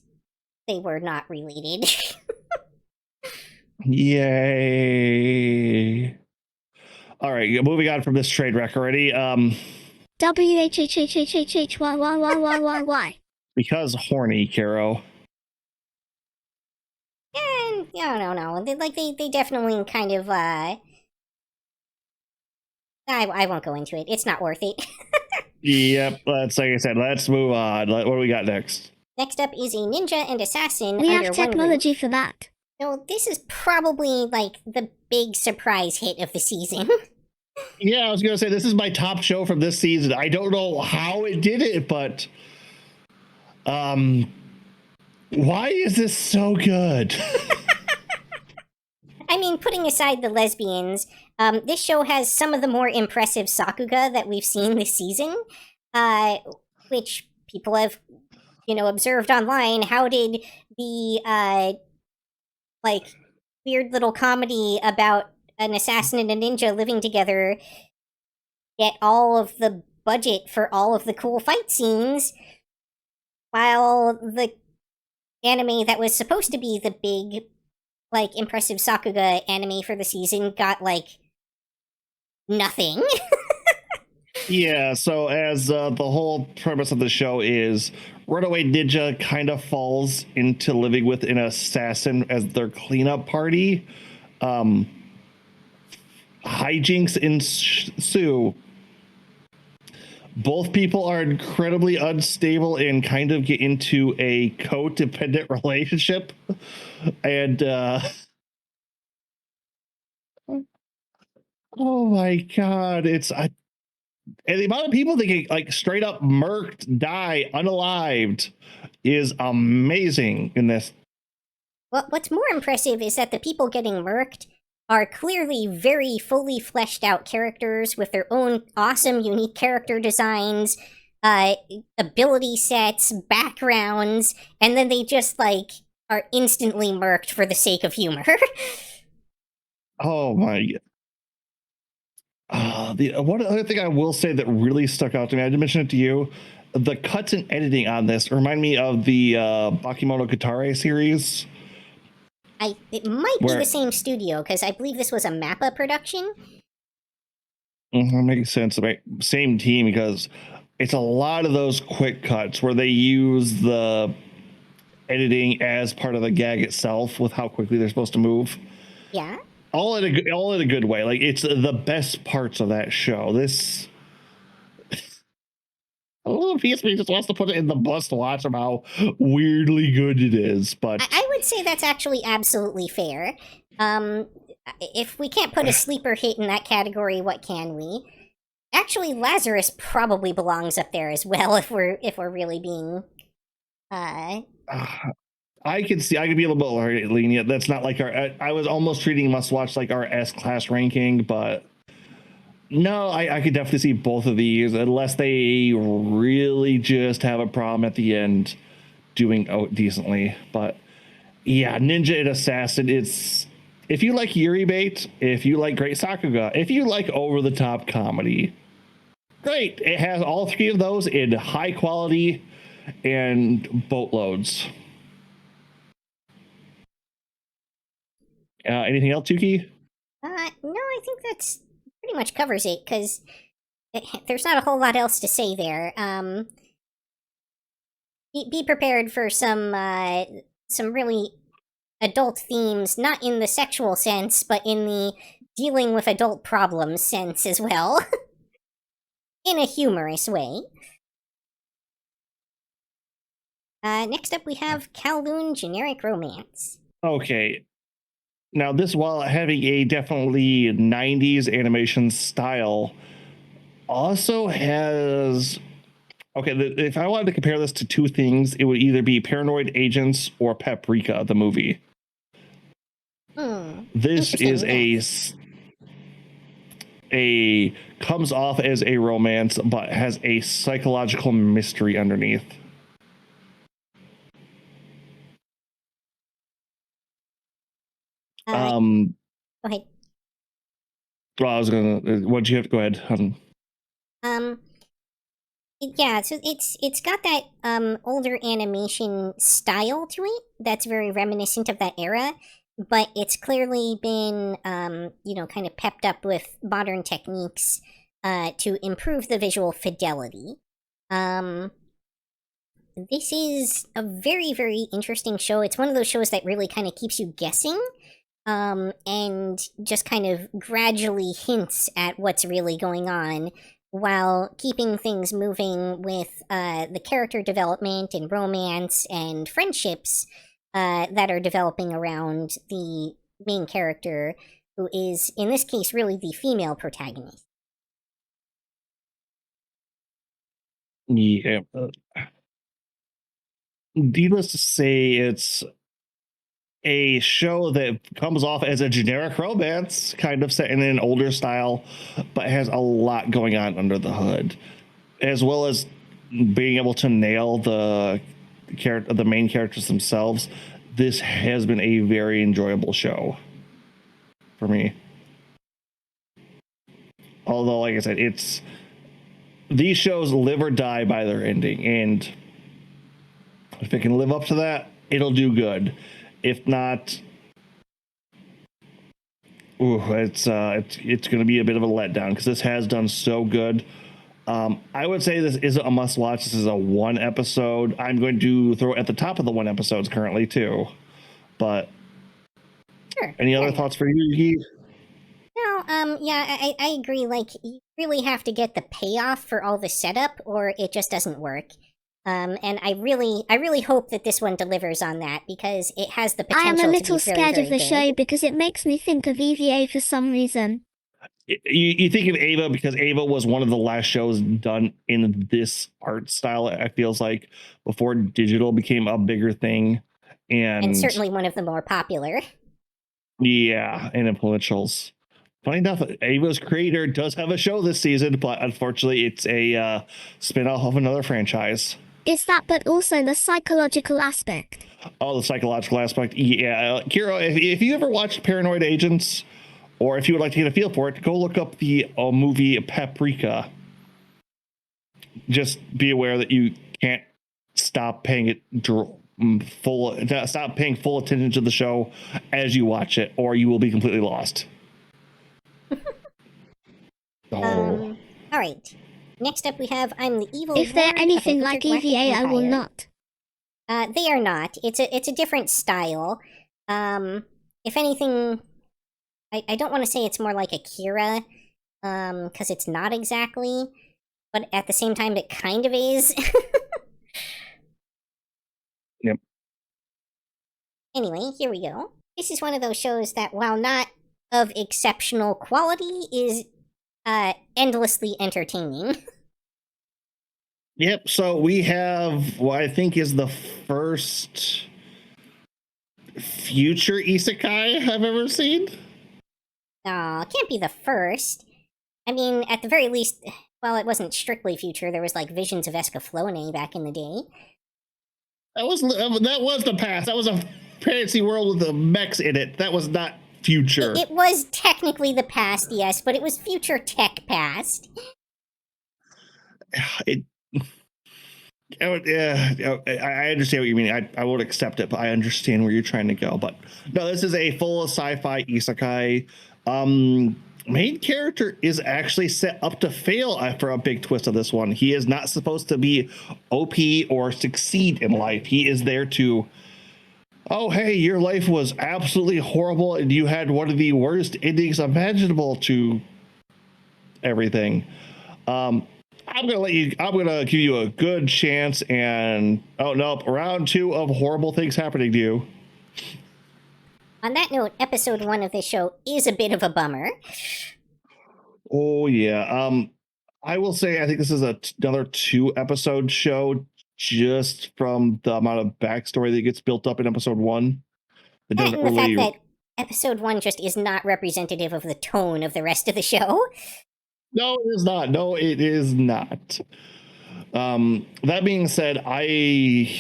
they were not related. Yay. All right, moving on from this trade wreck already. WHHHHHHYYYYYY. Because horny, Caro. And no. They definitely kind of I won't go into it. It's not worth it. Yep, like I said, let's move on. What do we got next? Next up is a ninja and assassin. We under have technology for that. So this is probably like the big surprise hit of the season. Yeah, I was gonna say this is my top show from this season. I don't know how it did it, but why is this so good? I mean, putting aside the lesbians, this show has some of the more impressive sakuga that we've seen this season, which people have, observed online. How did the weird little comedy about an assassin and a ninja living together get all of the budget for all of the cool fight scenes, while the anime that was supposed to be the big, impressive sakuga anime for the season got, nothing? Yeah, so as the whole premise of the show is runaway ninja kind of falls into living with an assassin as their cleanup party. Hijinks ensue. Both people are incredibly unstable and kind of get into a codependent relationship. And oh my god, and the amount of people that get straight up murked, die unalived is amazing in this. Well, what's more impressive is that the people getting murked are clearly very fully fleshed out characters with their own awesome, unique character designs, ability sets, backgrounds, and then they just, are instantly murked for the sake of humor. Oh my god. The one other thing I will say that really stuck out to me, I did mention it to you, the cuts and editing on this remind me of the Bakemono Katare series. It might be the same studio, because I believe this was a MAPPA production. That makes sense. Same team, because it's a lot of those quick cuts where they use the editing as part of the gag itself with how quickly they're supposed to move. Yeah. All in a good way. It's the best parts of that show. This a little piece of me just wants to put it in the bus to watch them how weirdly good it is. But I would say that's actually absolutely fair. If we can't put a sleeper hit in that category, what can we? Actually, Lazarus probably belongs up there as well if we're really being. I could be a little bit more lenient. That's not like I was almost treating Must Watch like our S class ranking, but. No, I could definitely see both of these, unless they really just have a problem at the end doing decently. But yeah, Ninja and Assassin, if you like Yuri bait, if you like great sakuga, if you like over-the-top comedy, great. It has all three of those in high quality and boatloads. Anything else, Yuki? No, I think that's pretty much covers it, because there's not a whole lot else to say there. Be prepared for some really adult themes, not in the sexual sense, but in the dealing with adult problems sense as well. In a humorous way. Next up we have Kowloon Generic Romance. Okay. Now, this, while having a definitely 90s animation style, also has... Okay, if I wanted to compare this to two things, it would either be Paranoid Agents or Paprika, the movie. This is a comes off as a romance, but has a psychological mystery underneath. Go ahead. Well, I was gonna. What'd you have to go ahead? Yeah, so it's got that older animation style to it that's very reminiscent of that era, but it's clearly been kind of pepped up with modern techniques to improve the visual fidelity. This is a very, very interesting show. It's one of those shows that really kind of keeps you guessing, and just kind of gradually hints at what's really going on, while keeping things moving with the character development and romance and friendships that are developing around the main character, who is, in this case, really the female protagonist. Yeah. Needless to say, it's a show that comes off as a generic romance, kind of set in an older style, but has a lot going on under the hood, as well as being able to nail the main characters themselves. This has been a very enjoyable show for me. Although, like I said, these shows live or die by their ending, and if it can live up to that, it'll do good. If not, it's going to be a bit of a letdown, because this has done so good. I would say this isn't a must watch. This is a one episode. I'm going to throw it at the top of the one episodes currently too. But sure. Any other thoughts for you, Yuki? No, yeah, I agree. Like, you really have to get the payoff for all the setup, or it just doesn't work. And I really hope that this one delivers on that, because it has the potential. I am a little to be very, scared very of the good. show because it makes me think of EVA for some reason. You think of Ava because Ava was one of the last shows done in this art style, it feels like, before digital became a bigger thing. And certainly one of the more popular. Yeah, and influentials. Funny enough, Ava's creator does have a show this season, but unfortunately it's a spin-off of another franchise. It's that, but also the psychological aspect. Oh, the psychological aspect. Yeah. Kiro, if you ever watched Paranoid Agents, or if you would like to get a feel for it, go look up the movie Paprika. Just be aware that you can't stop paying full attention to the show as you watch it, or you will be completely lost. All right. Next up, we have I'm the Evil If they're Lord anything of like Intergalactic EVA, I will Empire. not. They are not. It's a different style. If anything, I don't want to say it's more like Akira, because it's not exactly, but at the same time, it kind of is. Yep. Anyway, here we go. This is one of those shows that, while not of exceptional quality, is endlessly entertaining. Yep. So we have what I think is the first future isekai I've ever seen. Oh, it can't be the first. I mean, at the very least, well, it wasn't strictly future. There was like Visions of Escaflowne back in the day. That was the past. That was a fantasy world with the mechs in it. That was not future. It was technically the past, yes, but it was future tech past. I understand what you mean. I won't accept it, but I understand where you're trying to go. But no, this is a full sci-fi isekai. Main character is actually set up to fail after a big twist of this one. He is not supposed to be OP or succeed in life. He is there to, oh, hey, your life was absolutely horrible and you had one of the worst endings imaginable to everything. I'm gonna give you a good chance, and oh nope, round 2 of horrible things happening to you. On that note, episode 1 of this show is a bit of a bummer. Oh yeah. I will say I think this is another 2-episode show, just from the amount of backstory that gets built up in episode 1. It doesn't And the really. fact that episode 1 just is not representative of the tone of the rest of the show. No, it is not. No, it is not. That being said, I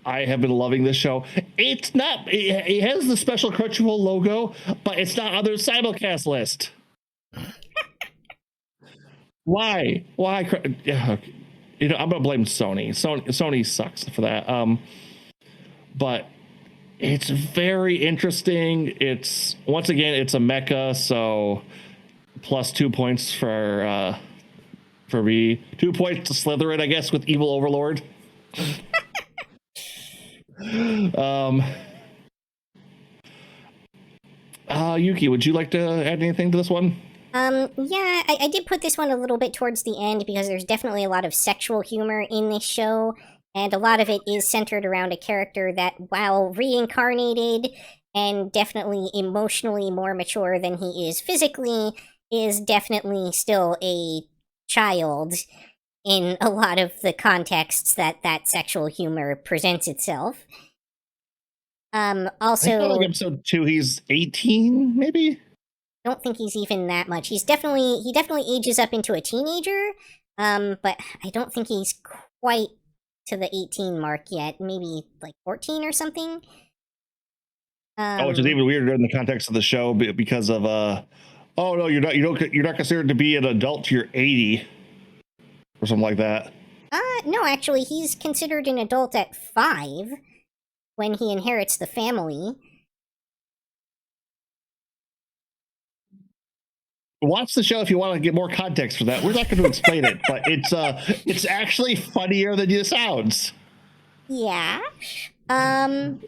have been loving this show. It's not. It has the special Crunchyroll logo, but it's not on their simulcast list. Why? You know, I'm gonna blame Sony. Sony sucks for that. But it's very interesting. It's once again, it's a mecha, so plus 2 points for me. 2 points to Slytherin, I guess, with Evil Overlord. Yuki, would you like to add anything to this one? Yeah, I did put this one a little bit towards the end because there's definitely a lot of sexual humor in this show, and a lot of it is centered around a character that, while reincarnated and definitely emotionally more mature than he is physically, is definitely still a child in a lot of the contexts that sexual humor presents itself. Also, I feel like episode 2, he's 18, maybe. I don't think he's even that much. He definitely ages up into a teenager, but I don't think he's quite to the 18 mark yet. Maybe like 14 or something. Which is even weirder in the context of the show because of oh no, you're not considered to be an adult till you're 80 or something like that. No, actually, he's considered an adult at 5 when he inherits the family. Watch the show if you want to get more context for that. We're not going to explain it, but it's actually funnier than it sounds. Yeah. That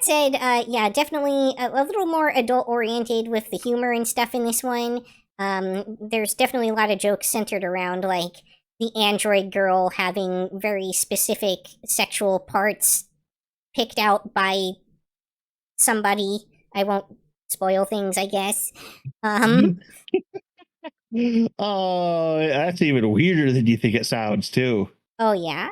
said, yeah, definitely a little more adult-oriented with the humor and stuff in this one. There's definitely a lot of jokes centered around, like, the android girl having very specific sexual parts picked out by somebody. I won't spoil things, I guess. Oh, that's even weirder than you think it sounds, too. Oh, yeah?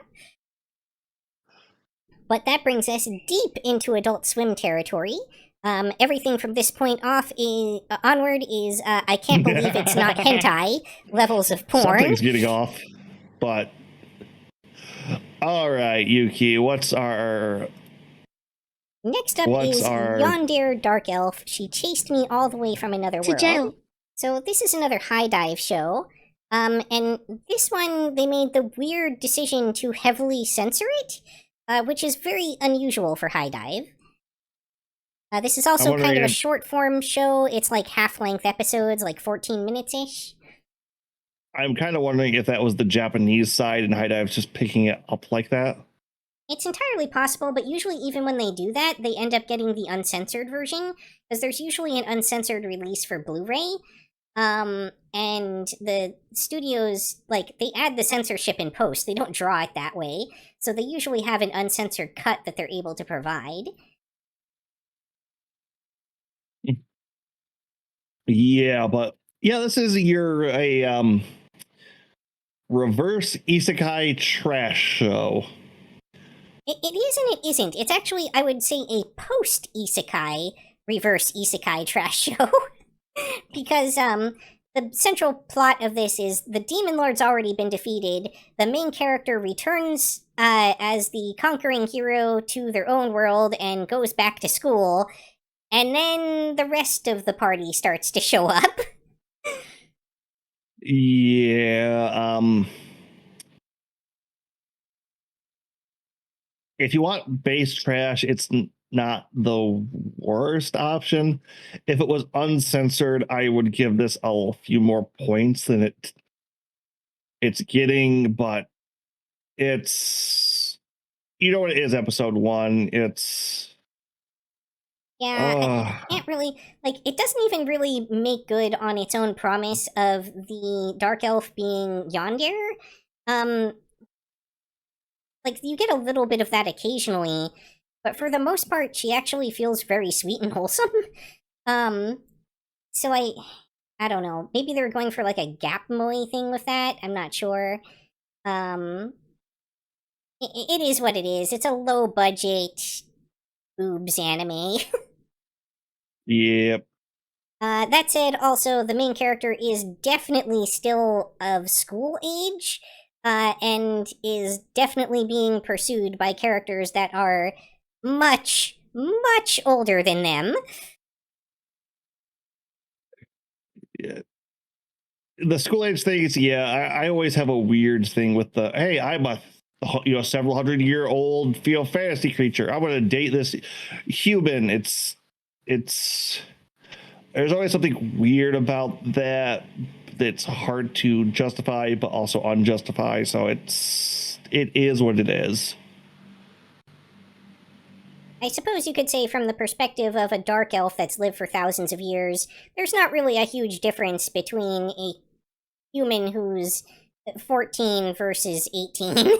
But that brings us deep into Adult Swim territory. Everything from this point onward is, I can't believe it's not hentai levels of porn. Something's getting off, but... Alright, Yuki, what's our... Next up is Yandere Dark Elf. She chased me all the way from another world. Jail. So this is another high dive show. And this one, they made the weird decision to heavily censor it, which is very unusual for high dive. This is also kind of a short form show. It's like half-length episodes, like 14 minutes-ish. I'm kind of wondering if that was the Japanese side and High Dive's just picking it up like that. It's entirely possible, but usually even when they do that, they end up getting the uncensored version, because there's usually an uncensored release for Blu-ray. And the studios, like, they add the censorship in post. They don't draw it that way. So they usually have an uncensored cut that they're able to provide. Yeah, but yeah, this is a reverse isekai trash show. It is and it isn't. It's actually, I would say, a post-isekai, reverse isekai trash show. Because the central plot of this is the Demon Lord's already been defeated. The main character returns as the conquering hero to their own world and goes back to school. And then the rest of the party starts to show up. Yeah, if you want base trash, it's not the worst option. If it was uncensored, I would give this a few more points than it's getting, but it's, you know what it is, episode 1. It's... Yeah, I can't really, like, it doesn't even really make good on its own promise of the Dark Elf being Yandere. Like, you get a little bit of that occasionally, but for the most part, she actually feels very sweet and wholesome. So I don't know, maybe they're going for, like, a Gap Moe thing with that, I'm not sure. It is what it is. It's a low-budget boobs anime. Yep. That said, also, the main character is definitely still of school age, and is definitely being pursued by characters that are much, much older than them. Yeah. The school age things, yeah, I always have a weird thing with the, hey, I'm a several 100-year-old fantasy creature. I'm going to date this human. It's there's always something weird about that that's hard to justify but also unjustify. So it is what it is. I suppose you could say, from the perspective of a dark elf that's lived for thousands of years, there's not really a huge difference between a human who's 14 versus 18.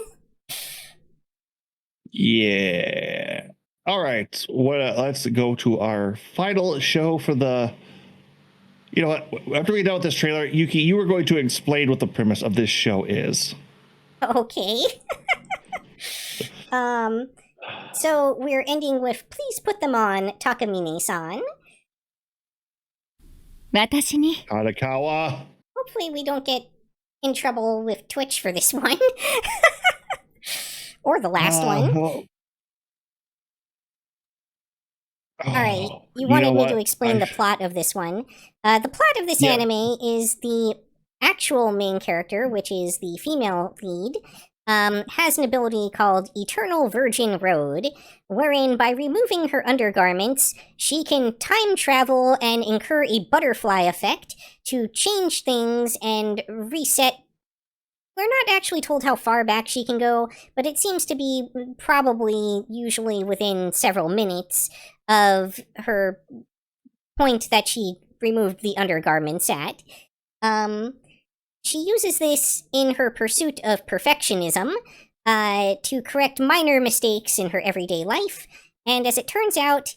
Yeah. All right. Let's go to our final show for the. You know what? After we're done with this trailer, Yuki, you were going to explain what the premise of this show is. Okay. So we're ending with "Please put them on, Takamine-san." 私に Kanakawa. Hopefully we don't get in trouble with Twitch for this one. Or the last one. Alright, you wanted me to explain the plot of this one. The plot of this anime is the actual main character, which is the female lead, has an ability called Eternal Virgin Road, wherein by removing her undergarments, she can time travel and incur a butterfly effect to change things and reset. We're not actually told how far back she can go, but it seems to be probably usually within several minutes of her point that she removed the undergarments at. She uses this in her pursuit of perfectionism to correct minor mistakes in her everyday life, and as it turns out,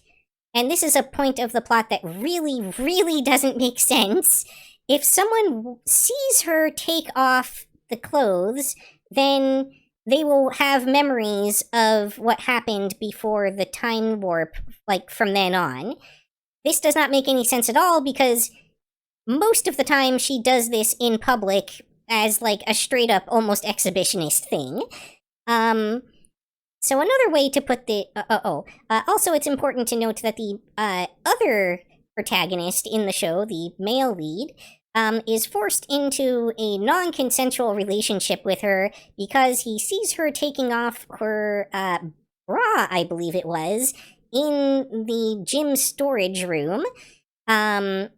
and this is a point of the plot that really, really doesn't make sense, if someone sees her take off the clothes, then they will have memories of what happened before the time warp, like, from then on. This does not make any sense at all, because most of the time she does this in public as, like, a straight-up, almost exhibitionist thing. So another way to put the... also, it's important to note that the other protagonist in the show, the male lead, is forced into a non-consensual relationship with her because he sees her taking off her bra, I believe it was, in the gym storage room. And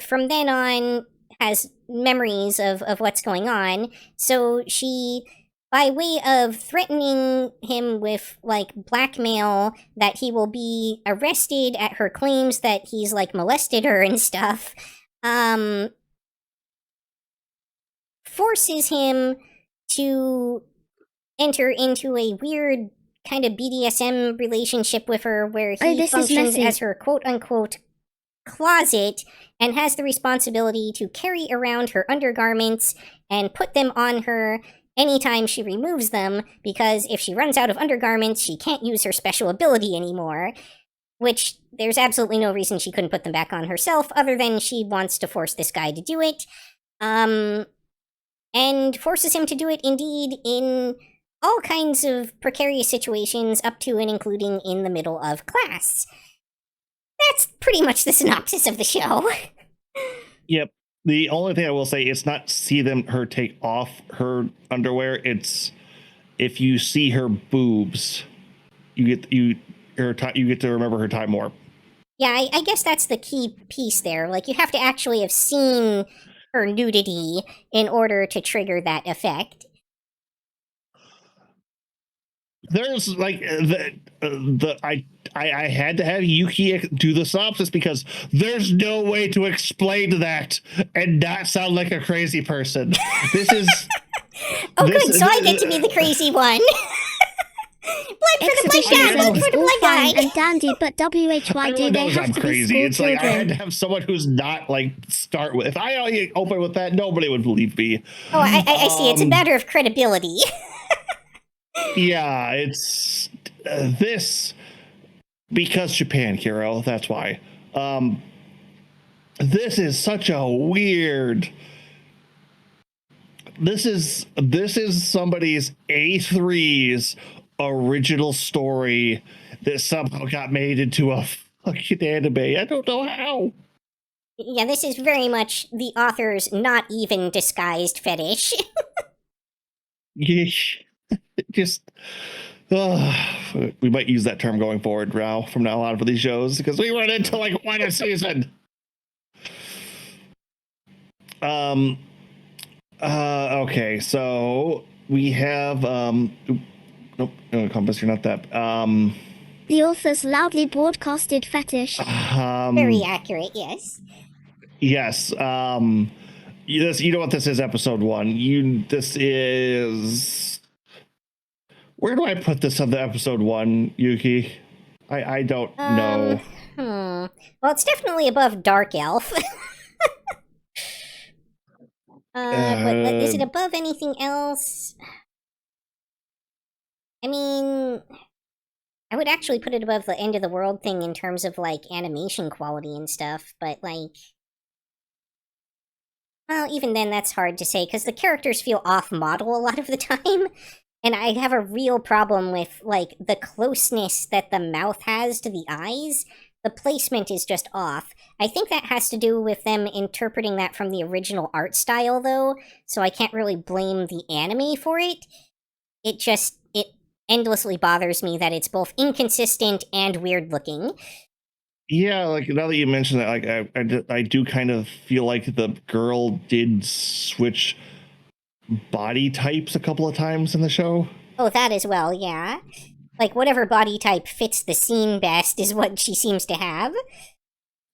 from then on has memories of what's going on. So she, by way of threatening him with, like, blackmail that he will be arrested at her claims that he's, like, molested her and stuff, forces him to enter into a weird kind of BDSM relationship with her where he functions as her quote-unquote closet and has the responsibility to carry around her undergarments and put them on her anytime she removes them, because if she runs out of undergarments, she can't use her special ability anymore, which there's absolutely no reason she couldn't put them back on herself other than she wants to force this guy to do it. And forces him to do it, indeed, in all kinds of precarious situations, up to and including in the middle of class. That's pretty much the synopsis of the show. Yep. The only thing I will say, it's not her take off her underwear. It's if you see her boobs, you get to remember her time warp. Yeah, I guess that's the key piece there. Like, you have to actually have seen her nudity in order to trigger that effect. There's like I had to have Yuki do the synopsis because there's no way to explain that and not sound like a crazy person. This is good. So I get to be the crazy one. Blood for the black guy. Blood for the black guy. And dandy, but why do they have to crazy. Be it's like I had to have someone who's not like start with. If I open with that, nobody would believe me. Oh, I see. It's a matter of credibility. Yeah, it's this because Japan, Kiro. That's why. This is such a weird. This is somebody's A3's original story that somehow got made into a fucking anime. I don't know how. Yeah, this is very much the author's not even disguised fetish. Just we might use that term going forward, Rao, from now on for these shows, because we run into like one a season. Okay, so we have nope, no, Compass, you're not that. The author's loudly broadcasted fetish. Very accurate, yes. Yes. You know what this is, episode 1. This is. Where do I put this on the episode 1, Yuki? I don't know. Well, it's definitely above Dark Elf. But is it above anything else? I mean, I would actually put it above the End of the World thing in terms of, like, animation quality and stuff, but, like... Well, even then, that's hard to say, because the characters feel off-model a lot of the time, and I have a real problem with, like, the closeness that the mouth has to the eyes. The placement is just off. I think that has to do with them interpreting that from the original art style, though, so I can't really blame the anime for it. It endlessly bothers me that it's both inconsistent and weird-looking. Yeah, like, now that you mention that, like, I do kind of feel like the girl did switch body types a couple of times in the show. Oh, that as well, yeah. Like, whatever body type fits the scene best is what she seems to have.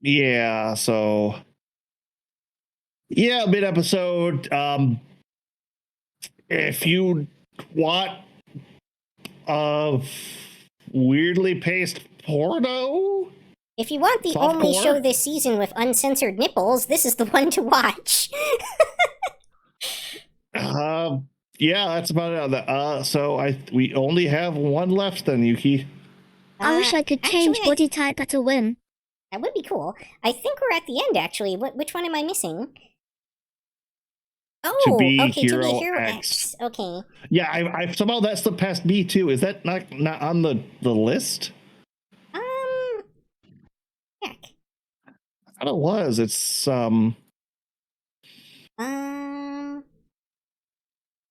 Yeah, so... Yeah, mid-episode. If you want a weirdly paced porno... If you want the Softcore? only show this season with uncensored nipples, this is the one to watch. Yeah, that's about it. So we only have one left then, Yuki. I wish I could change actually, body type at a whim. That would be cool. I think we're at the end, actually. Which one am I missing? Oh, To be okay, Hero to be Hero X. X. Okay. Yeah, I somehow that slipped past me too. Is that not on the list? Heck. I thought it was. It's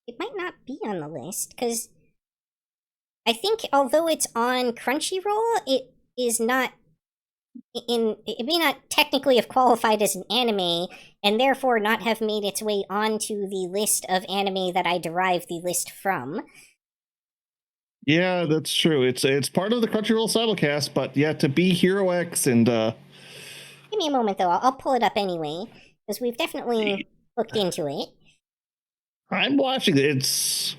It might not be on the list, because I think although it's on Crunchyroll, it is not it may not technically have qualified as an anime, and therefore not have made its way onto the list of anime that I derive the list from. Yeah, that's true. It's part of the Crunchyroll simulcast, but yeah, to be Hero X and Give me a moment, though. I'll pull it up anyway, because we've definitely looked into it. I'm watching it. It's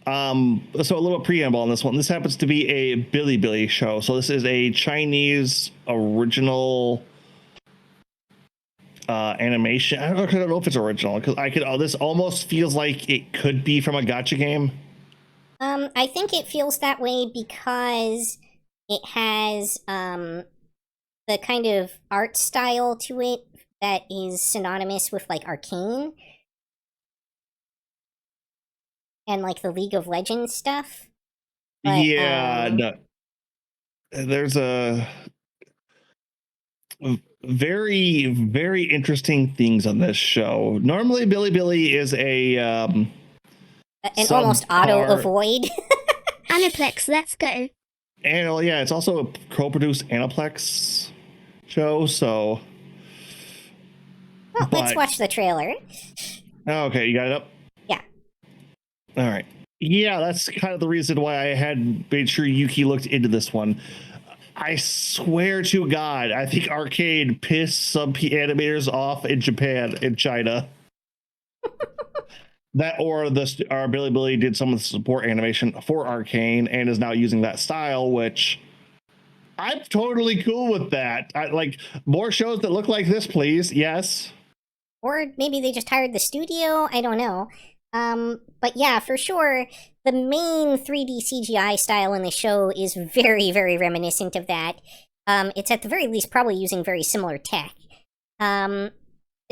so a little preamble on this one. This happens to be a Bilibili show. So this is a Chinese original animation. I don't know if it's original, because this almost feels like it could be from a gacha game. I think it feels that way because it has the kind of art style to it that is synonymous with, like, Arcane and, like, the League of Legends stuff. But, Yeah, no. There's a very, very interesting things on this show. Normally, Bilibili is an almost auto avoid. Aniplex, let's go. And yeah, it's also a co-produced Aniplex show, so... Well, let's watch the trailer. Okay, you got it up? Yeah. All right. Yeah, that's kind of the reason why I had made sure Yuki looked into this one. I swear to God, I think Arcane pissed some animators off in Japan and China. That or our Bilibili did some of the support animation for Arcane and is now using that style, which I'm totally cool with that. I like more shows that look like this, please. Yes. Or maybe they just hired the studio. I don't know. But yeah, for sure, the main 3D CGI style in the show is very, very reminiscent of that. It's at the very least probably using very similar tech. The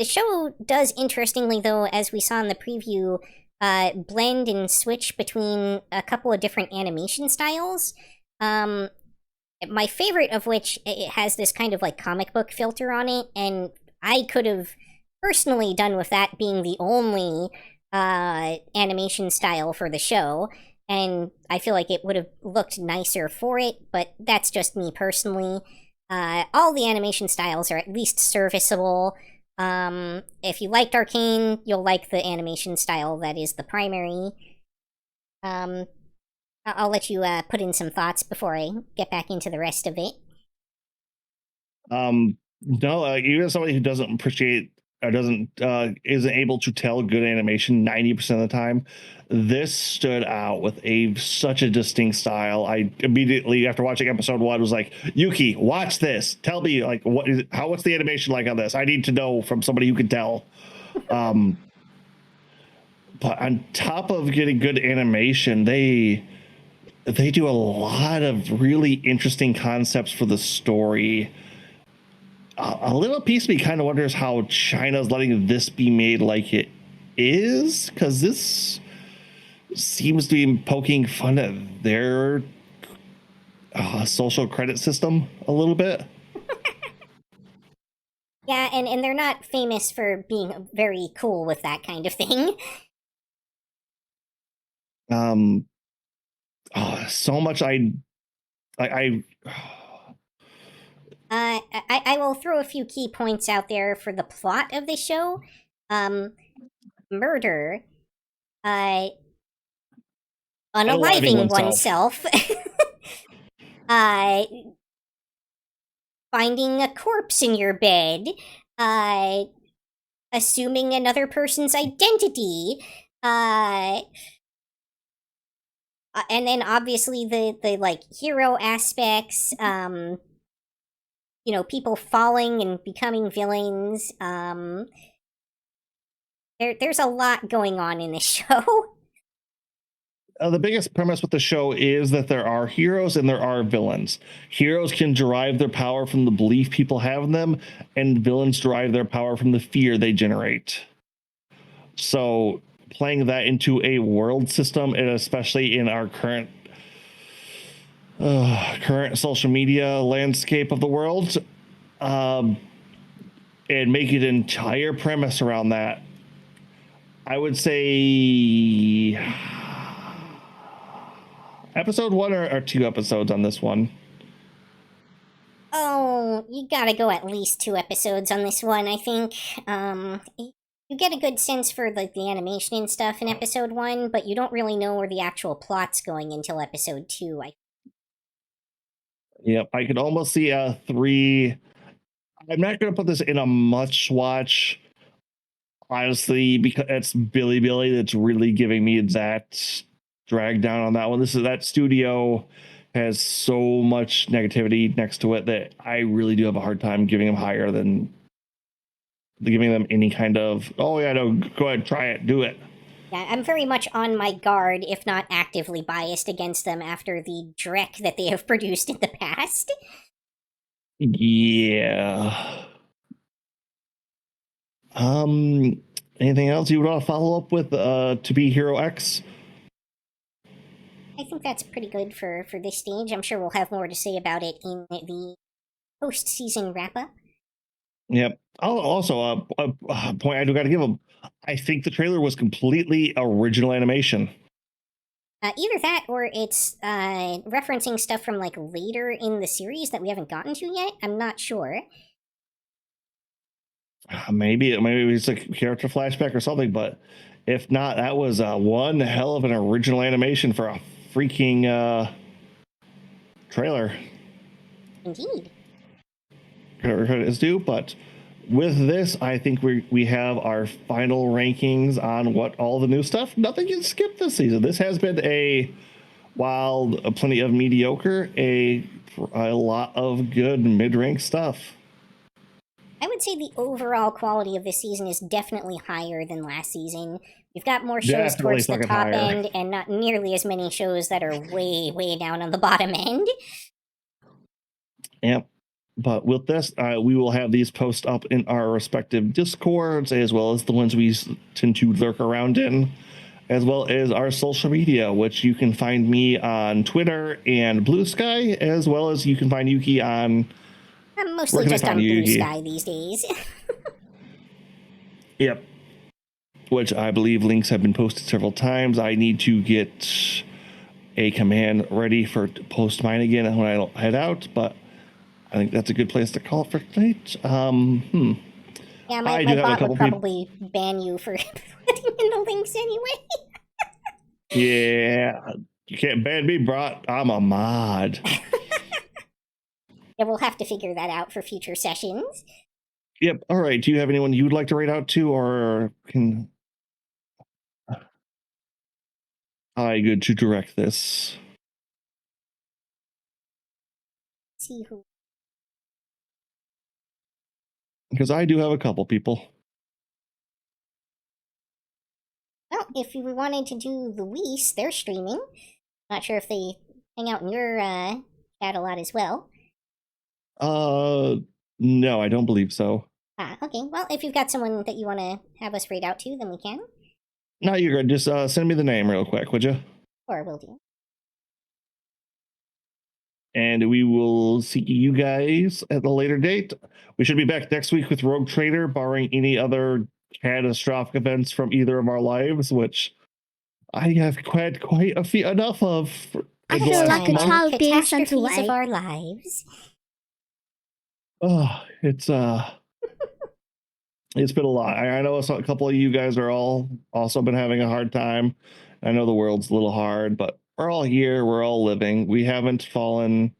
show does, interestingly though, as we saw in the preview, blend and switch between a couple of different animation styles. My favorite of which, it has this kind of like comic book filter on it, and I could have personally done with that being the only animation style for the show, and I feel like it would have looked nicer for it, but that's just me personally. All the animation styles are at least serviceable. If you liked Arcane, you'll like the animation style that is the primary. I'll let you put in some thoughts before I get back into the rest of it. No, even somebody who doesn't appreciate or isn't able to tell good animation 90% of the time, this stood out with such a distinct style. I immediately, after watching episode 1, was like, Yuki, watch this. Tell me, like, what's the animation like on this? I need to know from somebody who can tell. But on top of getting good animation, they do a lot of really interesting concepts for the story. A little piece of me kind of wonders how China's letting this be made like it is, because this seems to be poking fun at their social credit system a little bit. Yeah, and they're not famous for being very cool with that kind of thing. So much I will throw a few key points out there for the plot of the show. Murder, unaliving oneself, finding a corpse in your bed, assuming another person's identity, and then obviously the like hero aspects, people falling and becoming villains. There's a lot going on in this show. The biggest premise with the show is that there are heroes and there are villains. Heroes can derive their power from the belief people have in them, and villains derive their power from the fear they generate. So playing that into a world system, and especially in our current social media landscape of the world, and making an entire premise around that, I would say episode 1 or 2 episodes on this one. Oh, you gotta go at least 2 episodes on this one, I think. You get a good sense for like the animation and stuff in episode 1, but you don't really know where the actual plot's going until episode 2. Yep, I could almost see 3. I'm not going to put this in a must watch, honestly, because it's Billy that's really giving me that drag down on that one. That studio has so much negativity next to it that I really do have a hard time giving them higher than giving them any kind of, oh yeah, no, go ahead, try it, do it. Yeah, I'm very much on my guard, if not actively biased against them after the dreck that they have produced in the past. Yeah. Anything else you would want to follow up with To Be Hero X? I think that's pretty good for this stage. I'm sure we'll have more to say about it in the post-season wrap-up. Yep. Also, a point I do got to give them. I think the trailer was completely original animation. Either that, or it's referencing stuff from like later in the series that we haven't gotten to yet. I'm not sure. Maybe it's like character flashback or something. But if not, that was one hell of an original animation for a freaking trailer. Indeed. Credit is due, but with this, I think we have our final rankings on what all the new stuff. Nothing gets skipped this season. This has been plenty of mediocre, a lot of good mid-rank stuff. I would say the overall quality of this season is definitely higher than last season. We've got more shows towards the top end, and not nearly as many shows that are way, way down on the bottom end. Yep. But with this, we will have these posts up in our respective Discords, as well as the ones we tend to lurk around in, as well as our social media, which you can find me on Twitter and Bluesky, as well as you can find Yuki on... I'm mostly just on Bluesky these days. Yep. Which I believe links have been posted several times. I need to get a command ready for post mine again when I head out, but I think that's a good place to call it for tonight. Yeah, my bot would probably ban you for putting in the links anyway. Yeah, you can't ban me, bro. I'm a mod. Yeah, we'll have to figure that out for future sessions. Yep. All right. Do you have anyone you'd like to raid out to, or can I good to direct this? See who. Because I do have a couple people. Well, if we wanted to do the Weiss, they're streaming. Not sure if they hang out in your chat a lot as well. No, I don't believe so. Okay. Well, if you've got someone that you want to have us raid out to, then we can. No, you're good. Just send me the name real quick, would you? Or will do. And we will see you guys at a later date. We should be back next week with Rogue Trader, barring any other catastrophic events from either of our lives, which I have had quite enough of. I feel like a child being sent away. Of our lives. Oh, it's been a lot. I know a couple of you guys are all also been having a hard time. I know the world's a little hard, but we're all here. We're all living. We haven't fallen.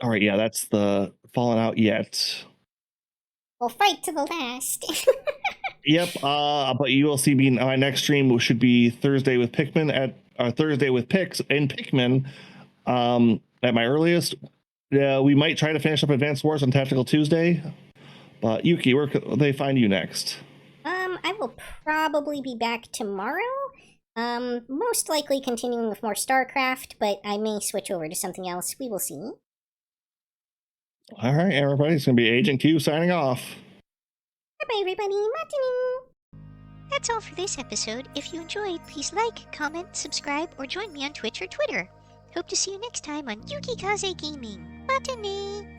All right, yeah, that's the fallen out yet. We'll fight to the last. Yep. But you will see me. My next stream should be Thursday with Pikmin Thursday with Pix and Pikmin. At my earliest, we might try to finish up Advanced Wars on Tactical Tuesday. But Yuki, where could they find you next? I will probably be back tomorrow. Most likely continuing with more StarCraft, but I may switch over to something else. We will see. All right, everybody. It's going to be Agent Q signing off. Bye-bye, everybody. Matini. That's all for this episode. If you enjoyed, please like, comment, subscribe, or join me on Twitch or Twitter. Hope to see you next time on Yukikaze Gaming. Matini.